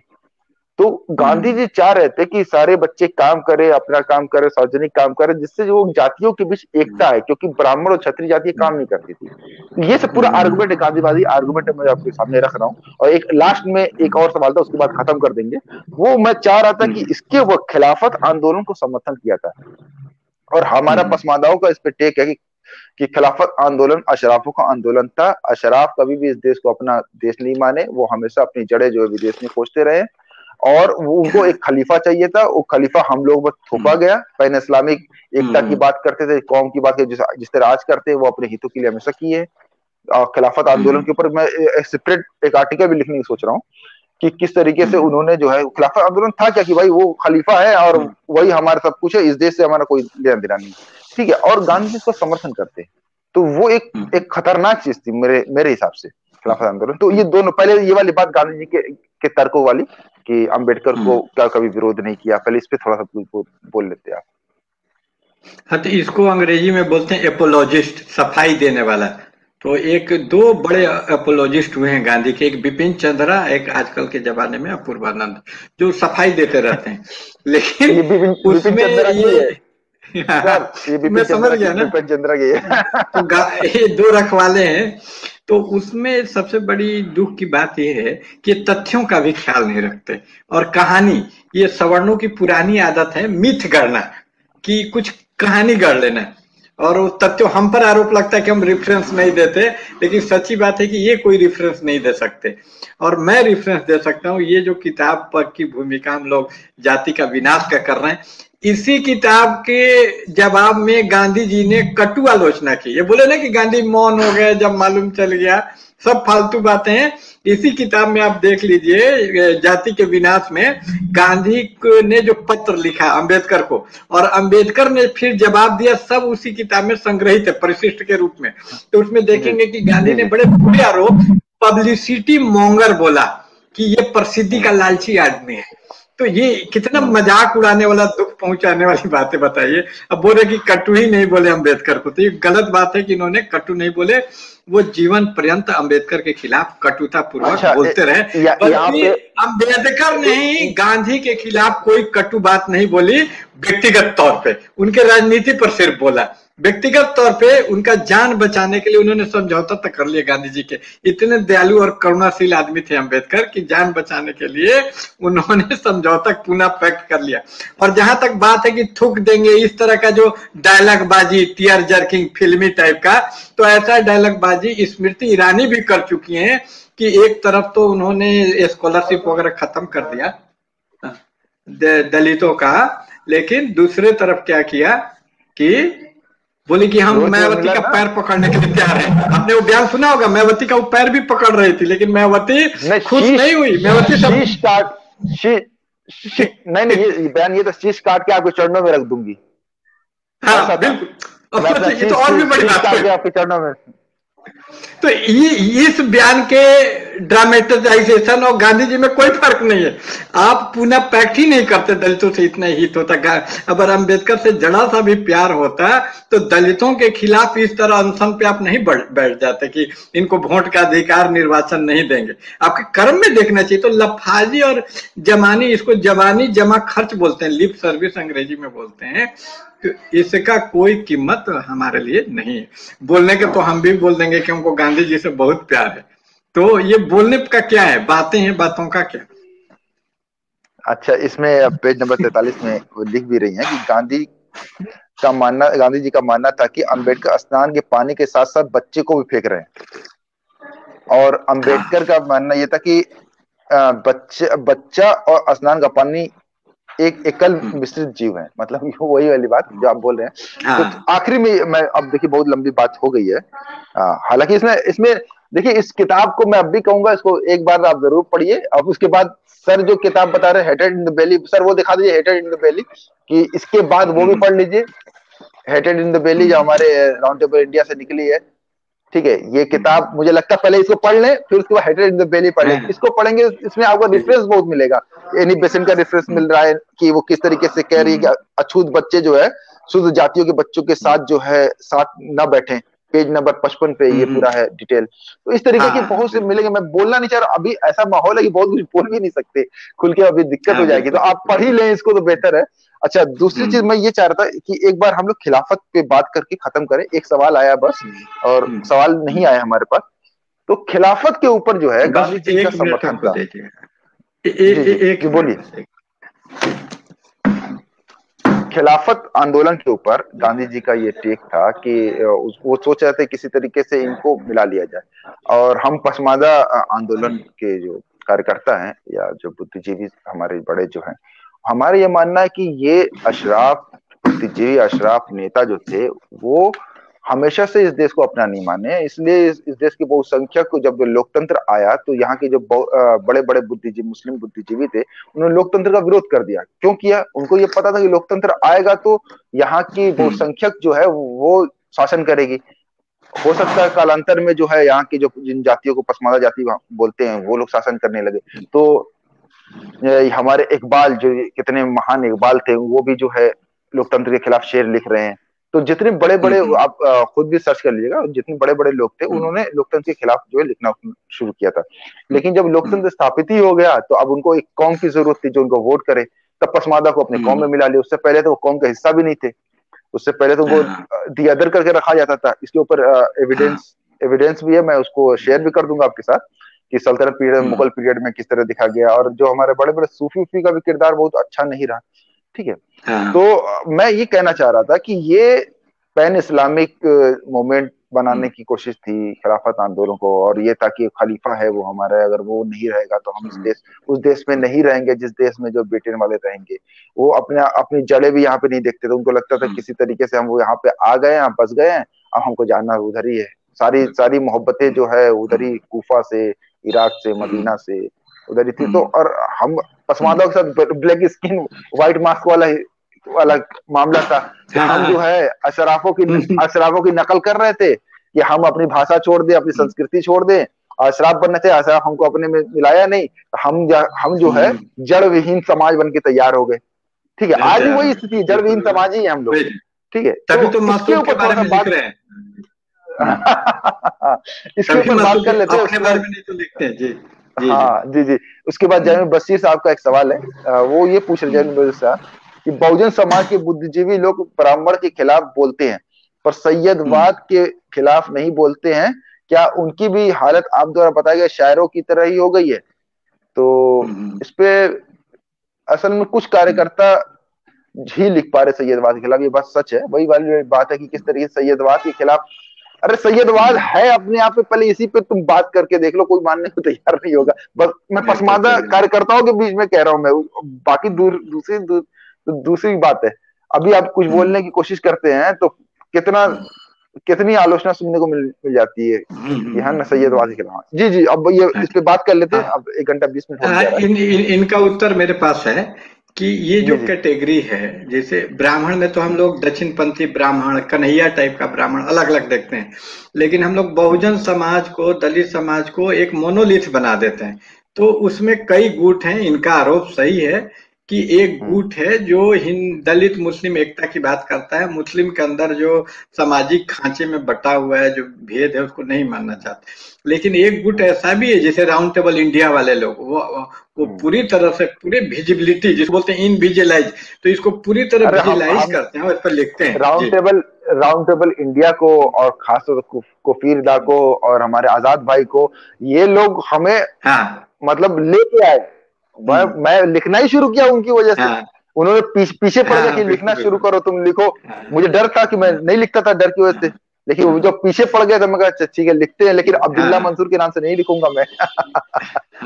तो गांधी जी चाह रहे थे कि सारे बच्चे काम करें, अपना काम करें, सार्वजनिक काम करें, जिससे जो जातियों के बीच एकता है, क्योंकि ब्राह्मण और क्षत्रिय जाति काम नहीं करती थी। तो ये सब पूरा आर्गुमेंट है, गांधीवादी आर्गुमेंट है, मैं आपके सामने रख रहा हूँ। और एक लास्ट में एक और सवाल था, उसके बाद खत्म कर देंगे। वो मैं चाह रहा था कि इसके वो खिलाफत आंदोलन को समर्थन किया था, और हमारा पसमानदाओं का इस पे टेक है कि खिलाफत आंदोलन अशराफों का आंदोलन था। अशराफ कभी भी इस देश को अपना देश नहीं माने, वो हमेशा अपनी जड़ें जो है विदेश में खोजते रहे, और वो उनको एक खलीफा चाहिए था। वो खलीफा हम लोग पर थोपा गया। पैन इस्लामिक एकता की बात करते थे, कौम की बात जिस तरह आज करते हैं, वो अपने हितों के लिए हमेशा किए। खिलाफत आंदोलन के ऊपर मैं सेपरेट एक आर्टिकल भी लिखने की सोच रहा हूँ कि किस तरीके से उन्होंने जो है, खिलाफत आंदोलन था क्या कि भाई वो खलीफा है और वही हमारा सब कुछ है, इस देश से हमारा कोई लेना देना नहीं, ठीक है। और गांधी जी इसको समर्थन करते हैं, तो वो एक खतरनाक चीज थी मेरे हिसाब से, खिलाफत आंदोलन। तो ये दोनों, पहले ये वाली बात गांधी जी के तर्कों वाली कि अंबेडकर को क्या कभी विरोध नहीं किया, पहले इस पे थोड़ा सा बोल लेते हैं आप। हाँ, तो इसको अंग्रेजी में बोलते हैं एपोलॉजिस्ट, सफाई देने वाला। तो एक दो बड़े एपोलॉजिस्ट हुए हैं गांधी के, एक बिपिन चंद्रा, एक आजकल के जमाने में अपूर्वानंद, जो सफाई देते रहते हैं। लेकिन उसमें ये मैं समझ गया ना, बिपिन चंद्रा के तो ये दो रखवाले हैं। तो उसमें सबसे बड़ी दुख की बात यह है कि तथ्यों का भी ख्याल नहीं रखते, और कहानी, ये सवर्णों की पुरानी आदत है मिथ गढ़ना, कि कुछ कहानी गढ़ लेना, और वो तथ्यों, हम पर आरोप लगता है कि हम रेफरेंस नहीं देते, लेकिन सच्ची बात है कि ये कोई रेफरेंस नहीं दे सकते। और मैं रेफरेंस दे सकता हूँ, ये जो किताब पर की भूमिका हम लोग जाति का विनाश का कर रहे हैं, इसी किताब के जवाब में गांधी जी ने कटु आलोचना की। ये बोले ना कि गांधी मौन हो गए जब मालूम चल गया, सब फालतू बातें हैं। इसी किताब में आप देख लीजिए, जाति के विनाश में गांधी ने जो पत्र लिखा अंबेडकर को, और अंबेडकर ने फिर जवाब दिया, सब उसी किताब में संग्रहित है परिशिष्ट के रूप में। तो उसमें देखेंगे कि गांधी ने बड़े बुरे आरोप, पब्लिसिटी मॉन्गर बोला कि ये प्रसिद्धि का लालची आदमी है। तो ये कितना मजाक उड़ाने वाला, दुख पहुंचाने वाली बातें बताइए। अब बोल रहे कि कटु ही नहीं बोले अंबेडकर को, तो ये गलत बात है कि इन्होंने कटु नहीं बोले। वो जीवन पर्यंत अंबेडकर के खिलाफ कटुता पूर्वक बोलते रहे। अंबेडकर ने ही गांधी के खिलाफ कोई कटु बात नहीं बोली, व्यक्तिगत तौर पे उनके राजनीति पर सिर्फ बोला। व्यक्तिगत तौर पे उनका जान बचाने के लिए उन्होंने समझौता तक कर लिया गांधी जी के। इतने दयालु और करुणाशील आदमी थे अंबेडकर कि जान बचाने के लिए उन्होंने समझौता पुनः पैक्ट कर लिया। और जहां तक बात है कि थूक देंगे, इस तरह का जो डायलॉग बाजी, टीयर जर्किंग, फिल्मी टाइप का, तो ऐसा डायलॉग बाजी स्मृति ईरानी भी कर चुकी हैं कि एक तरफ तो उन्होंने स्कॉलरशिप वगैरह खत्म कर दिया दलितों का, लेकिन दूसरे तरफ क्या किया कि बोले कि हम मायावती का पैर पकड़ने के लिए तैयार हैं। आपने वो बयान सुना होगा, मायावती का वो पैर भी पकड़ रही थी, लेकिन मायावती खुश नहीं हुई। मायावती नहीं, ये बयान ये तो शीश काट के आपके चरणों में रख दूंगी। ऐसा हाँ था। बिल्कुल। मैं अपना ये तो और भी बड़ी बात डाल है। के आपके चरणों में। तो ये इस बयान के ड्रामेटाइजेशन और गांधी जी में कोई फर्क नहीं है। आप पुनः पैक्ट ही नहीं करते दलितों से इतना हित होता। अगर अम्बेडकर से जरा सा भी प्यार होता तो दलितों के खिलाफ इस तरह अनशन पे आप नहीं बैठ जाते कि इनको वोट का अधिकार, निर्वाचन नहीं देंगे। आपके कर्म में देखना चाहिए। तो लफाजी और जमानी, इसको जवानी जमा खर्च बोलते हैं, लिप सर्विस अंग्रेजी में बोलते हैं। तो इसका कोई कीमत हमारे लिए नहीं है। बोलने के तो हम भी बोल देंगे कि हमको गांधी जी से बहुत प्यार है। तो ये बोलने का क्या है, बातें हैं, बातों का क्या। अच्छा, इसमें पेज नंबर 43 में वो लिख भी रही हैं कि गांधी जी का मानना था कि अंबेडकर स्नान के पानी के साथ साथ बच्चे को भी फेंक रहे हैं। और हाँ अंबेडकर का मानना यह था कि बच्चा और स्नान का पानी एक एकल मिश्रित जीव है। मतलब वही वाली बात जो आप बोल रहे हैं। तो हाँ आखिरी में मैं, अब देखिए बहुत लंबी बात हो गई है। हालांकि इसमें इसमें देखिए, इस किताब को मैं अब भी कहूंगा, इसको एक बार आप जरूर पढ़िए। अब उसके बाद सर जो किताब बता रहे हैं hated in the belly, sir वो दिखा दीजिए हेटेड इन द बेली, कि इसके बाद वो भी पढ़ लीजिए। हेटेड इन द बेली जो हमारे राउंड टेबल इंडिया से निकली है, ठीक है। ये किताब मुझे लगता है पहले इसको पढ़ लें, फिर उसके बाद हेटेड इन द बेली पढ़ लें। इसको पढ़ेंगे, इसमें आपको रेफरेंस बहुत मिलेगा। एनी बेसेंट का रेफरेंस मिल रहा है कि वो किस तरीके से कह रही है कि अछूत बच्चे जो है शुद्ध जातियों के बच्चों के साथ जो है साथ न बैठे। पेज नंबर 55 पे ये पूरा है डिटेल। तो इस तरीके के हाँ बहुत से मिलेंगे। मैं बोलना नहीं चाह रहा, अभी ऐसा माहौल है कि बहुत कुछ बोल भी नहीं सकते खुल के, अभी दिक्कत हो हाँ जाएगी। तो बिल्कुल आप पढ़ ही लें इसको तो बेहतर है। अच्छा, दूसरी चीज मैं ये चाह रहा था कि एक बार हम लोग खिलाफत पे बात करके खत्म करें। एक सवाल आया बस, और सवाल नहीं आया हमारे पास। तो खिलाफत के ऊपर जो है बस गांधी जी का एक मिनट समर्थन हमको था। दीजिए। जी जी एक जी, मिनट बोलिए। बस एक। खिलाफत आंदोलन के ऊपर गांधी जी का ये टेक था कि वो सोच रहे थे किसी तरीके से इनको मिला लिया जाए। और हम पसमानदा आंदोलन के जो कार्यकर्ता हैं या जो बुद्धिजीवी हमारे बड़े जो हैं, हमारे ये मानना है कि ये अशराफ, बुद्धिजीवी अशराफ नेता जो थे, वो हमेशा से इस देश को अपना नहीं माने। इसलिए इस देश के बहुसंख्यक को, जब लोकतंत्र आया तो यहाँ के जो बड़े बड़े बुद्धिजीवी, मुस्लिम बुद्धिजीवी थे, उन्होंने लोकतंत्र का विरोध कर दिया। क्यों किया? उनको ये पता था कि लोकतंत्र आएगा तो यहाँ की बहुसंख्यक जो है वो शासन करेगी। हो सकता है कालांतर में जो है यहाँ की जो जिन जातियों को पसमानदा जाति बोलते हैं वो लोग शासन करने लगे। तो हमारे इकबाल, जो कितने महान इकबाल थे, वो भी जो है लोकतंत्र के खिलाफ शेर लिख रहे हैं। तो जितने बड़े बड़े, आप खुद भी सर्च कर लीजिएगा, जितने बड़े बड़े लोग थे उन्होंने लोकतंत्र के खिलाफ जो है लिखना शुरू किया था। लेकिन जब लोकतंत्र स्थापित ही हो गया तो अब उनको एक कौम की जरूरत थी जो उनको वोट करे। तब पसमानदा को अपने कौम में मिला लिया। उससे पहले तो वो कौम का हिस्सा भी नहीं थे। उससे पहले तो वो दी अदर करके रखा जाता था। इसके ऊपर एविडेंस एविडेंस भी है, मैं उसको शेयर भी कर दूंगा आपके साथ, कि सल्तनत पीरियड, मुगल पीरियड में किस तरह दिखा गया। और जो हमारे बड़े बड़े सूफी उफी का भी किरदार बहुत अच्छा नहीं रहा, ठीक है। तो मैं ये कहना चाह रहा था कि ये पैन इस्लामिक मूवमेंट बनाने की कोशिश थी खिलाफत आंदोलन को। और ये था कि खलीफा है वो हमारा, अगर वो नहीं रहेगा तो हम उस देश में नहीं रहेंगे जिस देश में जो ब्रिटेन वाले रहेंगे। वो अपनी जड़ें भी यहाँ पे नहीं देखते थे। उनको लगता था किसी तरीके से हम वो यहाँ पे आ गए हैं, बस गए हैं, अब हमको जाना उधर ही है। सारी सारी मोहब्बतें जो है उधर ही, कूफा से, इराक से, मदीना से उधर ही थी। तो और हम पसमानदा के साथ ब्लैक स्किन व्हाइट मास्क वाला मामला था कि हम जो है अशराफों की नकल कर रहे थे कि हम अपनी भाषा छोड़ दें, अपनी संस्कृति छोड़ दें। अशराफ बनने थे, अशराफ हमको अपने में मिलाया नहीं, तो हम जो है जड़ विहीन समाज बन के तैयार हो गए। ठीक है, आज भी वही स्थिति, जड़ विहीन समाज ही है हम लोग। ठीक है, तभी तो इसके मासूम के ऊपर थोड़ा बारे सा में लिख बात रहे हैं। इसके ऊपर बात कर लेते हैं। अपने बारे में नहीं तो लिखते हैं। जी जी जी। हाँ जी जी। उसके बाद जैन बशीर साहब का एक सवाल है, वो ये पूछ रहे जैन बशीर साहब कि बहुजन समाज के बुद्धिजीवी लोग ब्राह्मण के खिलाफ बोलते हैं पर सैयदवाद के खिलाफ नहीं बोलते हैं, क्या उनकी भी हालत आप द्वारा बताए गए शायरों की तरह ही हो गई है? तो इस पे असल में कुछ कार्यकर्ता ही लिख पा रहे सैयदवाद के खिलाफ। ये बात सच है, वही वाली बात है कि किस तरीके से सैयदवाद के खिलाफ। अरे सैयदवाद है अपने आप में, पहले इसी पे तुम बात करके देख लो, कोई मानने को तैयार नहीं होगा। बस मैं पसमानदा कार्यकर्ताओं के बीच में कह रहा हूं मैं, बाकी दूसरी बात है। अभी आप कुछ बोलने की कोशिश करते हैं तो कितनी आलोचना सुनने को मिल जाती है कि हाँ ना सैयदवाद के खिलाफ। जी जी, अब ये इस पे बात कर लेते हैं। अब 1 घंटा 20 मिनट हो गया है। इनका उत्तर मेरे पास है कि ये जी जो जी। कैटेगरी है, जैसे ब्राह्मण में तो हम लोग दक्षिणपंथी ब्राह्मण, कन्हैया टाइप का ब्राह्मण अलग अलग देखते हैं, लेकिन हम लोग बहुजन समाज को, दलित समाज को एक मोनोलिथ बना देते हैं। तो उसमें कई गुट हैं, इनका आरोप सही है कि एक हम्म गुट है जो हिंद दलित मुस्लिम एकता की बात करता है, मुस्लिम के अंदर जो सामाजिक खांचे में बटा हुआ है, जो भेद है उसको नहीं मानना चाहते। लेकिन एक गुट हम्म ऐसा भी है जैसे राउंड टेबल इंडिया वाले लोग, वो हम्म। पूरी तरह से पूरे विजिबिलिटी जिसको बोलते हैं इनविजिलाइज, तो इसको पूरी तरह अरे विजिलाइज हम करते हैं और इस पर लिखते हैं राउंड जी। टेबल राउंड टेबल इंडिया को और खासतौर से कुफीरदा को और हमारे आजाद भाई को, ये लोग हमें हाँ। मतलब लेके आए। मैं लिखना ही शुरू किया उनकी वजह से। हाँ। उन्होंने पीछे पड़ गया हाँ, कि लिखना बिल्कुल शुरू बिल्कुल। करो, तुम लिखो। हाँ। मुझे डर था कि मैं हाँ। नहीं लिखता था, डर की वजह से। हाँ। लेकिन वो हाँ। जब पीछे पड़ गया तो मैं कहा अच्छा ठीक है लिखते हैं, लेकिन अब्दुल्ला हाँ। मंसूर के नाम से नहीं लिखूंगा मैं।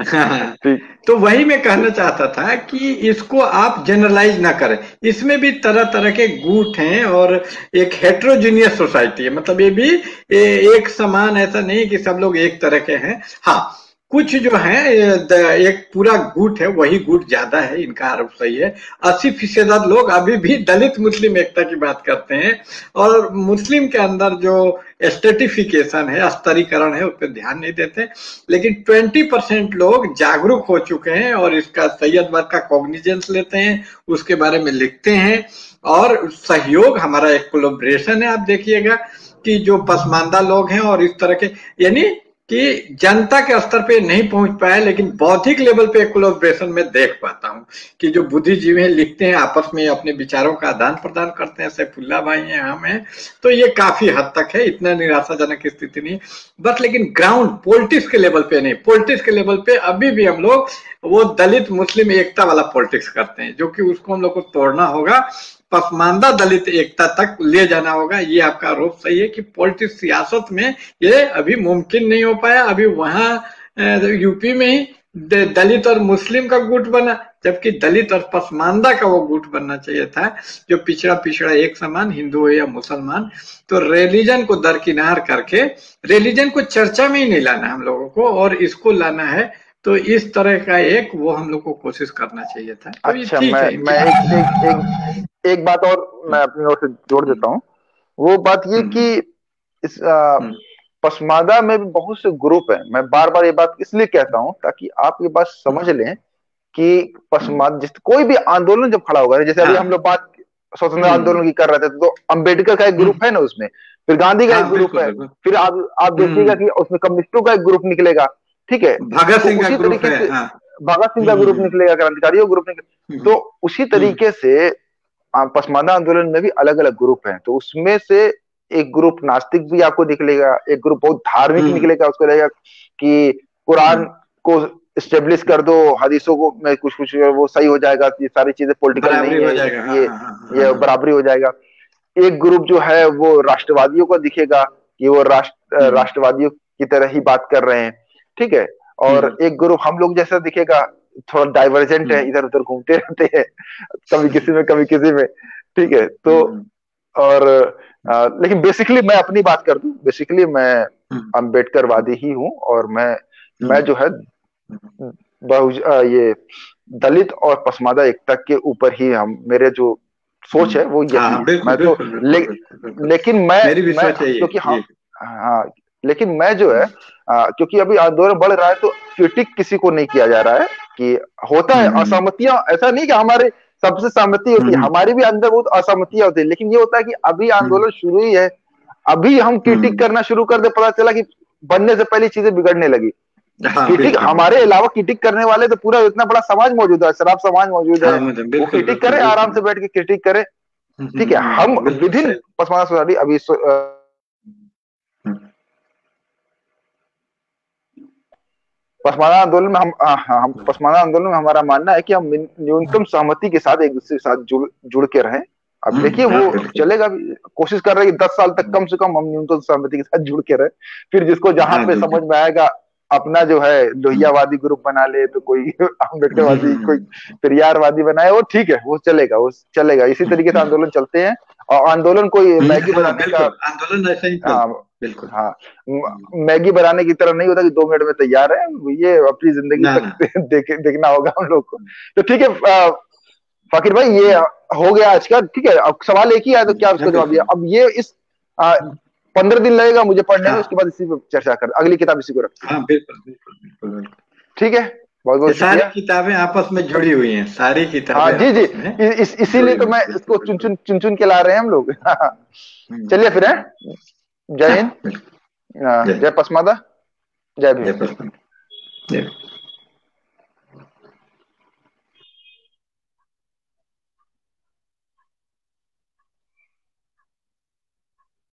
हाँ, ठीक। तो वही मैं कहना चाहता था कि इसको आप जनरलाइज ना करें। इसमें भी तरह तरह के गुट हैं और एक हेट्रोजीनियस सोसाइटी है, मतलब ये भी एक समान ऐसा नहीं कि सब लोग एक तरह के हैं। हाँ, कुछ जो है एक पूरा गुट है, वही गुट ज्यादा है, इनका आरोप सही है। 80% लोग अभी भी दलित मुस्लिम एकता की बात करते हैं और मुस्लिम के अंदर जो स्टेटिफिकेशन है, स्तरीकरण है, उस पर ध्यान नहीं देते। लेकिन 20% लोग जागरूक हो चुके हैं और इसका सही वर्ग का कॉग्निजेंस लेते हैं, उसके बारे में लिखते हैं। और सहयोग हमारा एक कोलोब्रेशन है, आप देखिएगा कि जो पसमानदा लोग हैं और इस तरह के, यानी कि जनता के स्तर पे नहीं पहुंच पाया, लेकिन बौद्धिक लेवल पे कोलोब्रेशन में देख पाता हूं कि जो बुद्धिजीवी हैं लिखते हैं, आपस में अपने विचारों का आदान प्रदान करते हैं, सैफुल्ला भाई हैं, हम हैं। तो ये काफी हद तक है, इतना निराशाजनक स्थिति नहीं। बस लेकिन ग्राउंड पॉलिटिक्स के लेवल पे नहीं, पॉलिटिक्स के लेवल पे अभी भी हम लोग वो दलित मुस्लिम एकता वाला पॉलिटिक्स करते हैं, जो कि उसको हम लोग को तोड़ना होगा, पसमानदा दलित एकता तक ले जाना होगा। ये आपका आरोप सही है कि पॉलिटिक्स सियासत में ये अभी मुमकिन नहीं हो पाया। अभी वहां यूपी में ही दलित और मुस्लिम का गुट बना, जबकि दलित और पसमानदा का वो गुट बनना चाहिए था, जो पिछड़ा पिछड़ा एक समान, हिंदू हो या मुसलमान। तो रिलीजन को दरकिनार करके, रिलीजन को चर्चा में ही नहीं लाना हम लोगों को, और इसको लाना है तो इस तरह का एक वो हम लोग को कोशिश करना चाहिए था। तो ये अच्छा, ठीक मैं है इनकी मैं एक एक एक बात। एक बात और मैं अपनी ओर से जोड़ देता हूँ। वो बात ये कि हम्म। इस हम्म। पसमानदा में भी बहुत से ग्रुप हैं। मैं बार बार ये बात इसलिए कहता हूँ ताकि आप ये बात समझ लें कि हम्म। पसमानदा जिस कोई भी आंदोलन जब खड़ा होगा, जैसे अभी हम हाँ। लोग बात स्वतंत्रता हम्म। आंदोलन की कर रहे थे, तो अंबेडकर का एक हम्म। ग्रुप है ना उसमें, फिर गांधी का एक हाँ, ग्रुप बिल्कुल है, बिल्कुल। फिर आप देखिएगा हम्म। कि उसमें कम्युनिस्टों का एक ग्रुप निकलेगा। ठीक है। भगत तो सिंह का उसी ग्रुप तरीके है, से हाँ। भगत सिंह का ग्रुप हम्म। निकलेगा, क्रांतिकारियों का ग्रुप निकलेगा। हम्म। तो उसी हम्म। तरीके से पसमानदा आंदोलन में भी अलग अलग ग्रुप हैं। तो उसमें से एक ग्रुप नास्तिक भी आपको निकलेगा, एक ग्रुप बहुत धार्मिक हम्म। निकलेगा, उसको रहेगा कि कुरान हम्म। को स्टेब्लिश कर दो, हदीसों को में कुछ कुछ वो सही हो जाएगा, ये सारी चीजें पॉलिटिकल बराबरी नहीं हो है, जाएगा, हाँ ये हाँ हाँ हाँ ये हाँ। बराबरी हो जाएगा। एक ग्रुप जो है वो राष्ट्रवादियों का दिखेगा कि वो हम्म। राष्ट्रवादियों की तरह ही बात कर रहे हैं। ठीक है। और हम्म। एक ग्रुप हम लोग जैसा दिखेगा, थोड़ा डाइवर्जेंट है, हम्म। इधर उधर घूमते रहते हैं, कभी किसी में कभी किसी में। ठीक है। तो हम्म। और लेकिन बेसिकली मैं अपनी बात कर दूं, बेसिकली मैं हम्म। अम्बेडकरवादी ही हूं। और मैं हम्म। जो है ये दलित और पसमादा एकता के ऊपर ही हम मेरे जो सोच है वो हाँ यही हाँ, है। बिल्कुल मैं तो बिल्कुल बिल्कुल बिल्कुल बिल्कुल। लेकिन मैं मेरी भी मैं सोच यही है क्योंकि जी। हम हाँ, लेकिन मैं जो है क्योंकि अभी आंदोलन बढ़ रहा है, तो क्रिटिक किसी को नहीं किया जा रहा है कि होता है हम्म। असहमतियां। ऐसा नहीं कि हमारे सबसे सहमति होती है, हम्म। हमारी भी अंदर बहुत असहमतियां होती है, लेकिन ये होता है कि अभी हम्म। आंदोलन शुरू ही है, अभी हम क्रिटिक हम्म। करना शुरू कर दे, पता चला कि बनने से पहले चीजें बिगड़ने लगी। हाँ, क्रिटिक बिल्कुल हमारे बिल्कुल। अलावा क्रिटिक करने वाले तो पूरा इतना बड़ा समाज मौजूद है, शराब समाज मौजूद है, हाँ, मतलब वो बिल्कुल क्रिटिक बिल्कुल करे, आराम बिल्कुल। से बैठ के क्रिटिक करे। ठीक है। हम बिल्कुल विदिन सही। पसमाना सोसाइटी अभी हम्म। पसमाना आंदोलन में हम पसमाना आंदोलन में हमारा मानना है कि हम न्यूनतम सहमति के साथ एक दूसरे के साथ जुड़ के रहें। अब देखिए हाँ, वो बिल्कुल। चलेगा भी, कोशिश कर रहे हैं कि 10 साल तक कम से कम हम न्यूनतम सहमति के साथ जुड़ के रहे। फिर जिसको जहां हाँ पे जी जी। समझ में आएगा अपना जो है लोहियावादी ग्रुप बना ले, तो कोई अम्बेडकरवादी, कोई पेरियारवादी बनाए, वो ठीक है, वो चलेगा, वो चलेगा। इसी तरीके से आंदोलन चलते हैं। और आंदोलन कोई मैगी हाँ, बनाने का, बिल्कुल आंदोलन ऐसे ही हाँ चलता है, बिल्कुल। हाँ, मैगी बनाने की तरह नहीं होता कि 2 मिनट में तैयार है। ये अपनी जिंदगी ना तक ना। देखना होगा हम लोग को। तो ठीक है। फाकिर भाई ये हो गया आज का, ठीक है। अब सवाल एक ही आया तो क्या उसका जवाब दिया। अब ये इस 15 दिन लगेगा मुझे पढ़ने में, हाँ उसके बाद इसी पे चर्चा कर, अगली किताब इसी को रखते हैं। हाँ, बिल्कुल बिल्कुल बिल्कुल बिल्कुल। ठीक है, बहुत ये बहुत सारी शुक्रिया। किताबें आपस में जुड़ी हुई हैं, सारी हाँ किताबें जी जी, आपस में इसीलिए जुड़ी तो हुई मैं हैं, इसको बिल्कुल चुन बिल्कुल। चुन चुन चुन के ला रहे हैं हम लोग। हम्म, चलिए फिर है, जय हाँ हिंद। बिल्कुल। जय जय पसमादा, जय भीम। जय पसंद। जय